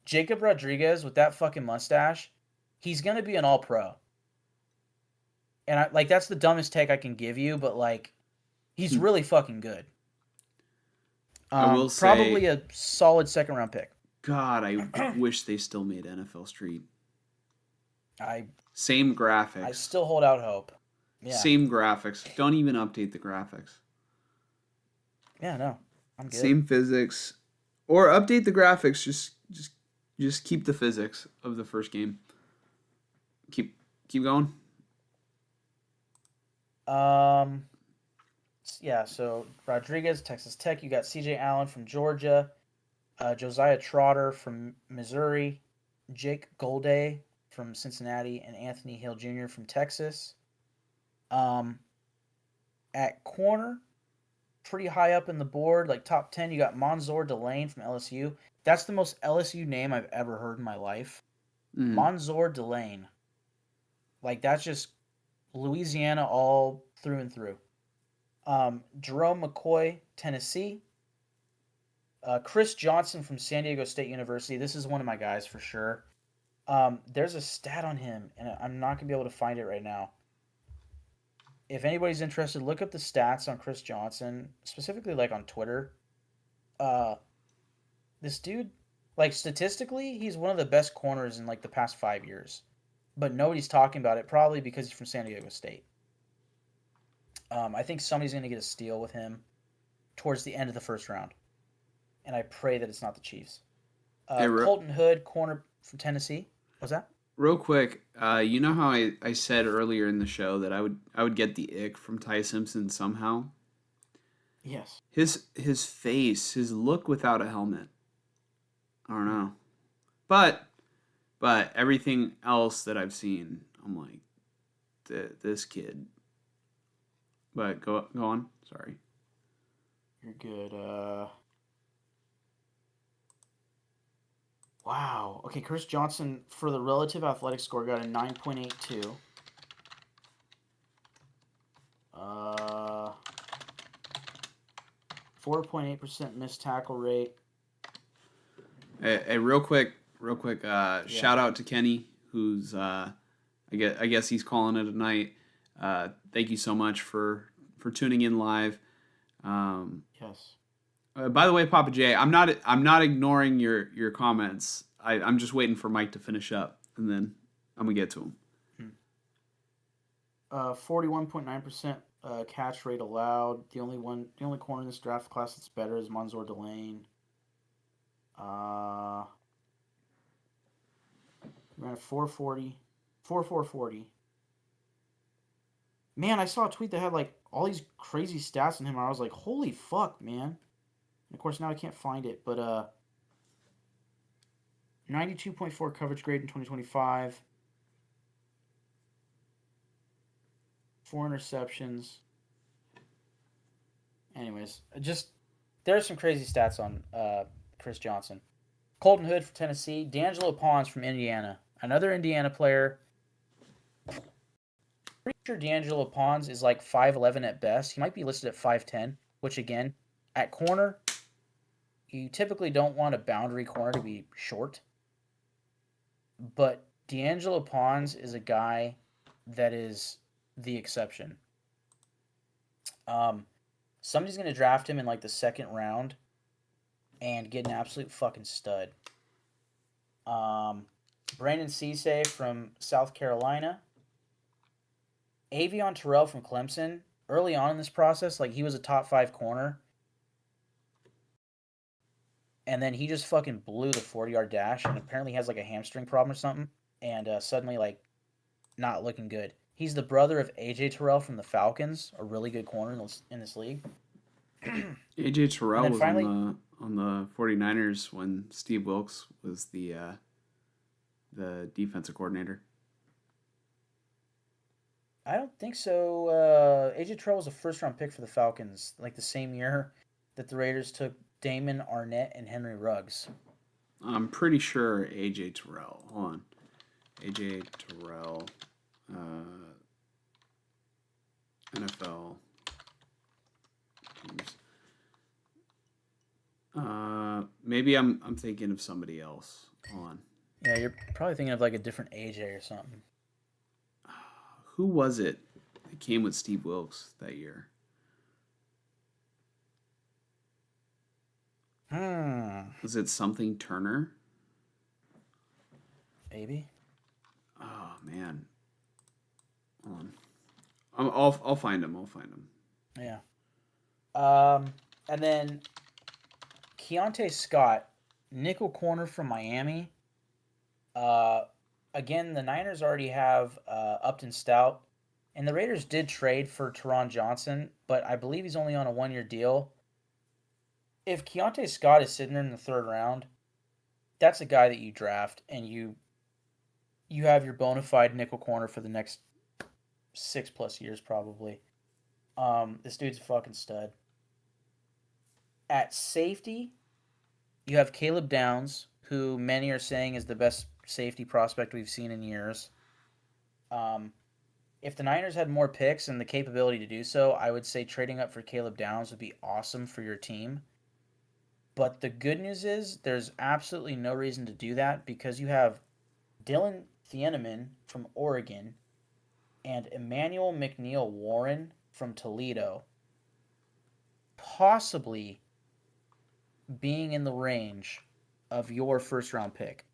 Jacob Rodriguez with that fucking mustache, he's going to be an all-pro. And that's the dumbest take I can give you, but like, he's really fucking good. I will say, probably a solid second round pick. God, I wish they still made NFL Street. Same graphics. I still hold out hope. Yeah. Same graphics. Don't even update the graphics. Yeah, no, I'm good. Same physics, or update the graphics. Just keep the physics of the first game. Keep going. Um, yeah. So Rodriguez, Texas Tech. You got C.J. Allen from Georgia, Josiah Trotter from Missouri, Jake Golday from Cincinnati, and Anthony Hill Jr. from Texas. Um, at corner, pretty high up in the board, like top 10, you got Monzor Delane from LSU. That's the most LSU name I've ever heard in my life. Mm. Monzor Delane. Like, that's just Louisiana all through and through. Jerome McCoy, Tennessee. Chris Johnson from San Diego State University. This is one of my guys for sure. There's a stat on him, and I'm not going to be able to find it right now. If anybody's interested, look up the stats on Chris Johnson, specifically like on Twitter. Uh, this dude, like statistically, he's one of the best corners in like the past 5 years, but nobody's talking about it probably because he's from San Diego State. I think somebody's going to get a steal with him towards the end of the first round, and I pray that it's not the Chiefs. Hey, Colton Hood, corner from Tennessee. What's that? real quick, you know how I said earlier in the show that I would get the ick from Ty Simpson somehow. Yes. His face, his look without a helmet. I don't know, but everything else that I've seen, I'm like, this kid. But go on. Sorry. You're good. Wow. Okay, Chris Johnson for the relative athletic score got a 9.82. 4.8% missed tackle rate. Hey, real quick. Yeah. Shout out to Kenny, who's I guess he's calling it a night. Thank you so much for tuning in live. Yes. By the way, Papa J, I'm not ignoring your comments. I'm just waiting for Mike to finish up, and then I'm gonna get to him. 41.9% catch rate allowed. The only corner in this draft class that's better is Monzor Delane. Ran a 4.40, 4.440. Man, I saw a tweet that had like all these crazy stats on him. And I was like, holy fuck, man. And of course, now I can't find it, but 92.4 coverage grade in 2025. 4 interceptions. Anyways, just there's some crazy stats on Chris Johnson. Colton Hood from Tennessee. D'Angelo Pons from Indiana. Another Indiana player. Pretty sure D'Angelo Pons is like 5'11 at best. He might be listed at 5'10, which again, at corner, you typically don't want a boundary corner to be short. But D'Angelo Pons is a guy that is the exception. Somebody's going to draft him in like the second round and get an absolute fucking stud. Brandon Cisse from South Carolina. Avion Terrell from Clemson. Early on in this process, like he was a top 5 corner. And then he just fucking blew the 40-yard dash and apparently has like a hamstring problem or something. And suddenly like not looking good. He's the brother of AJ Terrell from the Falcons, a really good corner in this league. AJ Terrell was finally, on the 49ers when Steve Wilkes was the defensive coordinator. I don't think so. AJ Terrell was a first-round pick for the Falcons, like the same year that the Raiders took Damon Arnett and Henry Ruggs. I'm pretty sure AJ Terrell. Hold on. AJ Terrell. NFL teams. Maybe I'm thinking of somebody else. Hold on. Yeah, you're probably thinking of like a different AJ or something. Who was it that came with Steve Wilkes that year? Was it something Turner? Maybe. Oh man. Hold on. I'll find him. Yeah. And then Keontae Scott, nickel corner from Miami. Again, the Niners already have Upton Stout And the Raiders did trade for Teron Johnson, but I believe he's only on a 1 year deal. If Keontae Scott is sitting in the third round, that's a guy that you draft and you have your bona fide nickel corner for the next 6+ years probably. This dude's a fucking stud. At safety, you have Caleb Downs, who many are saying is the best safety prospect we've seen in years. Um, if the Niners had more picks and the capability to do so, I would say trading up for Caleb Downs would be awesome for your team. But the good news is there's absolutely no reason to do that because you have Dylan Thieneman from Oregon and Emmanuel McNeil Warren from Toledo possibly being in the range of your first round pick.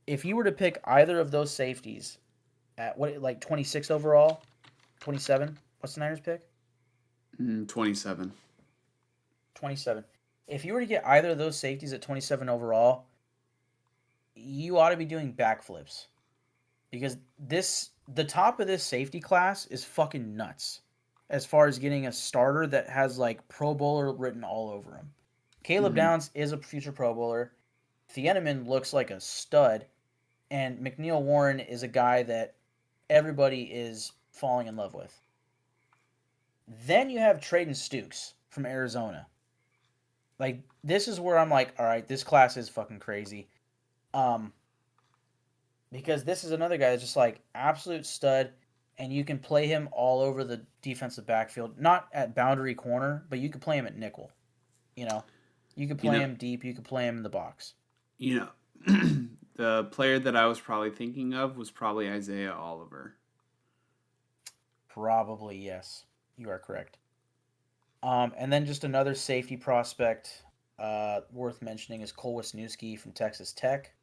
If you were to pick either of those safeties at what, like 26 overall, 27, what's the Niners pick? 27. 27. If you were to get either of those safeties at 27 overall, you ought to be doing backflips because the top of this safety class is fucking nuts as far as getting a starter that has like Pro Bowler written all over him. Caleb Mhm. Downs is a future Pro Bowler. Thieneman looks like a stud, and McNeil Warren is a guy that everybody is falling in love with. Then you have Traden Stukes from Arizona. Like this is where I'm like, all right, this class is fucking crazy. Um, because this is another guy that's just like absolute stud, and you can play him all over the defensive backfield. Not at boundary corner, but you could play him at nickel. You know, you could You play know, him deep. You could play him in the box. you know, the player that I was probably thinking of was probably Isaiah Oliver. Probably yes, you are correct. And then just another safety prospect worth mentioning is Cole Wisniewski from Texas Tech.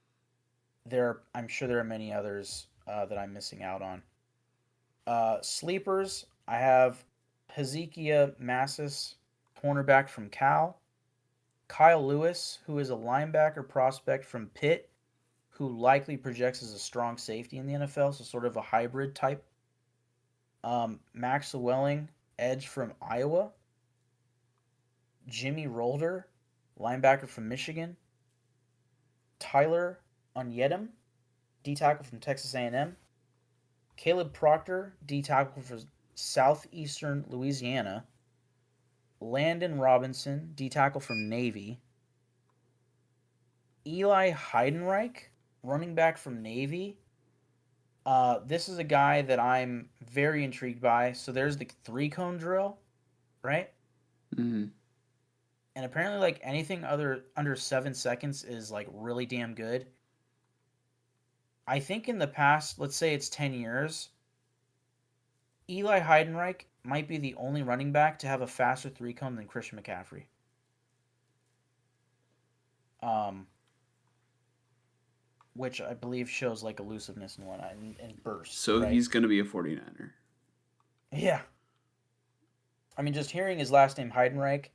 I'm sure there are many others that I'm missing out on. Sleepers, I have Hezekiah Massis, cornerback from Cal. Kyle Lewis, who is a linebacker prospect from Pitt, who likely projects as a strong safety in the NFL, so sort of a hybrid type. Max Llewellyn, edge from Iowa. Jimmy Rolder, linebacker from Michigan. Tyler Onyedem, D tackle from Texas A&M. Caleb Proctor, D tackle for Southeastern Louisiana. Landon Robinson, D tackle from Navy. Eli Heidenreich, running back from Navy. This is a guy that I'm very intrigued by. So there's the 3-cone drill, right? Mm-hmm. And apparently, like anything other under 7 seconds is like really damn good. I think in the past, let's say it's 10 years, Eli Heidenreich might be the only running back to have a faster 3-cone than Christian McCaffrey. Um, which I believe shows like elusiveness and whatnot and burst, So right? he's going to be a 49er. Yeah. I mean, just hearing his last name Heidenreich,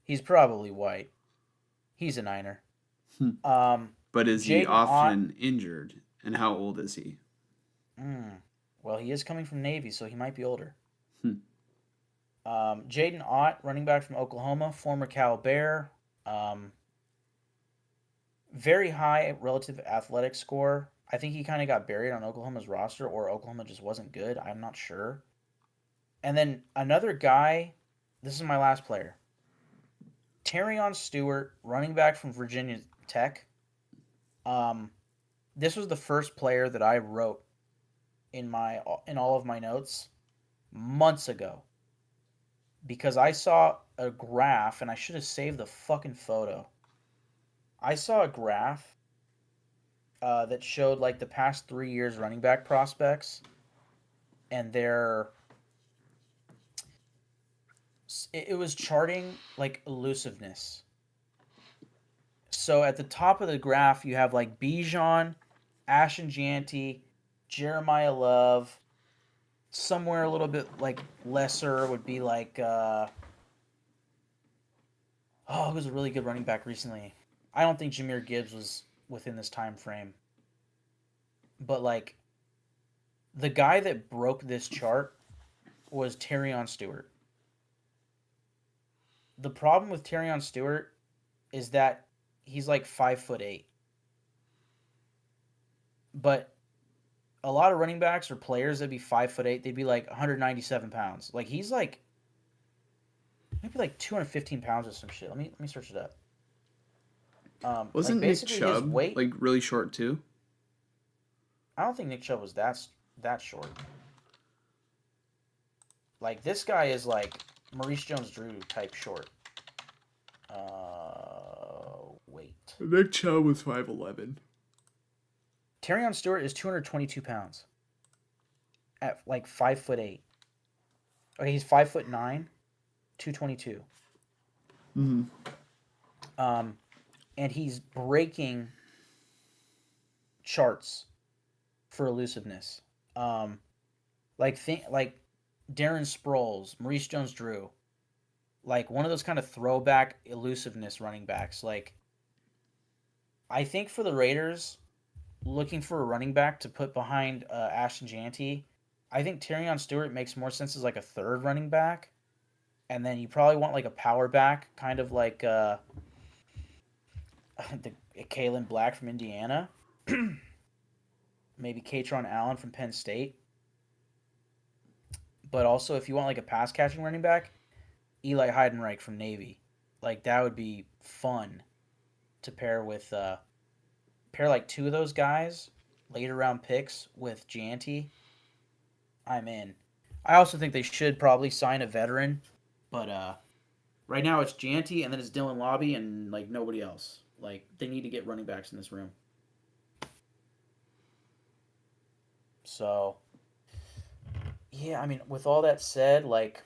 he's probably white. He's a Niner. Hmm. Um, But is he Jaden Ott. often injured? And how old is he? Well, he is coming from Navy, so he might be older. Hmm. Jaden Ott, running back from Oklahoma, former Cal Bear. Very high relative athletic score. I think he kind of got buried on Oklahoma's roster, or Oklahoma just wasn't good. I'm not sure. And then another guy, this is my last player. Terrion Stewart, running back from Virginia Tech. This was the first player that I wrote in all of my notes months ago because I saw a graph and I should have saved the fucking photo. I saw a graph that showed like the past 3 years running back prospects and it was charting like elusiveness. So at the top of the graph you have like Bijan, Ashton Janty, Jeremiah Love. Somewhere a little bit like lesser would be like it was a really good running back recently. I don't think Jahmyr Gibbs was within this time frame. But like The guy that broke this chart was Terrion Stewart. The problem with Terrion Stewart is that he's like 5'8", but a lot of running backs or players that'd be 5'8", they'd be like 197 pounds. Like he's like maybe like 215 pounds or some shit. Let me search it up. Like Wasn't Nick basically his Chubb weight. like really short too? I don't think Nick Chubb was that short. Like this guy is like Maurice Jones-Drew type short. Wait. Nick Chubb was 5'11". Terrion Stewart is 222 pounds at like 5'8". Okay, he's 5'9", 222. Mm-hmm. And he's breaking charts for elusiveness. Like Darren Sproles, Maurice Jones-Drew, like one of those kind of throwback elusiveness running backs. Like I think for the Raiders, looking for a running back to put behind Ashton Janty, I think Terrion Stewart makes more sense as like a third running back, and then you probably want like a power back, kind of like the Kalen Black from Indiana, maybe Katron Allen from Penn State. But also, if you want like a pass catching running back, Eli Heidenreich from Navy, like that would be fun to pair like two of those guys, later round picks with Janty. I'm in. I also think they should probably sign a veteran, but right now it's Janty and then it's Dylan Lobby and like nobody else. Like they need to get running backs in this room. So yeah, I mean, with all that said, like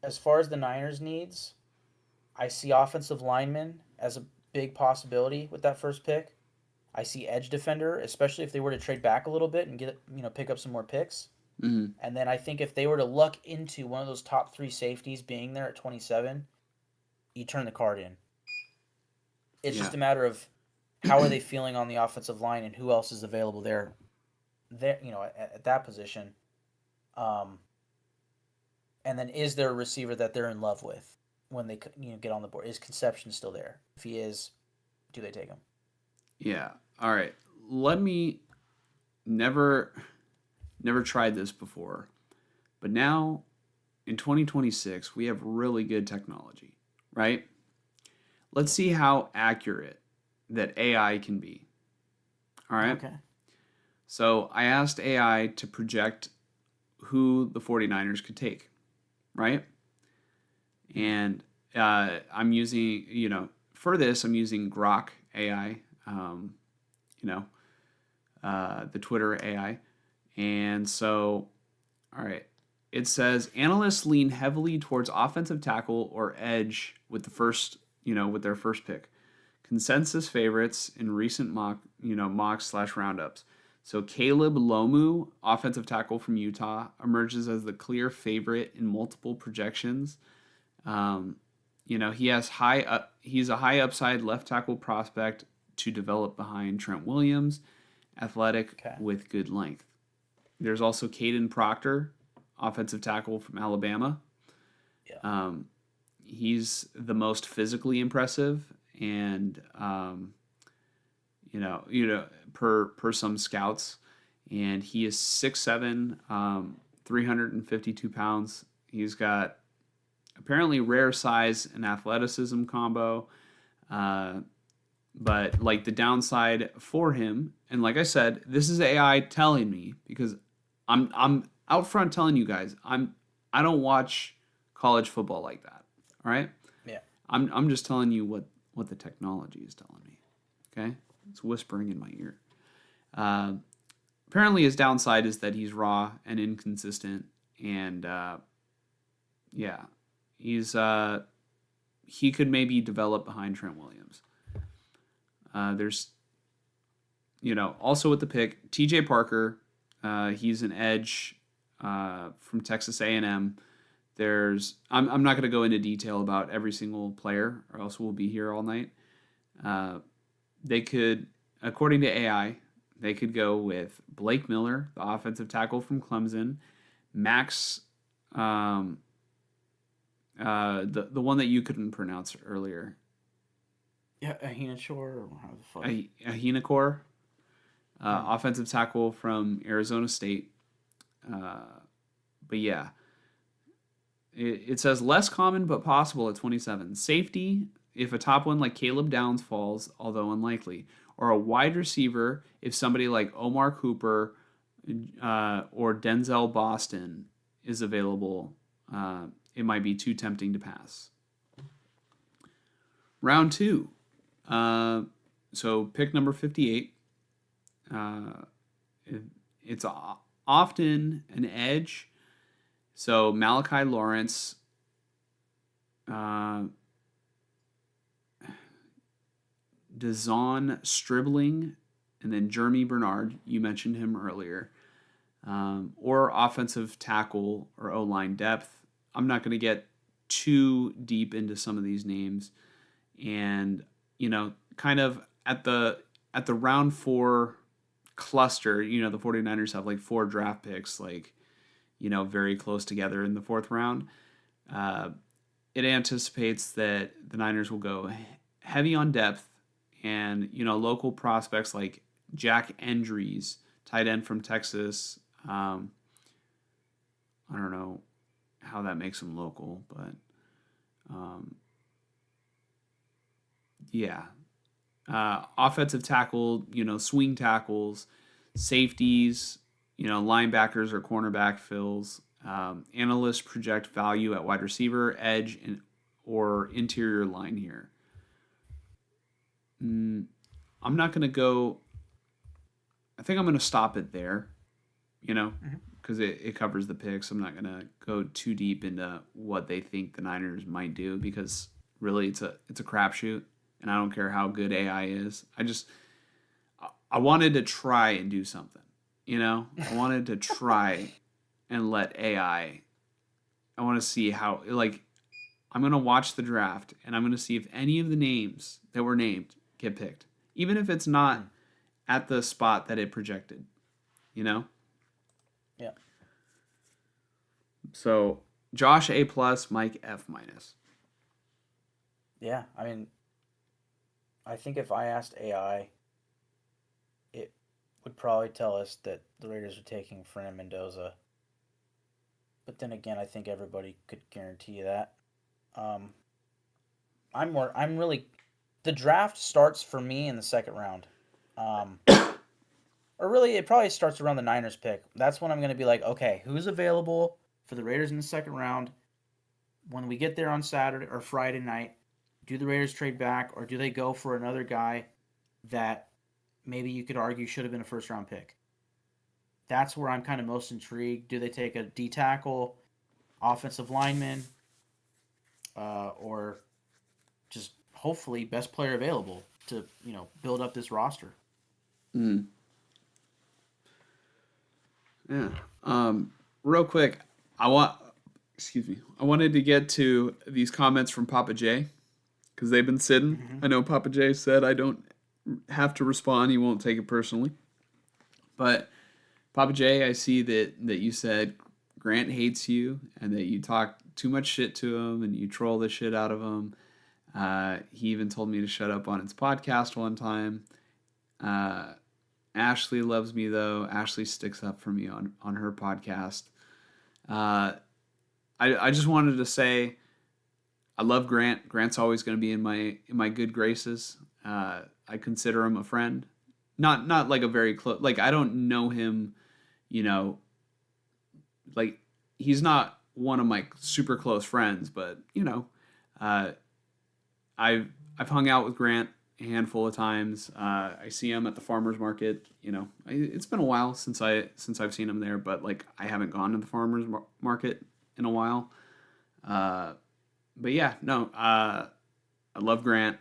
as far as the Niners needs, I see offensive linemen as a big possibility with that first pick. I see edge defender, especially if they were to trade back a little bit and get pick up some more picks. Mm-hmm. And then I think if they were to luck into one of those top three safeties being there at 27, you turn the card in. It's Yeah. just a matter of how are they feeling on the offensive line and who else is available there, at that position. Um, and then is there a receiver that they're in love with when they get on the board? Is Conception still there? If he is, do they take him? Yeah. All right. Let me never tried this before. But now in 2026, we have really good technology, right? Let's see how accurate that AI can be. All right. Okay. So I asked AI to project who the 49ers could take, right? And I'm using, for this, I'm using Grok AI, the Twitter AI. And so, all right, it says analysts lean heavily towards offensive tackle or edge with the first, with their first pick. Consensus favorites in recent mocks/roundups. So Caleb Lomu, offensive tackle from Utah, emerges as the clear favorite in multiple projections. He has he's a high upside left tackle prospect to develop behind Trent Williams, athletic with good length. There's also Caden Proctor, offensive tackle from Alabama. Yeah. He's the most physically impressive, and per some scouts, and he is 6'7", 352 pounds. He's got apparently rare size and athleticism combo. But like the downside for him, and like I said, this is AI telling me because I'm out front telling you guys I don't watch college football like that. All right? Yeah. I'm just telling you what the technology is telling me. Okay? It's whispering in my ear. Apparently his downside is that he's raw and inconsistent, and he could maybe develop behind Trent Williams. There's also with the pick, TJ Parker. He's an edge from Texas A&M. I'm not going to go into detail about every single player, or else we'll be here all night. They could, according to AI, They could go with Blake Miller, the offensive tackle from Clemson, Max, the one that you couldn't pronounce earlier, Yeah, Ahina Shore, or how the fuck? Ahinakor, Hmm. offensive tackle from Arizona State. Uh, but yeah, it says less common but possible at 27. Safety, if a top one like Caleb Downs falls, although unlikely, or a wide receiver, if somebody like Omar Cooper or Denzel Boston is available, it might be too tempting to pass. Round two. Uh, so pick number 58. Uh, it's often an edge. So Malachi Lawrence, uh, Dazon Stribling, and then Jeremy Bernard. You mentioned him earlier. Or offensive tackle or O line depth. I'm not going to get too deep into some of these names. And, kind of at the round four cluster, the 49ers have like four draft picks, like, very close together in the fourth round. Uh, it anticipates that the Niners will go heavy on depth and, local prospects like Jack Endries, tight end from Texas. I don't know how that makes him local, but um, yeah. Offensive tackle, swing tackles, safeties, linebackers or cornerback fills. Analysts project value at wide receiver, edge, or interior line here. I'm not going to go. I think I'm going to stop it there, Hmm. because it covers the picks. I'm not going to go too deep into what they think the Niners might do because really it's a crapshoot, and I don't care how good AI is. I wanted to try and do something. I wanted to try and let AI. I want to see how like I'm gonna watch the draft and I'm gonna see if any of the names that were named get picked, even if it's not Hmm. at the spot that it projected. You know. Yeah. So Josh A plus, Mike F minus. Yeah. I mean, I think if I asked AI, it would probably tell us that the Raiders are taking Fernando Mendoza. But then again, I think everybody could guarantee you that. Um, I'm really. The draft starts for me in the second round. Um, or really, it probably starts around the Niners pick. That's when I'm going to be like, okay, who's available for the Raiders in the second round? When we get there on Saturday or Friday night, do the Raiders trade back or do they go for another guy that maybe you could argue should have been a first round pick? That's where I'm kind of most intrigued. Do they take a D tackle, offensive lineman, or just hopefully best player available to build up this roster? Mm, yeah. Real quick, I want. Excuse me. I wanted to get to these comments from Papa J because they've been sitting. Mm-hmm. I know Papa J said I don't have to respond. He won't take it personally. But Papa J, I see that you said Grant hates you and that you talk too much shit to him and you troll the shit out of him. He even told me to shut up on his podcast one time. Uh, Ashley loves me though. Ashley sticks up for me on her podcast. Uh, I just wanted to say I love Grant. Grant's always going to be in my good graces. I consider him a friend, not like a very close. Like I don't know him, you know, like he's not one of my super close friends, but uh, I've hung out with Grant a handful of times. I see him at the farmers market. It's been a while since I've seen him there, but like I haven't gone to the farmers market in a while. Uh, but yeah, no, I love Grant.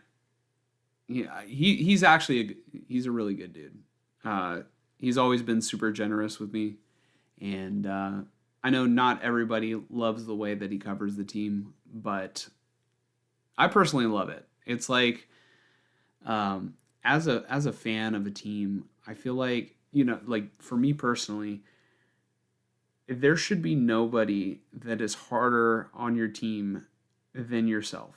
He's actually he's a really good dude. Uh, he's always been super generous with me, and I know not everybody loves the way that he covers the team, but I personally love it. It's like as a fan of a team, I feel like, like for me personally, there should be nobody that is harder on your team than yourself.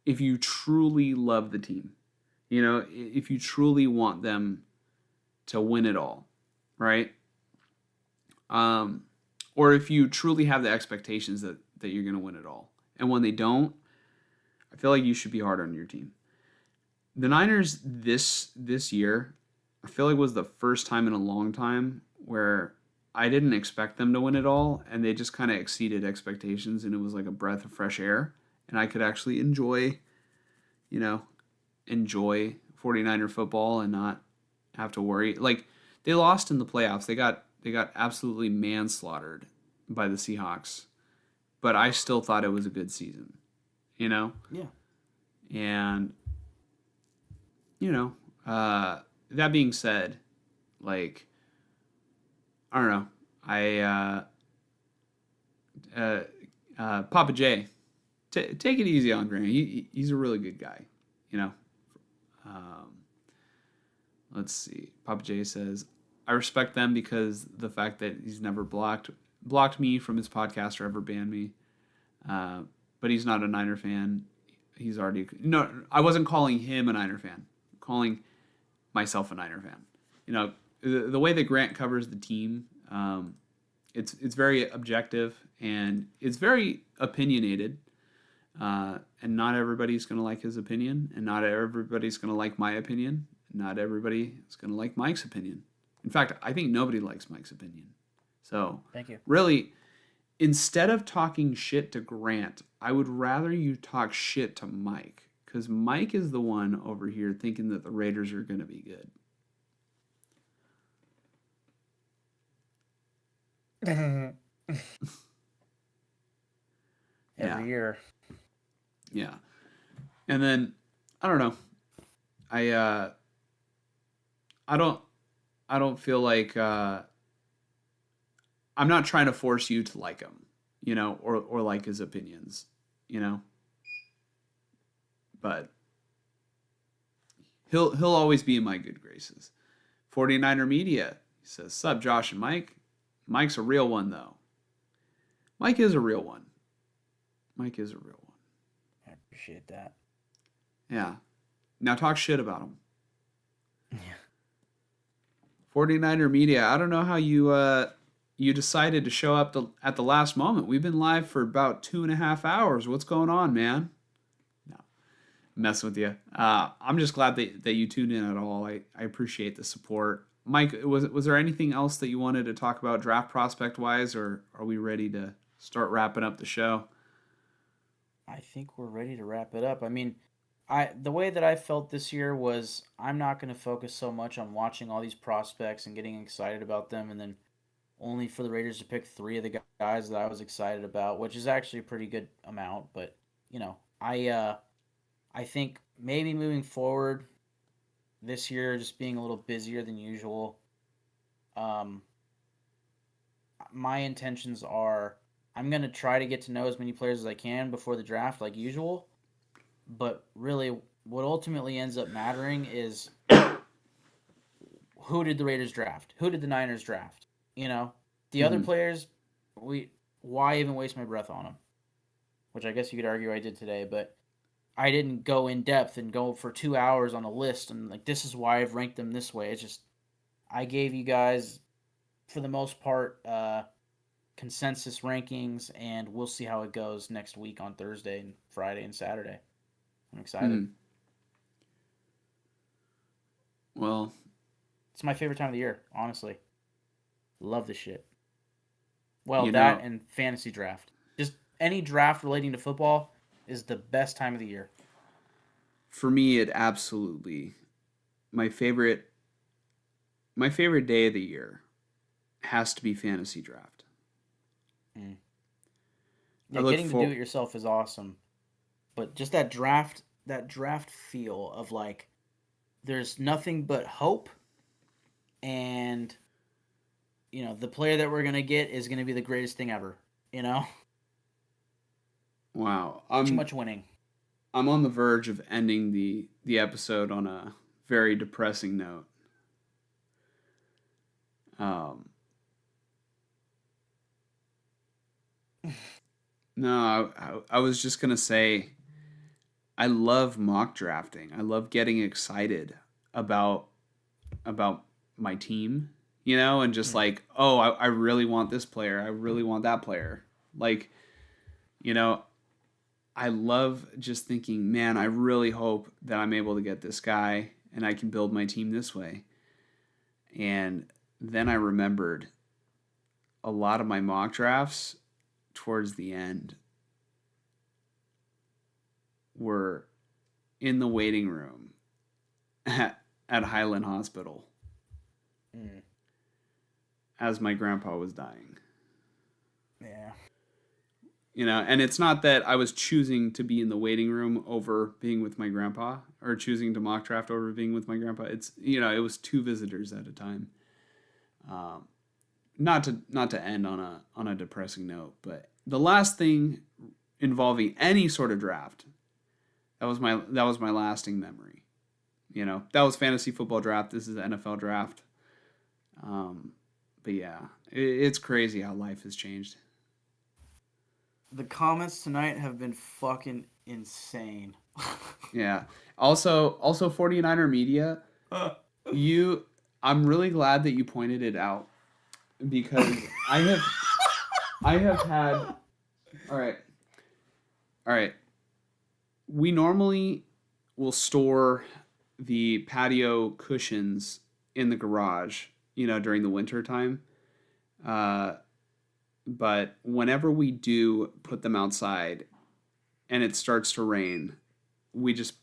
If you truly love the team, if you truly want them to win it all, right? Um, or if you truly have the expectations that you're going to win it all. And when they don't, I feel like you should be hard on your team. The Niners this year, I feel like was the first time in a long time where I didn't expect them to win it all, and they just kind of exceeded expectations, and it was like a breath of fresh air, and I could actually you know, enjoy 49er football and not have to worry. Like they lost in the playoffs. They got absolutely manslaughtered by the Seahawks, but I still thought it was a good season, you know? Yeah. And that being said, like I don't know. Papa J, take it easy on Grant. He's a really good guy, you know. Um, let's see. Papa J says, I respect them because the fact that he's never blocked me from his podcast or ever banned me. But he's not a Niner fan. He's already no. I wasn't calling him a Niner fan. I'm calling myself a Niner fan. The way that Grant covers the team, it's very objective and it's very opinionated. And not everybody's going to like his opinion, and not everybody's going to like my opinion. Not everybody is going to like Mike's opinion. In fact, I think nobody likes Mike's opinion. So, Thank you. Really, instead of talking shit to Grant, I would rather you talk shit to Mike, because Mike is the one over here thinking that the Raiders are going to be good. Every year. Yeah. And then I don't know. I don't feel like I'm not trying to force you to like him, or like his opinions, But he'll always be in my good graces. 49er Media, he says, "Sup, Josh and Mike? Mike's a real one though." Mike is a real one. Mike is a real one. I appreciate that. Yeah. Now talk shit about him. Yeah. 49er Media, I don't know how you decided to show up at the last moment. We've been live for about 2.5 hours. What's going on, man? No, I'm messing with you. I'm just glad that you tuned in at all. I appreciate the support. Mike, was there anything else that you wanted to talk about draft prospect wise, or are we ready to start wrapping up the show? I think we're ready to wrap it up. I mean, the way that I felt this year was I'm not going to focus so much on watching all these prospects and getting excited about them, and then only for the Raiders to pick 3 of the guys that I was excited about, which is actually a pretty good amount. But I think maybe moving forward this year, just being a little busier than usual. My intentions are I'm going to try to get to know as many players as I can before the draft, like usual. But really, what ultimately ends up mattering is who did the Raiders draft? Who did the Niners draft? The other players, why even waste my breath on them? Which I guess you could argue I did today, but I didn't go in depth and go for 2 hours on a list and like this is why I've ranked them this way. It's just I gave you guys, for the most part, consensus rankings, and we'll see how it goes next week on Thursday and Friday and Saturday. I'm excited. Well, it's my favorite time of the year, honestly. Love this shit. Well, that and fantasy draft. Just any draft relating to football is the best time of the year. For me, it absolutely my favorite day of the year has to be fantasy draft. Yeah, getting to do it yourself is awesome. But just that draft feel of like there's nothing but hope, and the player that we're gonna get is gonna be the greatest thing ever. Wow, too much winning. I'm on the verge of ending the episode on a very depressing note. Um, no, I was just gonna say I love mock drafting. I love getting excited about about my team, and just Hmm. like, oh, I really want this player. I really want that player. Like, you know, I love just thinking, man, I really hope that I'm able to get this guy and I can build my team this way. And then I remembered a lot of my mock drafts towards the end were in the waiting room at Highland Hospital Mm. as my grandpa was dying. Yeah. And it's not that I was choosing to be in the waiting room over being with my grandpa or choosing to mock draft over being with my grandpa. It was two visitors at a time. Um, not to end on a depressing note, but the last thing involving any sort of draft, that was my lasting memory. That was fantasy football draft. This is the NFL draft. But yeah, it's crazy how life has changed. The comments tonight have been fucking insane. Yeah. Also 49er media, you I'm really glad that you pointed it out because I have had all right. All right. We normally will store the patio cushions in the garage, during the winter time. Uh, but whenever we do put them outside and it starts to rain, we just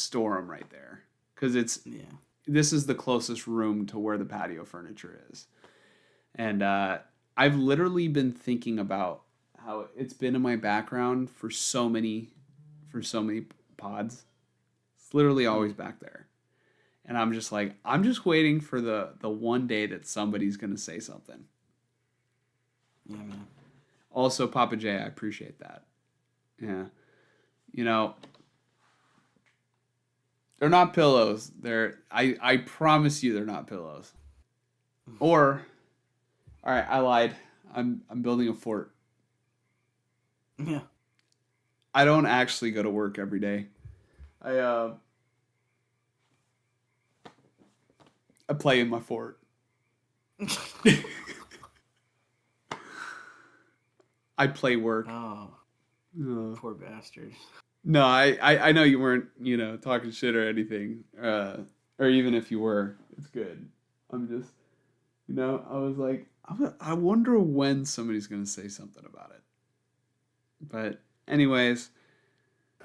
store them right there because Yeah. this is the closest room to where the patio furniture is. And I've literally been thinking about how it's been in my background for so many pods. It's literally always Mm. back there. And I'm just like, I'm just waiting for the one day that somebody's gonna say something. Yeah, man. Also, Papa J, I appreciate that. Yeah. You know, they're not pillows. I promise you they're not pillows. Or all right, I lied. I'm building a fort. Yeah. I don't actually go to work every day. I I play in my fort. I play work. Oh, Uh, poor bastard. no, I know you weren't, talking shit or anything. Or even if you were, it's good. I'm just, I was like, I wonder when somebody's gonna say something about it. But anyways,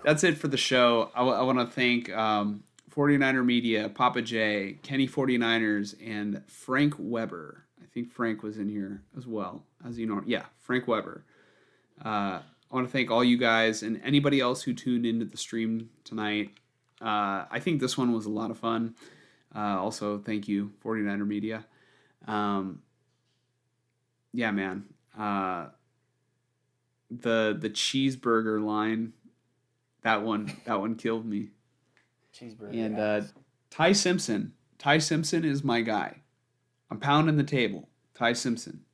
that's it for the show. I want to thank 49er Media, Papa J, Kenny 49ers, and Frank Weber. I think Frank was in here as well, as you know. Yeah, Frank Weber. I want to thank all you guys and anybody else who tuned into the stream tonight. I think this one was a lot of fun. Also, thank you, 49er Media. Um, yeah, man. The cheeseburger line, that one killed me. Cheeseburger And ass. Ty Simpson. Ty Simpson is my guy. I'm pounding the table. Ty Simpson.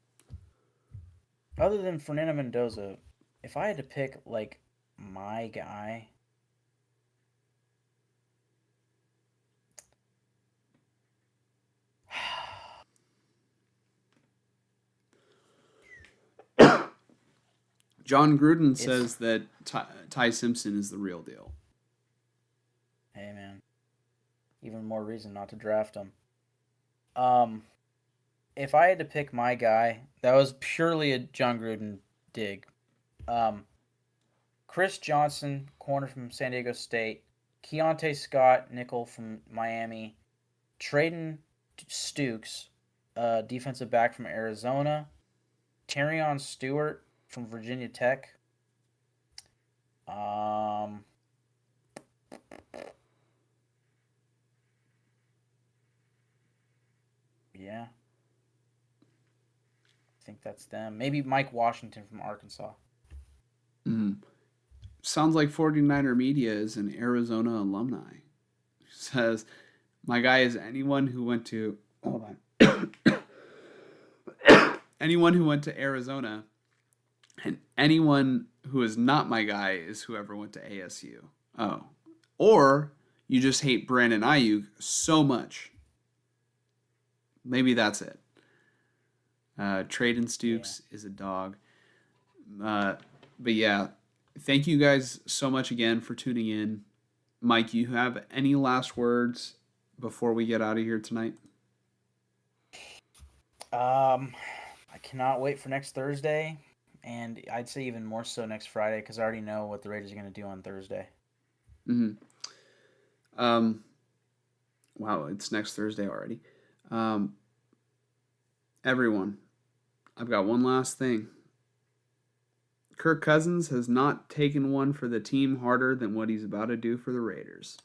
Other than Fernando Mendoza, if I had to pick like my guy, John Gruden it's says that Ty Simpson is the real deal. hey man, even more reason not to draft him. Um, if I had to pick my guy, that was purely a John Gruden dig. Um, Chris Johnson, corner from San Diego State, Keontae Scott, nickel from Miami, Traden Stukes, defensive back from Arizona, Terrion Stewart from Virginia Tech. Um, yeah, I think that's them. Maybe Mike Washington from Arkansas. Mm. Sounds like 49er Media is an Arizona alumni. Says, my guy is anyone who went to. Hold on. anyone who went to Arizona, and anyone who is not my guy is whoever went to ASU. Oh, or you just hate Brandon Ayuk so much. Maybe that's it. Traden Stukes is a dog. But yeah, thank you guys so much again for tuning in. Mike, you have any last words before we get out of here tonight? I cannot wait for next Thursday, and I'd say even more so next Friday because I already know what the Raiders are going to do on Thursday. Mm-hmm. Wow, it's next Thursday already. Everyone, I've got one last thing. Kirk Cousins has not taken one for the team harder than what he's about to do for the Raiders.